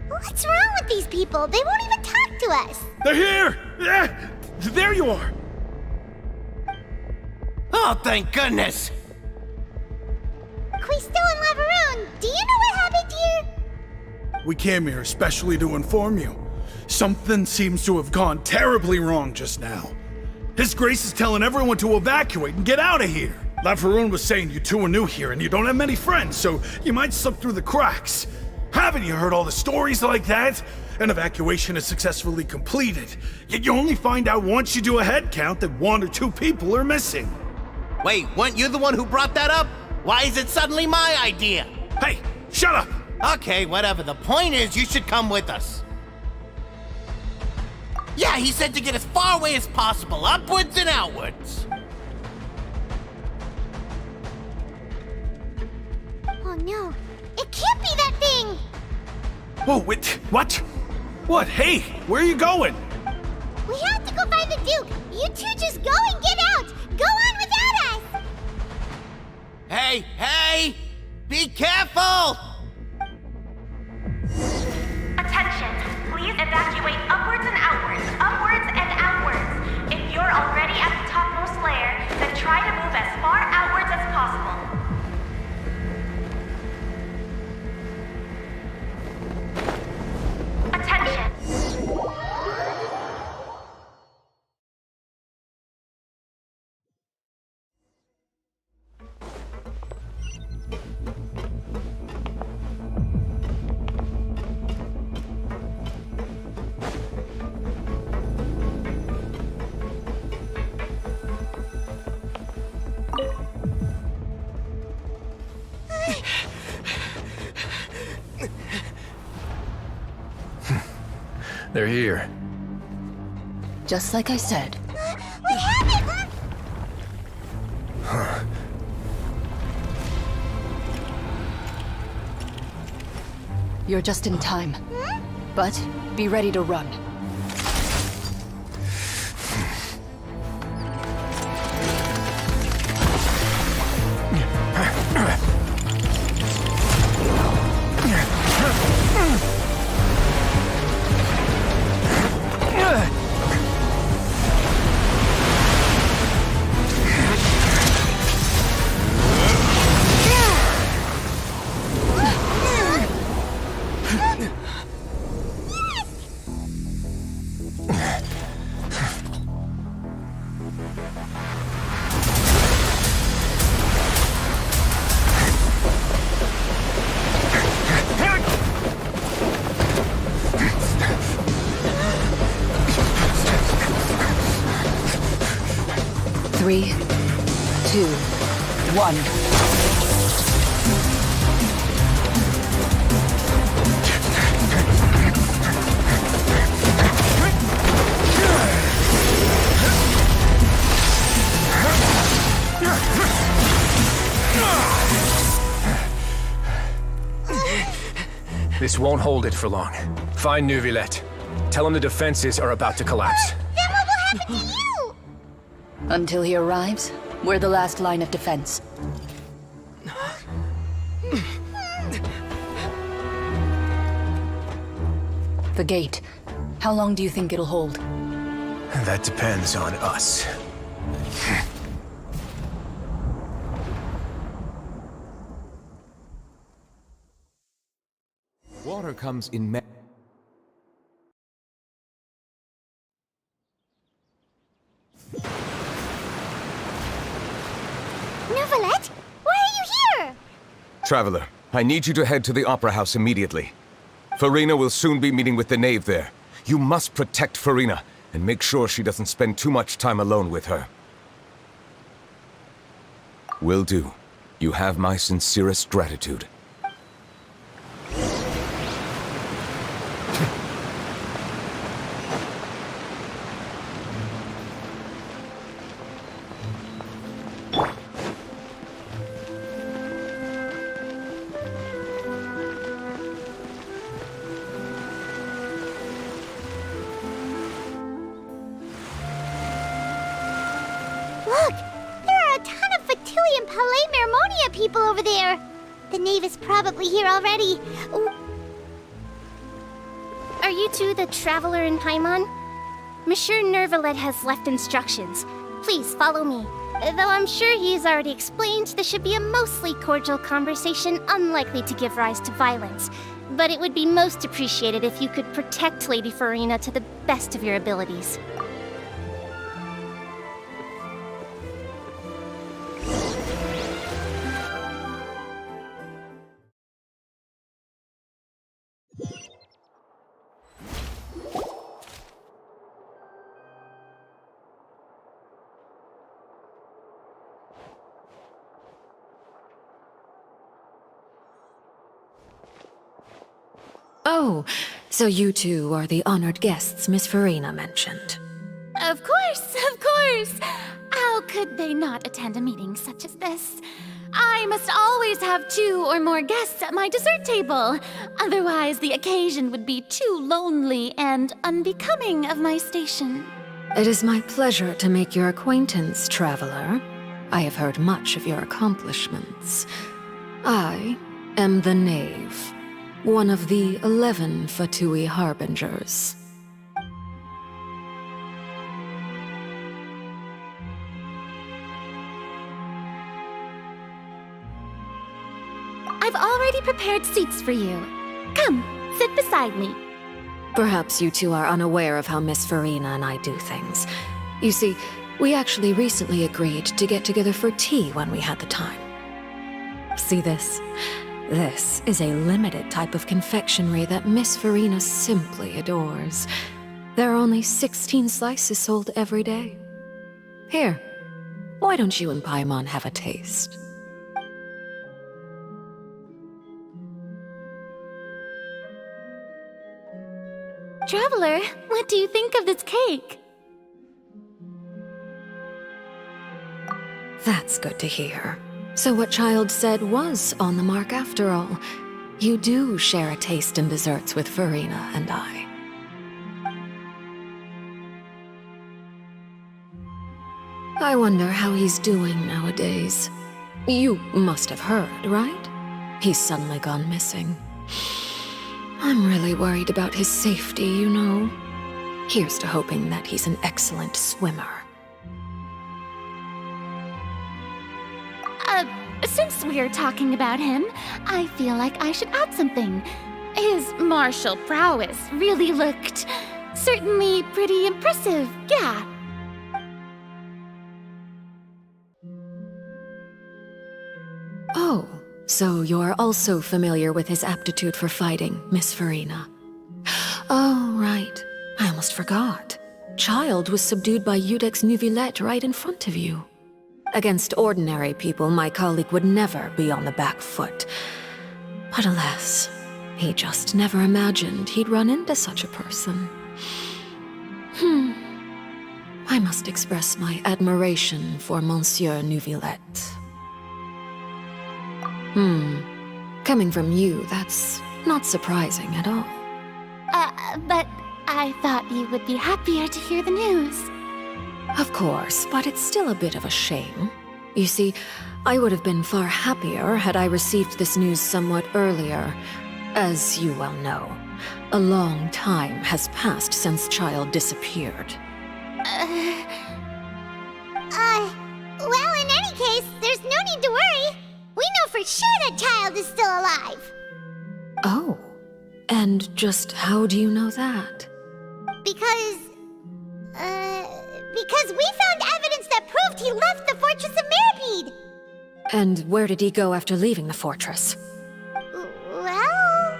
What's wrong with these people? They won't even talk to us. They're here! There you are! Oh, thank goodness! Quisto and Lavaroon, do you know what happened here? We came here especially to inform you. Something seems to have gone terribly wrong just now. His Grace is telling everyone to evacuate and get out of here. Lavaroon was saying you two are new here and you don't have many friends, so you might slip through the cracks. Haven't you heard all the stories like that? An evacuation is successfully completed, yet you only find out once you do a head count that 1 or 2 people are missing. Wait, weren't you the one who brought that up? Why is it suddenly my idea? Hey, shut up! Okay, whatever. The point is, you should come with us. Yeah, he said to get as far away as possible, upwards and outwards. Oh no, it can't be that thing! Whoa, wait, what? What? Hey, where are you going? We have to go find the Duke! You two just go and get out! Go on without us! Hey! Be careful! Attention! Please evacuate upwards and outwards, upwards and outwards. If you're already at the topmost layer, then try to move as far outwards as possible. Attention! They're here. Just like I said. What happened? You're just in time. But be ready to run. 3, 2, 1. This won't hold it for long. Find Neuvillette. Tell him the defenses are about to collapse. Then what will happen to you? Until he arrives, we're the last line of defense. The gate. How long do you think it'll hold? That depends on us. Water comes in Neuvillette? Why are you here? Traveler, I need you to head to the Opera House immediately. Farina will soon be meeting with the knave there. You must protect Farina, and make sure she doesn't spend too much time alone with her. Will do. You have my sincerest gratitude. Look! There are a ton of Fatui and Palais Mermonia people over there! The knave is probably here already. Ooh. Are you two the Traveler and Paimon? Monsieur Neuvillette has left instructions. Please follow me. Though I'm sure he's already explained, this should be a mostly cordial conversation, unlikely to give rise to violence. But it would be most appreciated if you could protect Lady Farina to the best of your abilities. Oh, so you two are the honored guests Miss Farina mentioned. Of course, of course! How could they not attend a meeting such as this? I must always have 2 or more guests at my dessert table. Otherwise, the occasion would be too lonely and unbecoming of my station. It is my pleasure to make your acquaintance, traveler. I have heard much of your accomplishments. I am the Knave, one of the 11 Fatui Harbingers. I've already prepared seats for you. Come, sit beside me. Perhaps you two are unaware of how Miss Farina and I do things. You see, we actually recently agreed to get together for tea when we had the time. See this? This is a limited type of confectionery that Miss Farina simply adores. There are only 16 slices sold every day. Here, why don't you and Paimon have a taste? Traveler, what do you think of this cake? That's good to hear. So what Child said was on the mark after all. You do share a taste in desserts with Farina and I. I wonder how he's doing nowadays. You must have heard, right? He's suddenly gone missing. I'm really worried about his safety, you know. Here's to hoping that he's an excellent swimmer. Since we're talking about him, I feel like I should add something. His martial prowess really looked certainly pretty impressive, yeah. Oh, so you're also familiar with his aptitude for fighting, Miss Farina. Oh, right. I almost forgot. Child was subdued by Iudex Neuvillette right in front of you. Against ordinary people, my colleague would never be on the back foot. But alas, he just never imagined he'd run into such a person. I must express my admiration for Monsieur Neuvillette. Coming from you, that's not surprising at all. But I thought you would be happier to hear the news. Of course, but it's still a bit of a shame. You see, I would have been far happier had I received this news somewhat earlier. As you well know, a long time has passed since Child disappeared. Well, in any case, there's no need to worry. We know for sure that Child is still alive. Oh, and just how do you know that? Because we found evidence that proved he left the Fortress of Meripede. And where did he go after leaving the fortress? Well...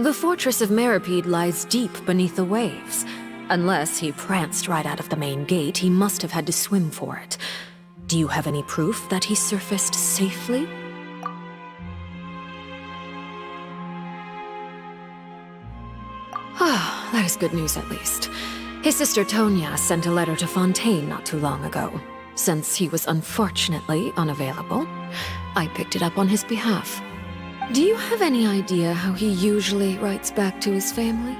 The Fortress of Meripede lies deep beneath the waves. Unless he pranced right out of the main gate, he must have had to swim for it. Do you have any proof that he surfaced safely? Ah, that is good news at least. His sister Tonya sent a letter to Fontaine not too long ago. Since he was unfortunately unavailable, I picked it up on his behalf. Do you have any idea how he usually writes back to his family?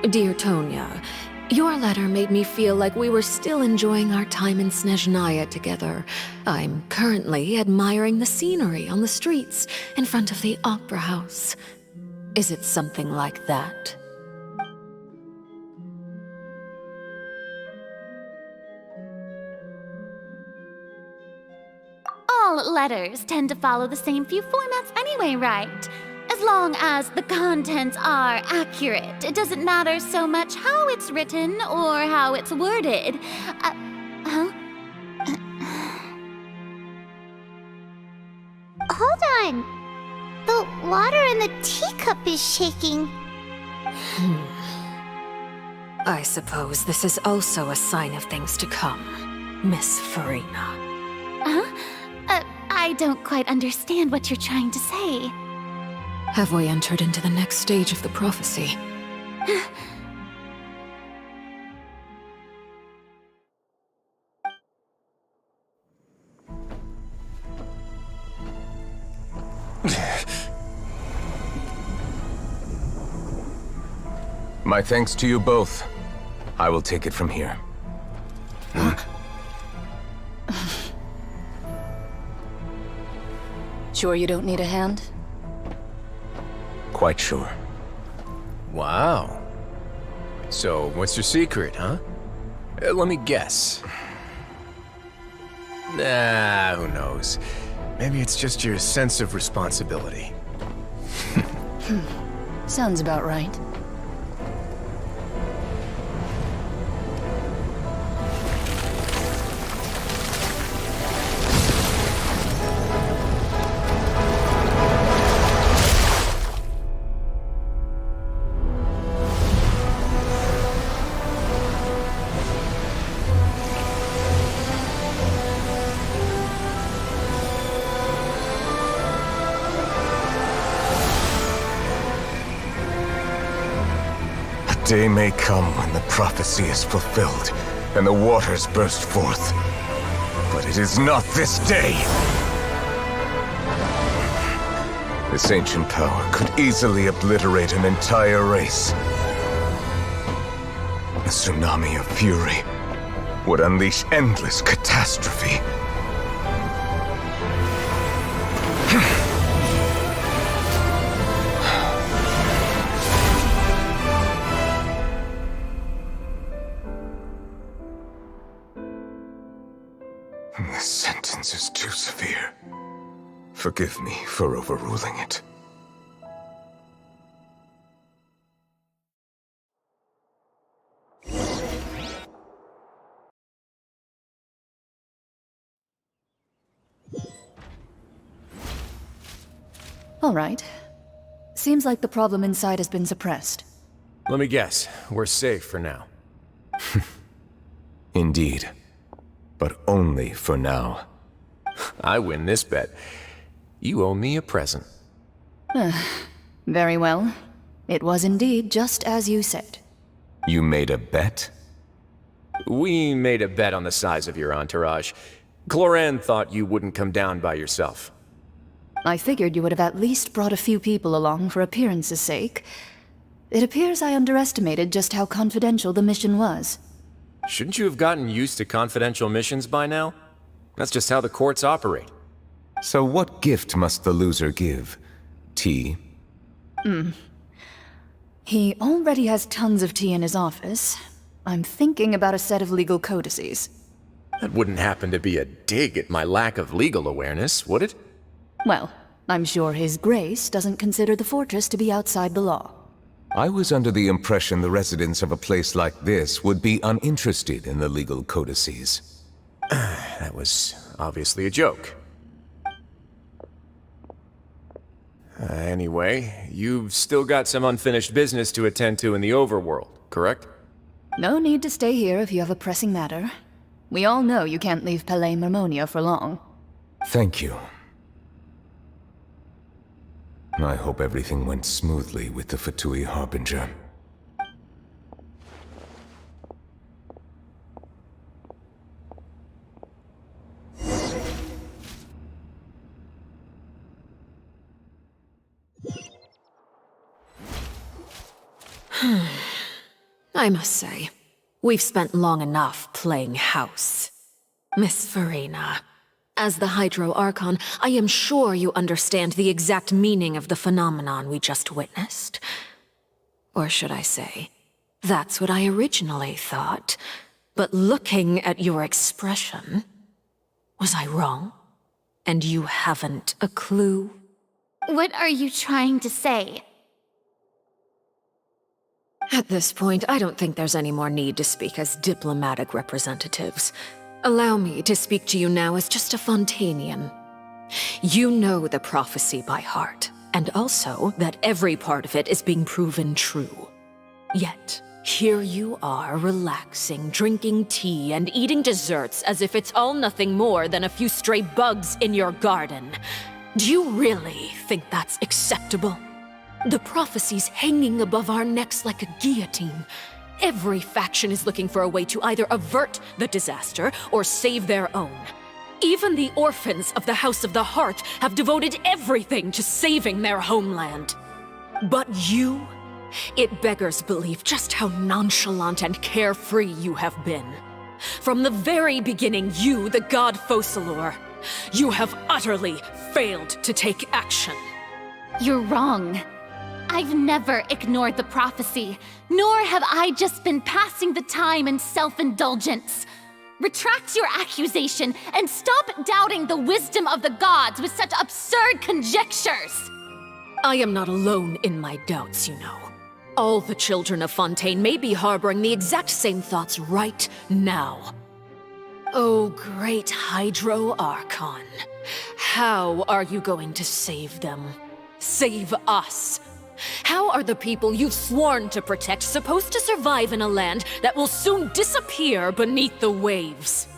Dear Tonya, your letter made me feel like we were still enjoying our time in Snezhnaya together. I'm currently admiring the scenery on the streets in front of the Opera House. Is it something like that? All letters tend to follow the same few formats anyway, right? As long as the contents are accurate, it doesn't matter so much how it's written or how it's worded. Hold on. The water in the teacup is shaking. I suppose this is also a sign of things to come, Miss Farina. I don't quite understand what you're trying to say. Have we entered into the next stage of the prophecy? My thanks to you both. I will take it from here. Sure you don't need a hand? Quite sure. Wow. So, what's your secret, huh? Let me guess. Nah, who knows? Maybe it's just your sense of responsibility. Sounds about right. Day may come when the prophecy is fulfilled and the waters burst forth. But it is not this day! This ancient power could easily obliterate an entire race. A tsunami of fury would unleash endless catastrophe. This sentence is too severe. Forgive me for overruling it. All right. Seems like the problem inside has been suppressed. Let me guess, we're safe for now. Indeed. But only for now. I win this bet. You owe me a present. Very well. It was indeed just as you said. You made a bet? We made a bet on the size of your entourage. Cloran thought you wouldn't come down by yourself. I figured you would have at least brought a few people along for appearance's sake. It appears I underestimated just how confidential the mission was. Shouldn't you have gotten used to confidential missions by now? That's just how the courts operate. So what gift must the loser give? Tea? He already has tons of tea in his office. I'm thinking about a set of legal codices. That wouldn't happen to be a dig at my lack of legal awareness, would it? Well, I'm sure His Grace doesn't consider the fortress to be outside the law. I was under the impression the residents of a place like this would be uninterested in the legal codices. That was obviously a joke. Anyway, you've still got some unfinished business to attend to in the overworld, correct? No need to stay here if you have a pressing matter. We all know you can't leave Palais Marmonia for long. Thank you. I hope everything went smoothly with the Fatui Harbinger. I must say, we've spent long enough playing house. Miss Farina, as the Hydro Archon, I am sure you understand the exact meaning of the phenomenon we just witnessed. Or should I say, that's what I originally thought. But looking at your expression, was I wrong? And you haven't a clue? What are you trying to say? At this point, I don't think there's any more need to speak as diplomatic representatives. Allow me to speak to you now as just a Fontanian. You know the prophecy by heart, and also that every part of it is being proven true. Yet, here you are relaxing, drinking tea, and eating desserts as if it's all nothing more than a few stray bugs in your garden. Do you really think that's acceptable? The prophecy's hanging above our necks like a guillotine. Every faction is looking for a way to either avert the disaster or save their own. Even the orphans of the House of the Hearth have devoted everything to saving their homeland. But you? It beggars belief just how nonchalant and carefree you have been. From the very beginning, you, the god Focalor, you have utterly failed to take action. You're wrong. I've never ignored the prophecy, nor have I just been passing the time in self-indulgence. Retract your accusation and stop doubting the wisdom of the gods with such absurd conjectures! I am not alone in my doubts, you know. All the children of Fontaine may be harboring the exact same thoughts right now. Oh, great Hydro Archon. How are you going to save them? Save us? How are the people you've sworn to protect supposed to survive in a land that will soon disappear beneath the waves?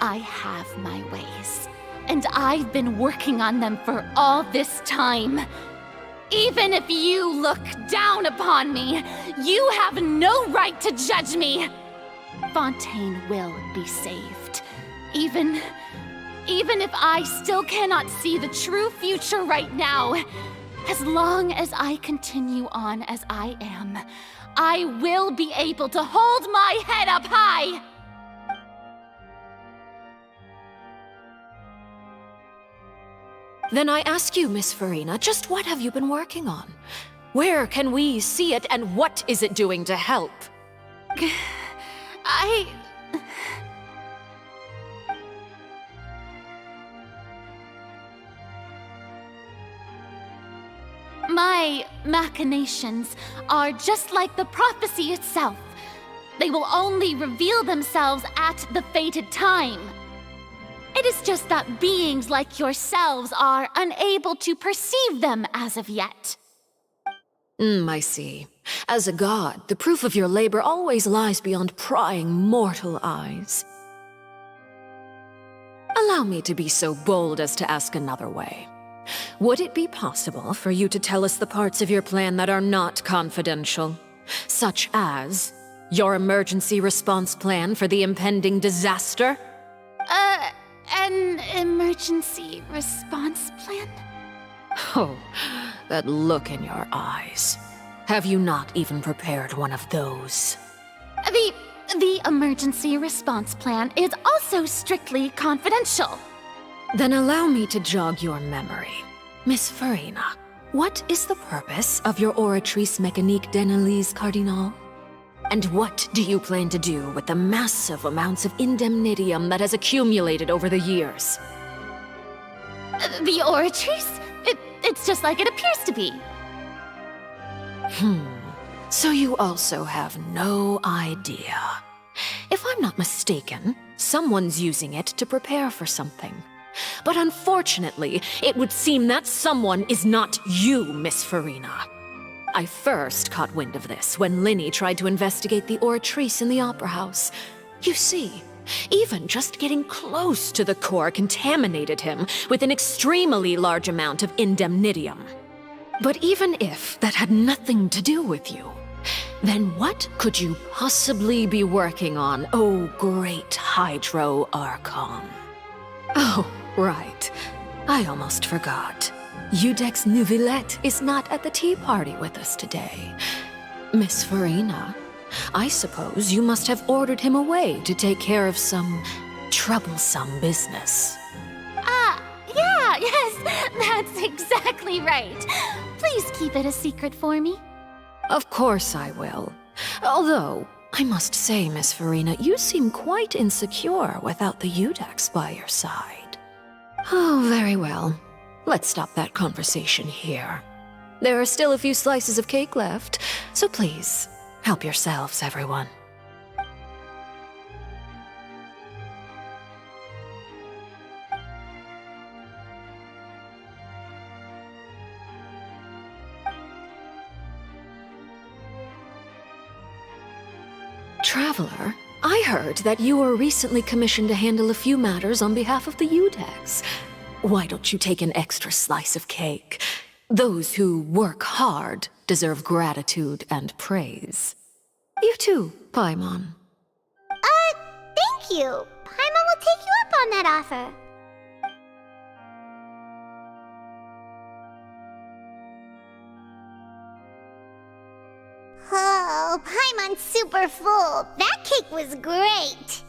I have my ways, and I've been working on them for all this time. Even if you look down upon me, you have no right to judge me. Fontaine will be saved. Even if I still cannot see the true future right now, as long as I continue on as I am, I will be able to hold my head up high! Then I ask you, Miss Farina, just what have you been working on? Where can we see it, and what is it doing to help? My machinations are just like the prophecy itself. They will only reveal themselves at the fated time. It is just that beings like yourselves are unable to perceive them as of yet. I see. As a god, the proof of your labor always lies beyond prying mortal eyes. Allow me to be so bold as to ask another way. Would it be possible for you to tell us the parts of your plan that are not confidential? Such as your emergency response plan for the impending disaster? An emergency response plan? Oh, that look in your eyes. Have you not even prepared one of those? The emergency response plan is also strictly confidential. Then allow me to jog your memory. Miss Farina, what is the purpose of your Oratrice Mécanique d'Analyse Cardinal? And what do you plan to do with the massive amounts of indemnitium that has accumulated over the years? The Oratrice? It's just like it appears to be. So you also have no idea. If I'm not mistaken, someone's using it to prepare for something. But unfortunately, it would seem that someone is not you, Miss Farina. I first caught wind of this when Linny tried to investigate the Oratrice in the Opera House. You see, even just getting close to the core contaminated him with an extremely large amount of indemnitium. But even if that had nothing to do with you, then what could you possibly be working on, oh great Hydro Archon? Oh, right. I almost forgot. Udex Neuvillette is not at the tea party with us today. Miss Farina, I suppose you must have ordered him away to take care of some troublesome business. Yes, that's exactly right. Please keep it a secret for me. Of course I will. Although, I must say, Miss Farina, you seem quite insecure without the Udex by your side. Oh, very well. Let's stop that conversation here. There are still a few slices of cake left, so please, help yourselves, everyone. Traveler, I heard that you were recently commissioned to handle a few matters on behalf of the Udex. Why don't you take an extra slice of cake? Those who work hard deserve gratitude and praise. You too, Paimon. Thank you. Paimon will take you up on that offer. Oh, Paimon's super full. That cake was great.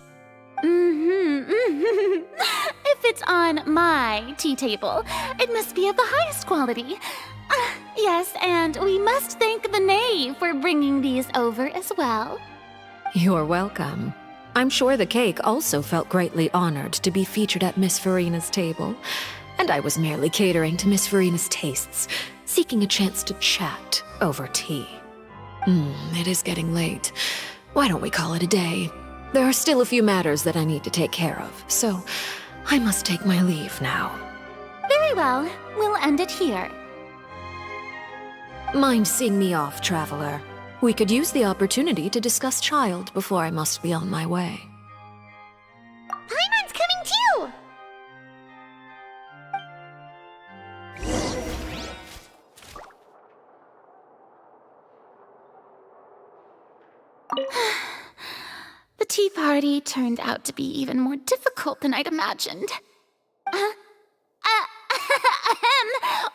If it's on my tea table, it must be of the highest quality. Yes, and we must thank the knave for bringing these over as well. You're welcome. I'm sure the cake also felt greatly honored to be featured at Miss Farina's table. And I was merely catering to Miss Farina's tastes, seeking a chance to chat over tea. It is getting late. Why don't we call it a day? There are still a few matters that I need to take care of, so I must take my leave now. Very well. We'll end it here. Mind seeing me off, Traveler? We could use the opportunity to discuss Child before I must be on my way. Paimon's coming too! The tea party turned out to be even more difficult than I'd imagined.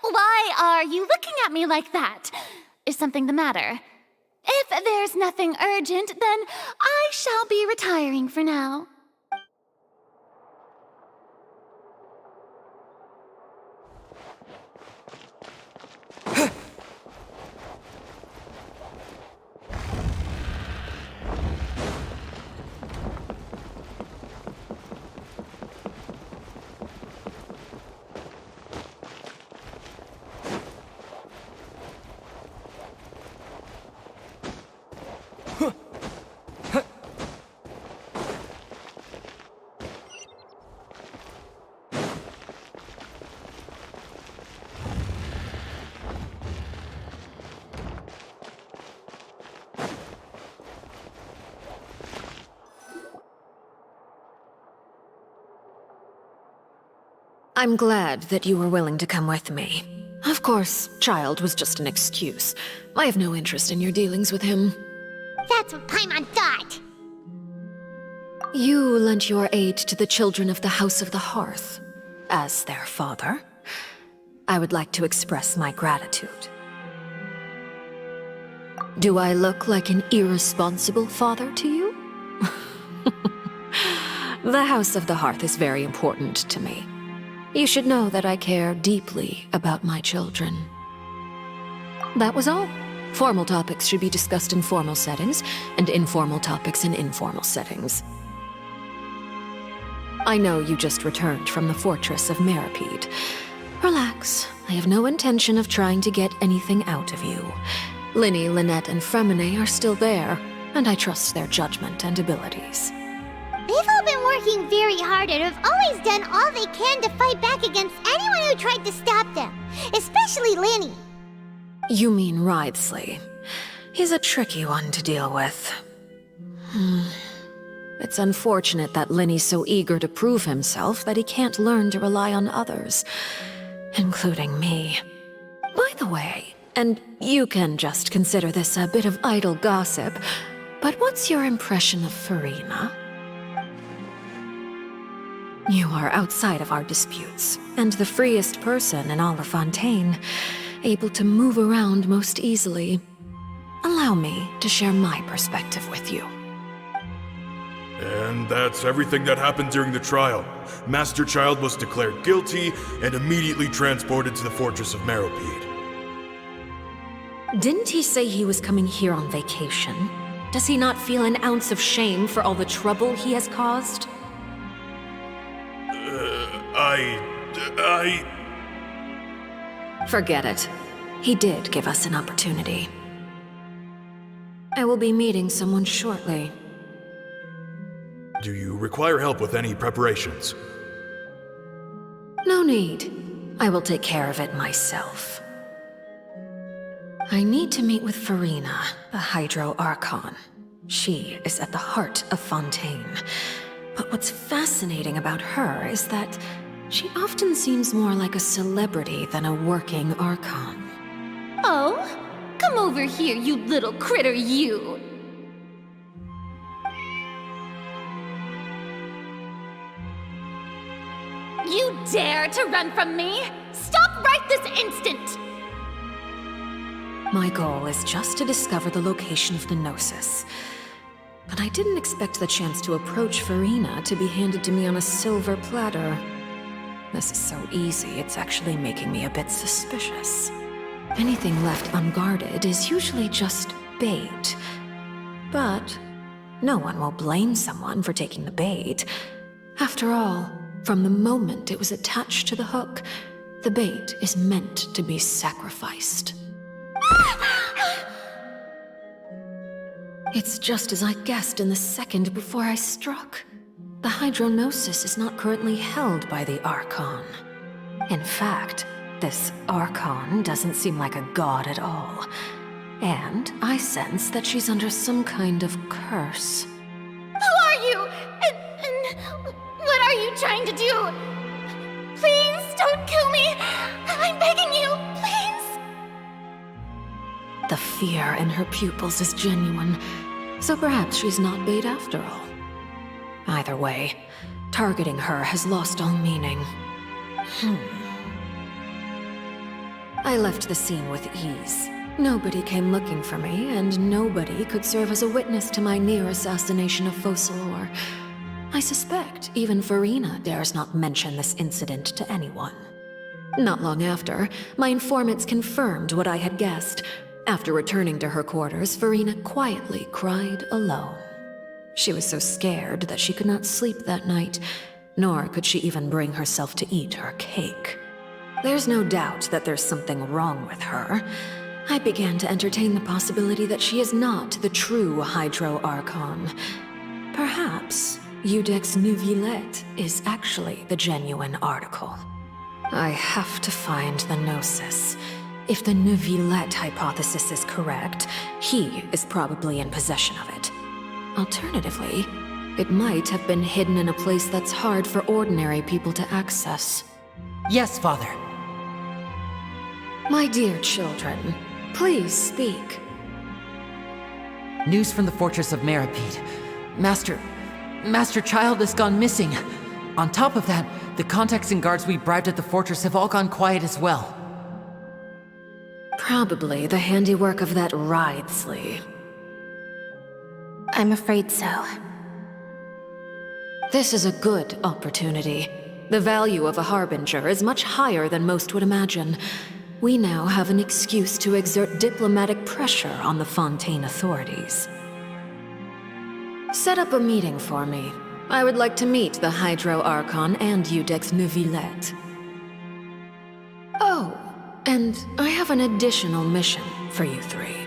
Why are you looking at me like that? Is something the matter? If there's nothing urgent, then I shall be retiring for now. I'm glad that you were willing to come with me. Of course, Child was just an excuse. I have no interest in your dealings with him. That's what Paimon thought. You lent your aid to the children of the House of the Hearth. As their father, I would like to express my gratitude. Do I look like an irresponsible father to you? The House of the Hearth is very important to me. You should know that I care deeply about my children. That was all. Formal topics should be discussed in formal settings, and informal topics in informal settings. I know you just returned from the fortress of Meripede. Relax. I have no intention of trying to get anything out of you. Linny, Lynette, and Fremine are still there, and I trust their judgment and abilities. They've all been working very hard and have always done all they can to fight back against anyone who tried to stop them, especially Linny. You mean Wriothesley. He's a tricky one to deal with. It's unfortunate that Linny's so eager to prove himself that he can't learn to rely on others, including me. By the way, and you can just consider this a bit of idle gossip, but what's your impression of Furina? You are outside of our disputes, and the freest person in all of Fontaine, able to move around most easily. Allow me to share my perspective with you. And that's everything that happened during the trial. Master Child was declared guilty and immediately transported to the Fortress of Meripede. Didn't he say he was coming here on vacation? Does he not feel an ounce of shame for all the trouble he has caused? Forget it. He did give us an opportunity. I will be meeting someone shortly. Do you require help with any preparations? No need. I will take care of it myself. I need to meet with Furina, the Hydro Archon. She is at the heart of Fontaine. But what's fascinating about her is that she often seems more like a celebrity than a working Archon. Oh? Come over here, you little critter, you! You dare to run from me? Stop right this instant! My goal is just to discover the location of the Gnosis. But I didn't expect the chance to approach Furina to be handed to me on a silver platter. This is so easy, it's actually making me a bit suspicious. Anything left unguarded is usually just bait. But no one will blame someone for taking the bait. After all, from the moment it was attached to the hook, the bait is meant to be sacrificed. It's just as I guessed in the second before I struck. The Hydronosis is not currently held by the Archon. In fact, this Archon doesn't seem like a god at all. And I sense that she's under some kind of curse. Who are you? And what are you trying to do? Please don't kill me! I'm begging you, please! The fear in her pupils is genuine, so perhaps she's not bait after all. Either way, targeting her has lost all meaning. I left the scene with ease. Nobody came looking for me, and nobody could serve as a witness to my near assassination of Focalor. I suspect even Furina dares not mention this incident to anyone. Not long after, my informants confirmed what I had guessed. After returning to her quarters, Furina quietly cried alone. She was so scared that she could not sleep that night, nor could she even bring herself to eat her cake. There's no doubt that there's something wrong with her. I began to entertain the possibility that she is not the true Hydro Archon. Perhaps Eudex Neuvillette is actually the genuine article. I have to find the Gnosis. If the Neuvillette hypothesis is correct, he is probably in possession of it. Alternatively, it might have been hidden in a place that's hard for ordinary people to access. Yes, Father. My dear children, please speak. News from the fortress of Meripede. Master Child has gone missing. On top of that, the contacts and guards we bribed at the fortress have all gone quiet as well. Probably the handiwork of that Ridesley. I'm afraid so. This is a good opportunity. The value of a Harbinger is much higher than most would imagine. We now have an excuse to exert diplomatic pressure on the Fontaine authorities. Set up a meeting for me. I would like to meet the Hydro Archon and Iudex Neuvillette. Oh, and I have an additional mission for you three.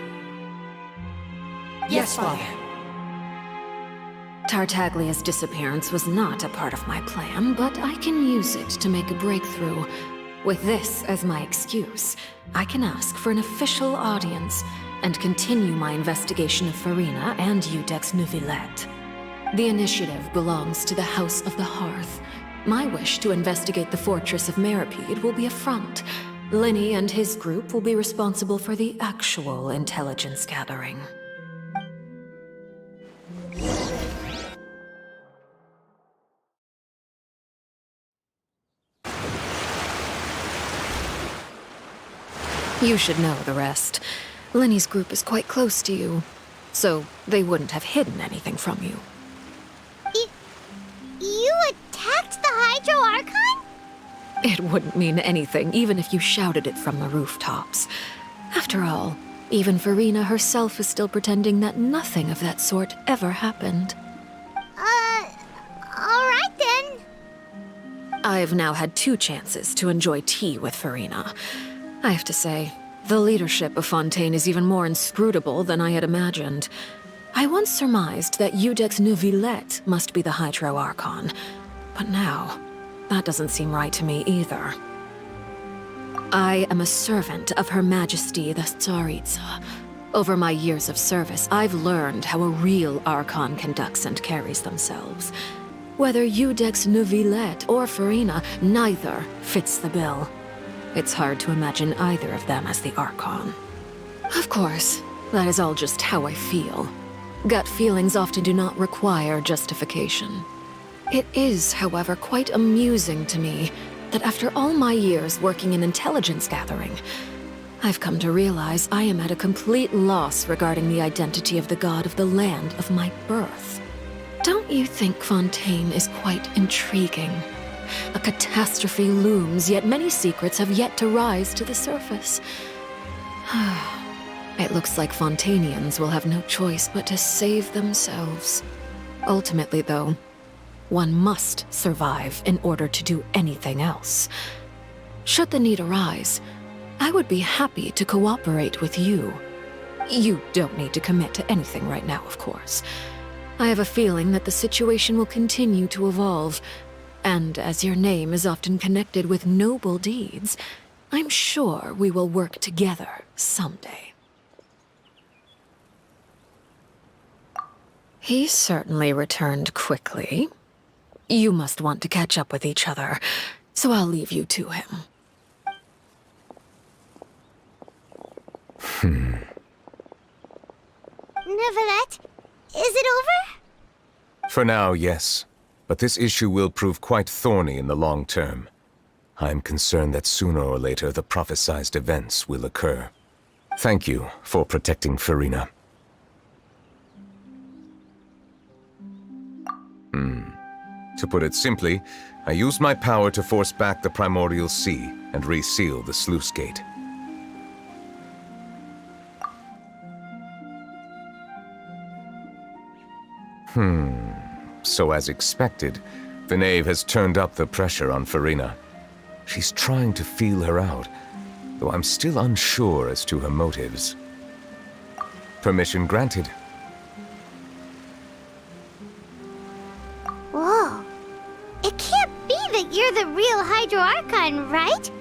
Yes, Father. Tartaglia's disappearance was not a part of my plan, but I can use it to make a breakthrough. With this as my excuse, I can ask for an official audience and continue my investigation of Farina and Iudex Neuvillette. The initiative belongs to the House of the Hearth. My wish to investigate the fortress of Meripede will be a front. Linny and his group will be responsible for the actual intelligence gathering. You should know the rest. Linny's group is quite close to you, so they wouldn't have hidden anything from you. You attacked the Hydro Archon? It wouldn't mean anything, even if you shouted it from the rooftops. After all, even Farina herself is still pretending that nothing of that sort ever happened. Alright then. I've now had 2 chances to enjoy tea with Farina. I have to say, the leadership of Fontaine is even more inscrutable than I had imagined. I once surmised that Iudex Neuvillette must be the Hydro Archon, but now, that doesn't seem right to me either. I am a servant of Her Majesty the Tsaritsa. Over my years of service, I've learned how a real Archon conducts and carries themselves. Whether Iudex Neuvillette or Farina, neither fits the bill. It's hard to imagine either of them as the Archon. Of course, that is all just how I feel. Gut feelings often do not require justification. It is, however, quite amusing to me that after all my years working in intelligence gathering, I've come to realize I am at a complete loss regarding the identity of the god of the land of my birth. Don't you think Fontaine is quite intriguing? A catastrophe looms, yet many secrets have yet to rise to the surface. It looks like Fontainians will have no choice but to save themselves. Ultimately, though, one must survive in order to do anything else. Should the need arise, I would be happy to cooperate with you. You don't need to commit to anything right now, of course. I have a feeling that the situation will continue to evolve, and as your name is often connected with noble deeds, I'm sure we will work together someday. He certainly returned quickly. You must want to catch up with each other, so I'll leave you to him. Neuvillette, is it over? For now, yes. But this issue will prove quite thorny in the long term. I am concerned that sooner or later the prophesized events will occur. Thank you for protecting Farina. To put it simply, I used my power to force back the Primordial Sea and reseal the sluice gate. So as expected, the knave has turned up the pressure on Farina. She's trying to feel her out, though I'm still unsure as to her motives. Permission granted. Whoa. It can't be that you're the real Hydro Archon, right?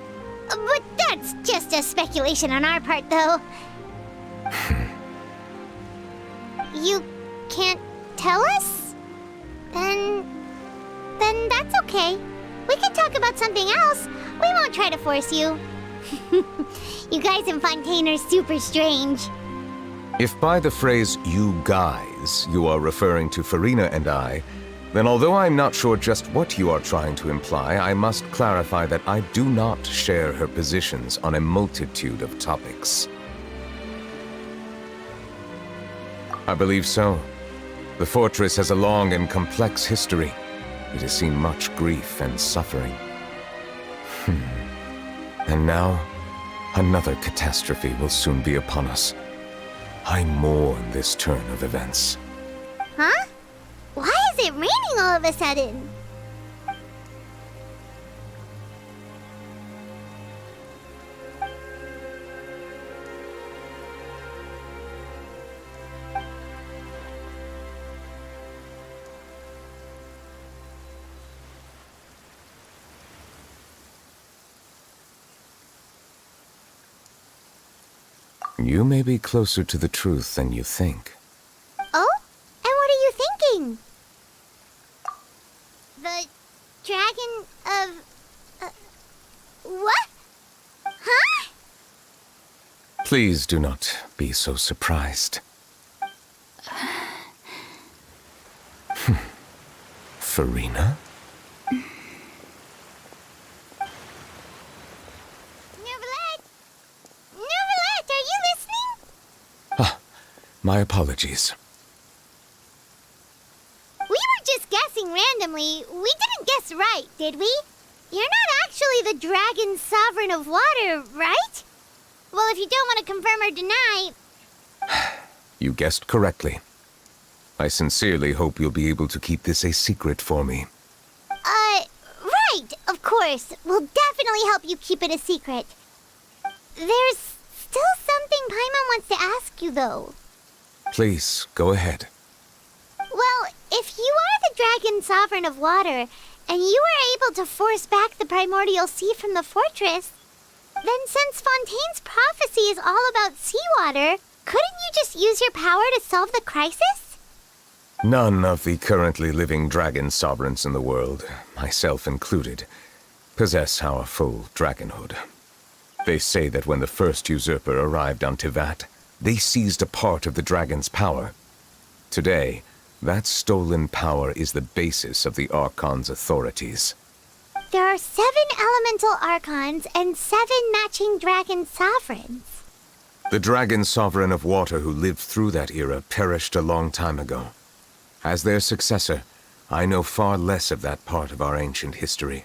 But that's just a speculation on our part, though. You can't tell us? Then that's okay. We can talk about something else. We won't try to force you. You guys in Fontaine are super strange. If by the phrase, you guys, you are referring to Farina and I, then although I'm not sure just what you are trying to imply, I must clarify that I do not share her positions on a multitude of topics. I believe so. The fortress has a long and complex history. It has seen much grief and suffering. And now, another catastrophe will soon be upon us. I mourn this turn of events. Huh? Why is it raining all of a sudden? You may be closer to the truth than you think. Oh? And what are you thinking? The dragon of... what? Huh? Please do not be so surprised. Farina? My apologies. We were just guessing randomly. We didn't guess right, did we? You're not actually the dragon sovereign of water, right? Well, if you don't want to confirm or deny... You guessed correctly. I sincerely hope you'll be able to keep this a secret for me. Right, of course. We'll definitely help you keep it a secret. There's still something Paimon wants to ask you, though. Please, go ahead. Well, if you are the dragon sovereign of water, and you were able to force back the primordial sea from the fortress, then since Fontaine's prophecy is all about seawater, couldn't you just use your power to solve the crisis? None of the currently living dragon sovereigns in the world, myself included, possess our full dragonhood. They say that when the first usurper arrived on Tivat, they seized a part of the dragon's power. Today, that stolen power is the basis of the Archon's authorities. There are 7 elemental Archons and 7 matching dragon sovereigns. The dragon sovereign of water who lived through that era perished a long time ago. As their successor, I know far less of that part of our ancient history.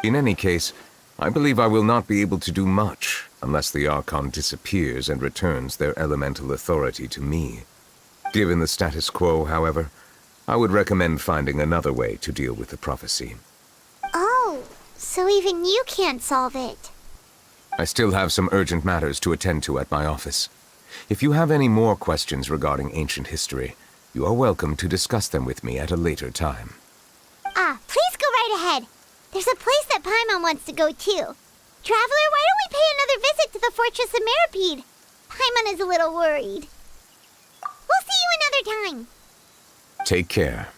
In any case, I believe I will not be able to do much unless the Archon disappears and returns their elemental authority to me. Given the status quo, however, I would recommend finding another way to deal with the prophecy. Oh, so even you can't solve it. I still have some urgent matters to attend to at my office. If you have any more questions regarding ancient history, you are welcome to discuss them with me at a later time. Please go right ahead. There's a place that Paimon wants to go too. Traveler, why don't we pay another visit to the Fortress of Meripede? Paimon is a little worried. We'll see you another time. Take care.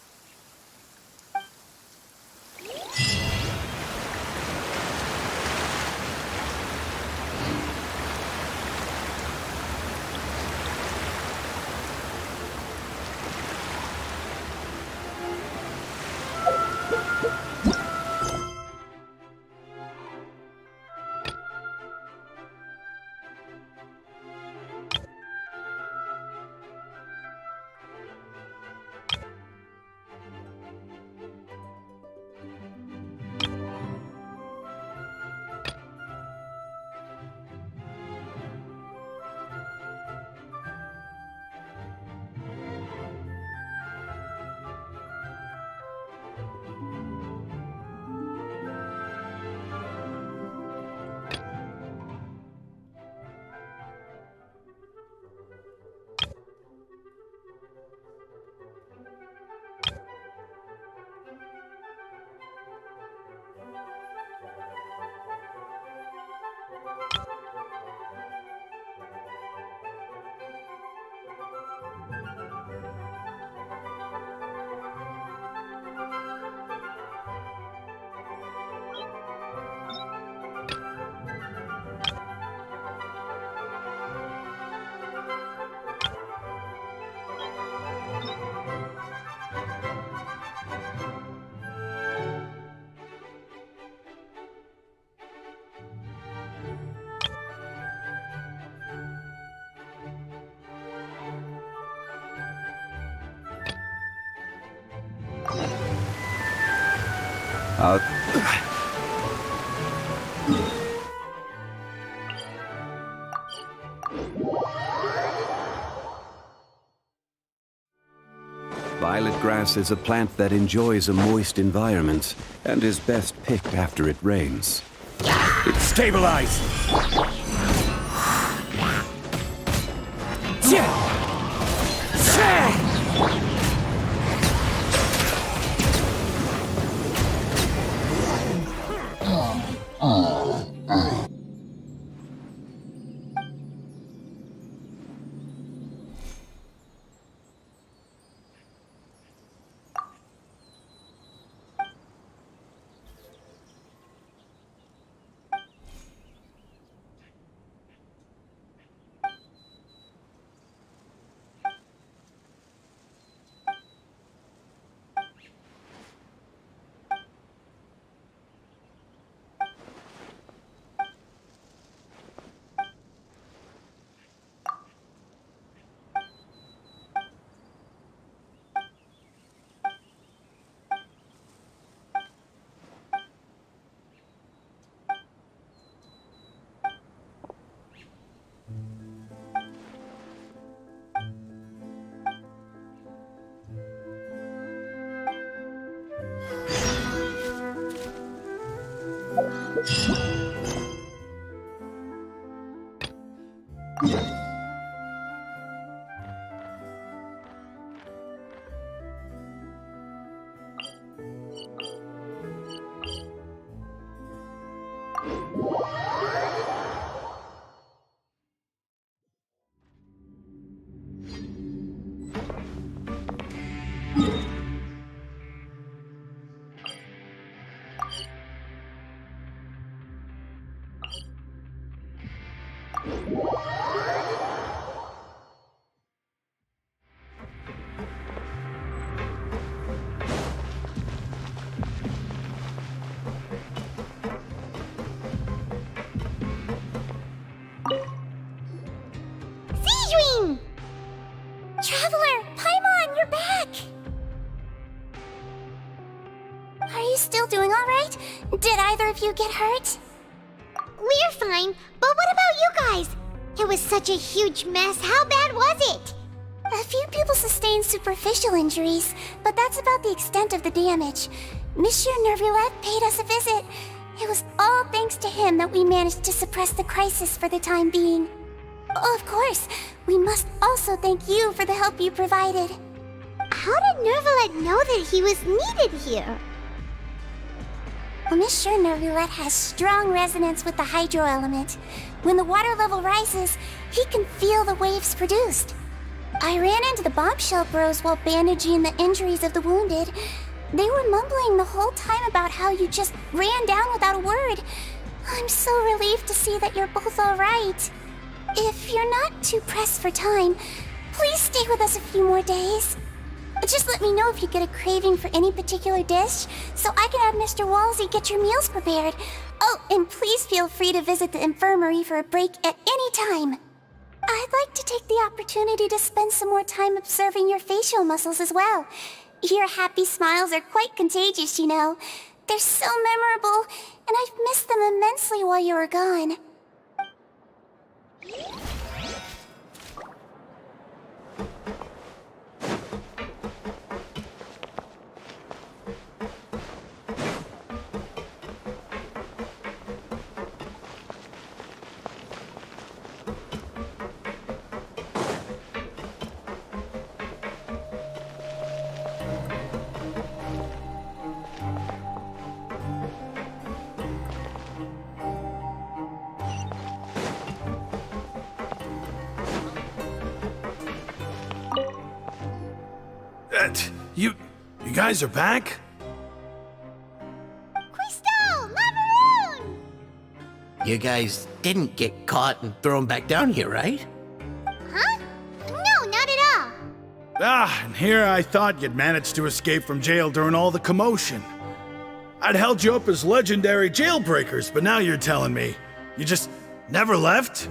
Violet grass is a plant that enjoys a moist environment and is best picked after it rains. It's stabilized! Traveler, Paimon, you're back! Are you still doing alright? Did either of you get hurt? We're fine, but what about you guys? It was such a huge mess. How bad was it? A few people sustained superficial injuries, but that's about the extent of the damage. Monsieur Nervulette paid us a visit. It was all thanks to him that we managed to suppress the crisis for the time being. Of course, we must also thank you for the help you provided. How did Nervulette know that he was needed here? Well, Monsieur Nervulette has strong resonance with the hydro element. When the water level rises, he can feel the waves produced. I ran into the bombshell bros while bandaging the injuries of the wounded. They were mumbling the whole time about how you just ran down without a word. I'm so relieved to see that you're both alright. If you're not too pressed for time, please stay with us a few more days. Just let me know if you get a craving for any particular dish, so I can have Mr. Walsey get your meals prepared. Oh, and please feel free to visit the infirmary for a break at any time. I'd like to take the opportunity to spend some more time observing your facial muscles as well. Your happy smiles are quite contagious, you know. They're so memorable, and I've missed them immensely while you were gone. You guys are back? Crystal! Macaroon! You guys didn't get caught and thrown back down here, right? Huh? No, not at all. And here I thought you'd managed to escape from jail during all the commotion. I'd held you up as legendary jailbreakers, but now you're telling me you just never left?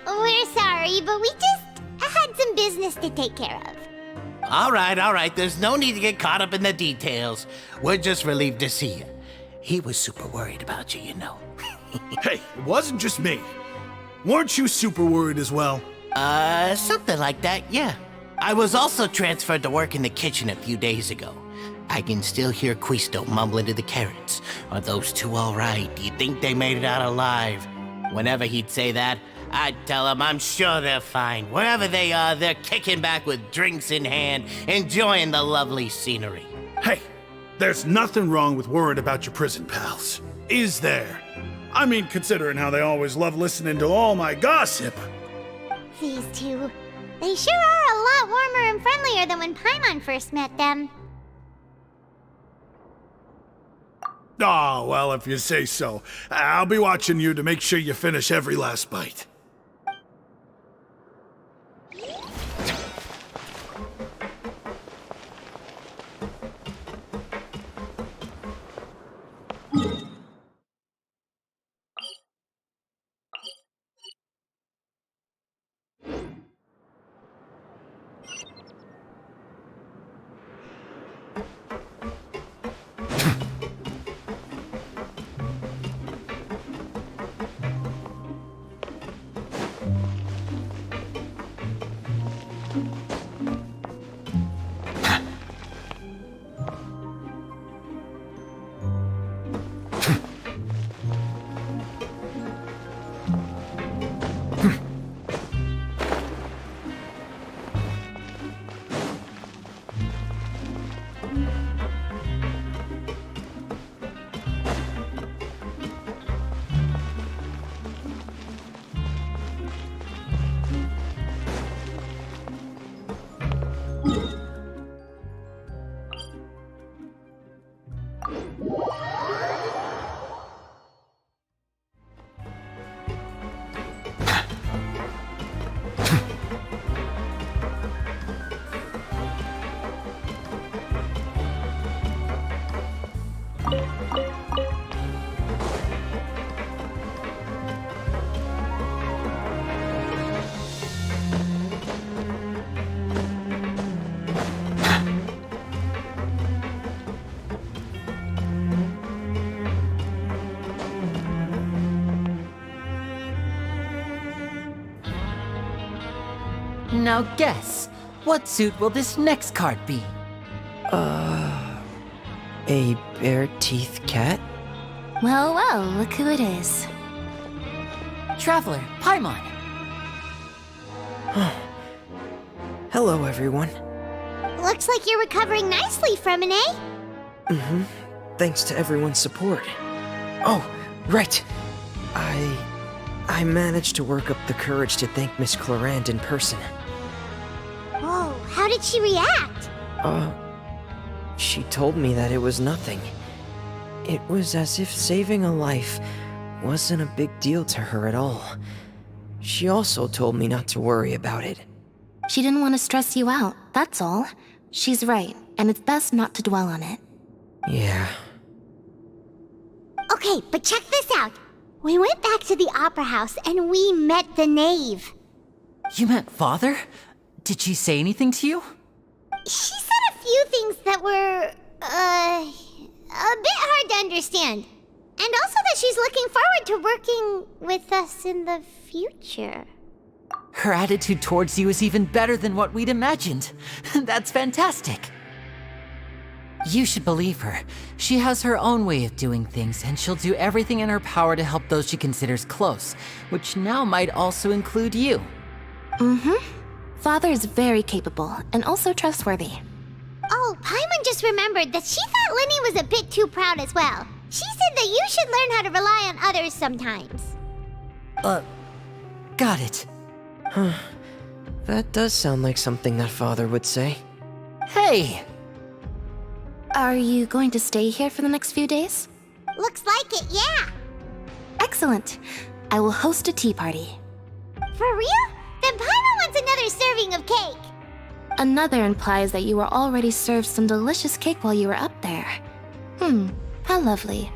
We're sorry, but we just had some business to take care of. All right. There's no need to get caught up in the details. We're just relieved to see you. He was super worried about you, you know. Hey, it wasn't just me. Weren't you super worried as well? Something like that, yeah. I was also transferred to work in the kitchen a few days ago. I can still hear Quisto mumbling to the carrots. Are those two all right? Do you think they made it out alive? Whenever he'd say that, I'd tell him I'm sure they're fine. Wherever they are, they're kicking back with drinks in hand, enjoying the lovely scenery. Hey, there's nothing wrong with worrying about your prison pals. Is there? I mean, considering how they always love listening to all my gossip. These two. They sure are a lot warmer and friendlier than when Paimon first met them. Oh, well, if you say so. I'll be watching you to make sure you finish every last bite. Now guess, what suit will this next card be? A bare-teeth cat? Well, look who it is. Traveler, Paimon. Hello, everyone. Looks like you're recovering nicely from it, eh? Mm-hmm. Thanks to everyone's support. Oh, right. I managed to work up the courage to thank Miss Clarant in person. Whoa, how did she react? She told me that it was nothing. It was as if saving a life wasn't a big deal to her at all. She also told me not to worry about it. She didn't want to stress you out, that's all. She's right, and it's best not to dwell on it. Yeah. Okay, but check this out. We went back to the opera house and we met the knave. You met Father? Did she say anything to you? She said a few things that were, a bit hard to understand. And also that she's looking forward to working with us in the future. Her attitude towards you is even better than what we'd imagined. That's fantastic. You should believe her. She has her own way of doing things, and she'll do everything in her power to help those she considers close, which now might also include you. Mm-hmm. Father is very capable, and also trustworthy. Oh, Paimon just remembered that she thought Linny was a bit too proud as well. She said that you should learn how to rely on others sometimes. Got it. Huh. That does sound like something that Father would say. Hey! Are you going to stay here for the next few days? Looks like it, yeah. Excellent. I will host a tea party. For real? Then Paimon wants another serving of cake. Another implies that you were already served some delicious cake while you were up there. How lovely.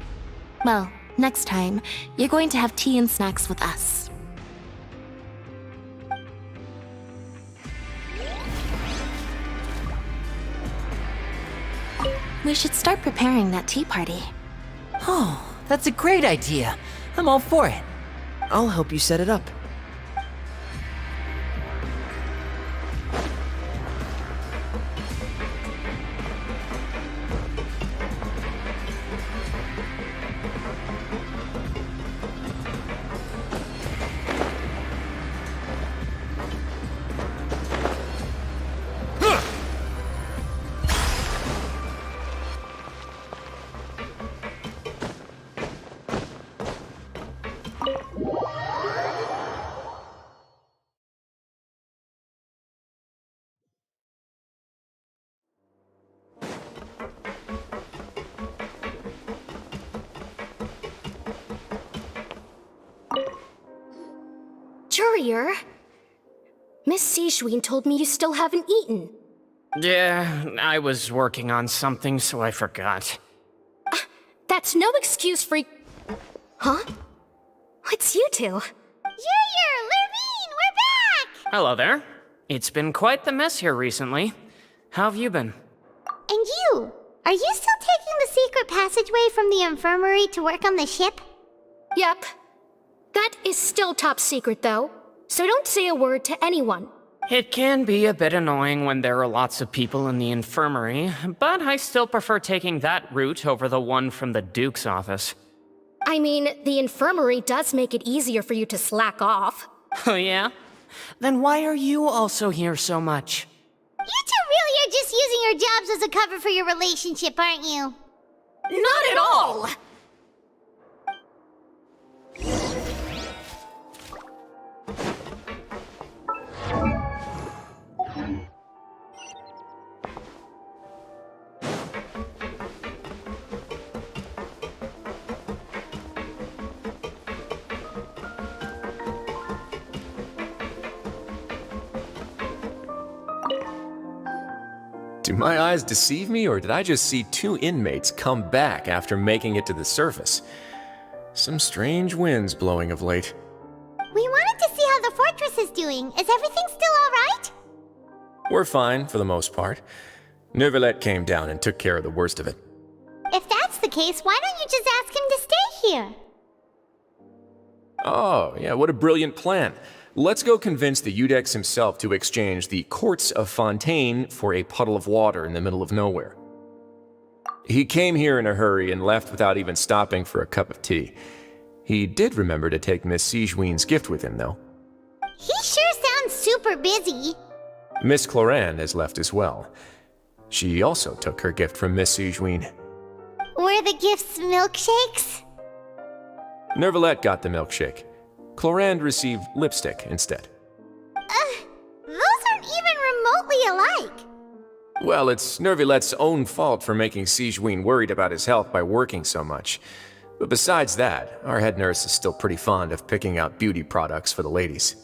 Well, next time, you're going to have tea and snacks with us. We should start preparing that tea party. Oh, that's a great idea. I'm all for it. I'll help you set it up. Courier, Miss Sijween told me you still haven't eaten. Yeah, I was working on something, so I forgot. That's no excuse for... Huh? It's you two. Courier, Lurvine, we're back! Hello there. It's been quite the mess here recently. How have you been? And you? Are you still taking the secret passageway from the infirmary to work on the ship? Yep. That is still top secret, though, so don't say a word to anyone. It can be a bit annoying when there are lots of people in the infirmary, but I still prefer taking that route over the one from the Duke's office. I mean, the infirmary does make it easier for you to slack off. Oh yeah? Then why are you also here so much? You two really are just using your jobs as a cover for your relationship, aren't you? Not at all! Do my eyes deceive me, or did I just see two inmates come back after making it to the surface? Some strange winds blowing of late. We wanted to see how the fortress is doing. Is everything still alright? We're fine, for the most part. Neuvillette came down and took care of the worst of it. If that's the case, why don't you just ask him to stay here? Oh, yeah, what a brilliant plan. Let's go convince the Eudex himself to exchange the Courts of Fontaine for a puddle of water in the middle of nowhere. He came here in a hurry and left without even stopping for a cup of tea. He did remember to take Miss Sijween's gift with him, though. He sure sounds super busy. Miss Cloran has left as well. She also took her gift from Miss Sijween. Were the gifts milkshakes? Neuvillette got the milkshake. Cloran received lipstick instead. Those aren't even remotely alike. Well, it's Neuvillette's own fault for making Sijween worried about his health by working so much. But besides that, our head nurse is still pretty fond of picking out beauty products for the ladies.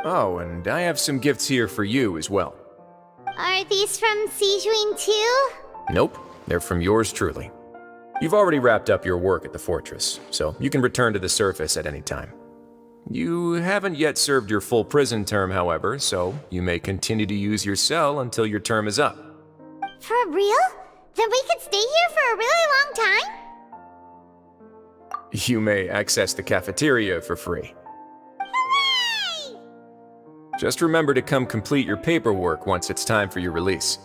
Oh, and I have some gifts here for you as well. Are these from Sijween too? Nope, they're from yours truly. You've already wrapped up your work at the fortress, so you can return to the surface at any time. You haven't yet served your full prison term, however, so you may continue to use your cell until your term is up. For real? Then we could stay here for a really long time? You may access the cafeteria for free. Hooray! Just remember to come complete your paperwork once it's time for your release.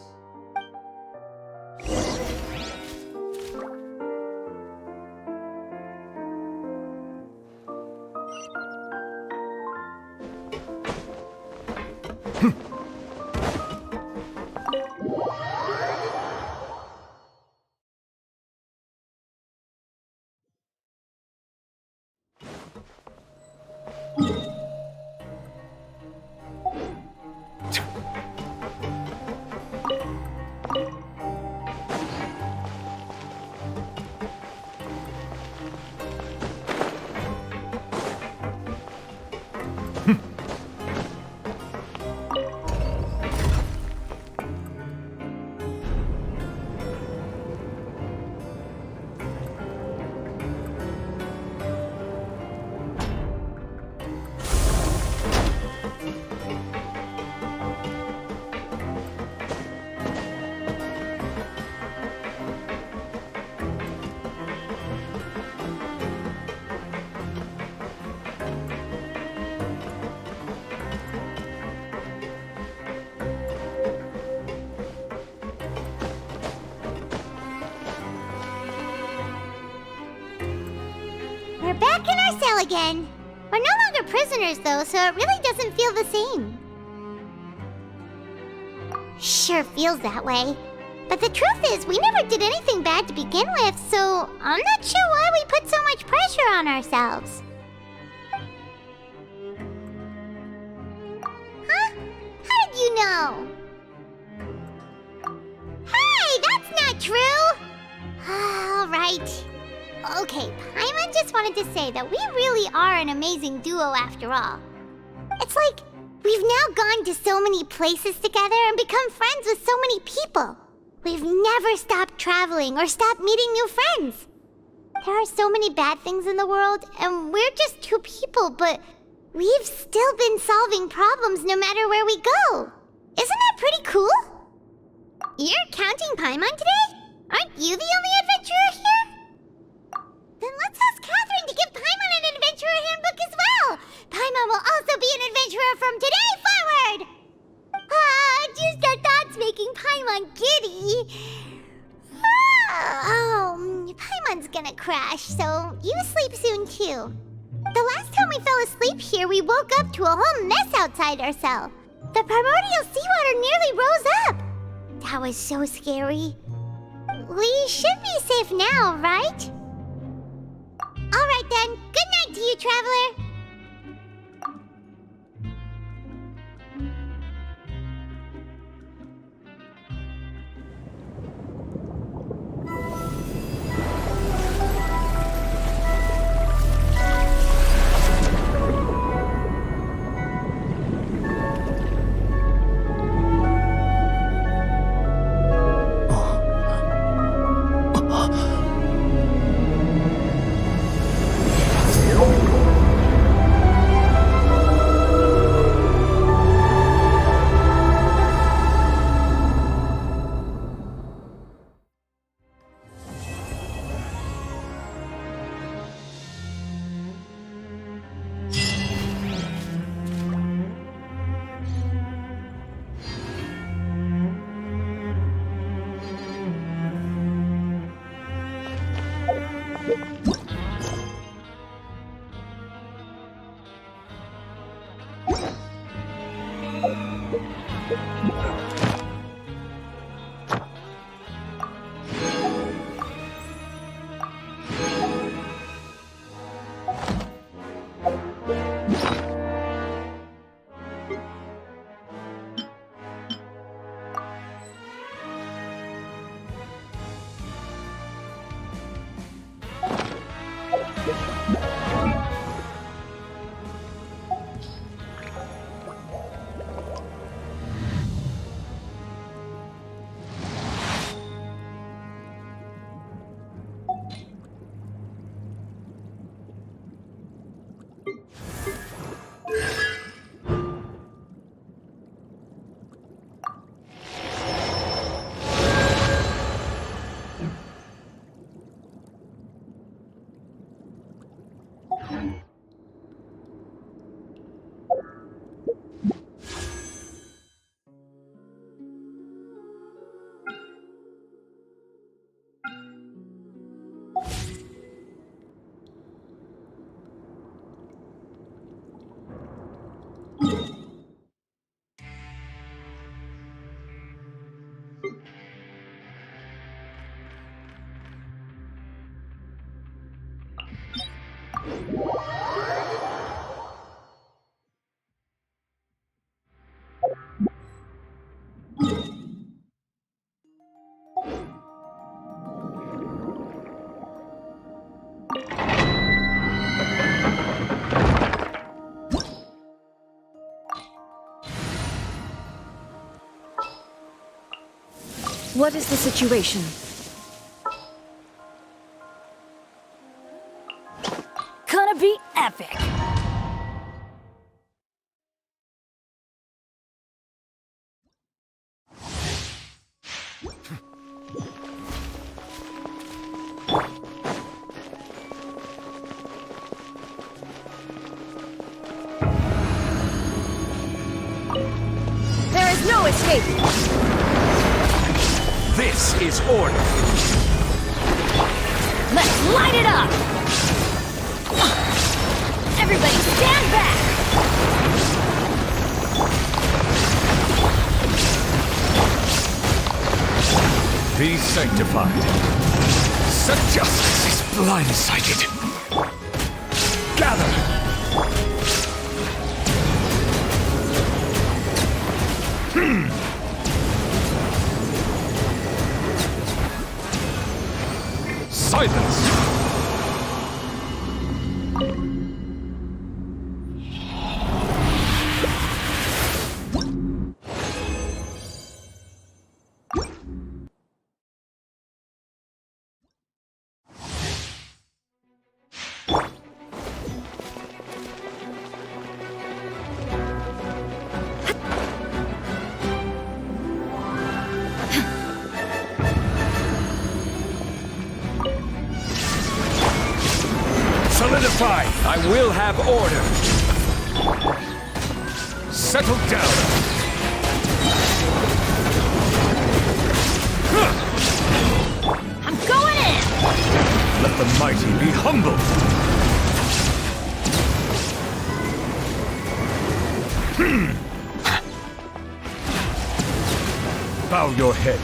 back in our cell again. We're no longer prisoners, though, so it really doesn't feel the same. Sure feels that way. But the truth is, we never did anything bad to begin with, so I'm not sure why we put so much pressure on ourselves. Huh? How did you know? Hey, that's not true! All right. Okay, Paimon just wanted to say that we really are an amazing duo after all. It's like we've now gone to so many places together and become friends with so many people. We've never stopped traveling or stopped meeting new friends. There are so many bad things in the world, and we're just two people, but we've still been solving problems no matter where we go. Isn't that pretty cool? You're counting Paimon today? Aren't you the only adventurer here? Then let's ask Catherine to give Paimon an adventurer handbook as well. Paimon will also be an adventurer from today forward. Just the thoughts making Paimon giddy. Paimon's gonna crash, so you sleep soon too. The last time we fell asleep here, we woke up to a whole mess outside our cell. The primordial seawater nearly rose up. That was so scary. We should be safe now, right? Alright then, good night to you, Traveler! What is the situation? Gonna be epic! There is no escape! This is order! Let's light it up! Everybody stand back! Be sanctified. Such justice is blindsided. Gather! Silence! Solidify! I will have order! Settle down! I'm going in! Let the mighty be humble! Bow your head.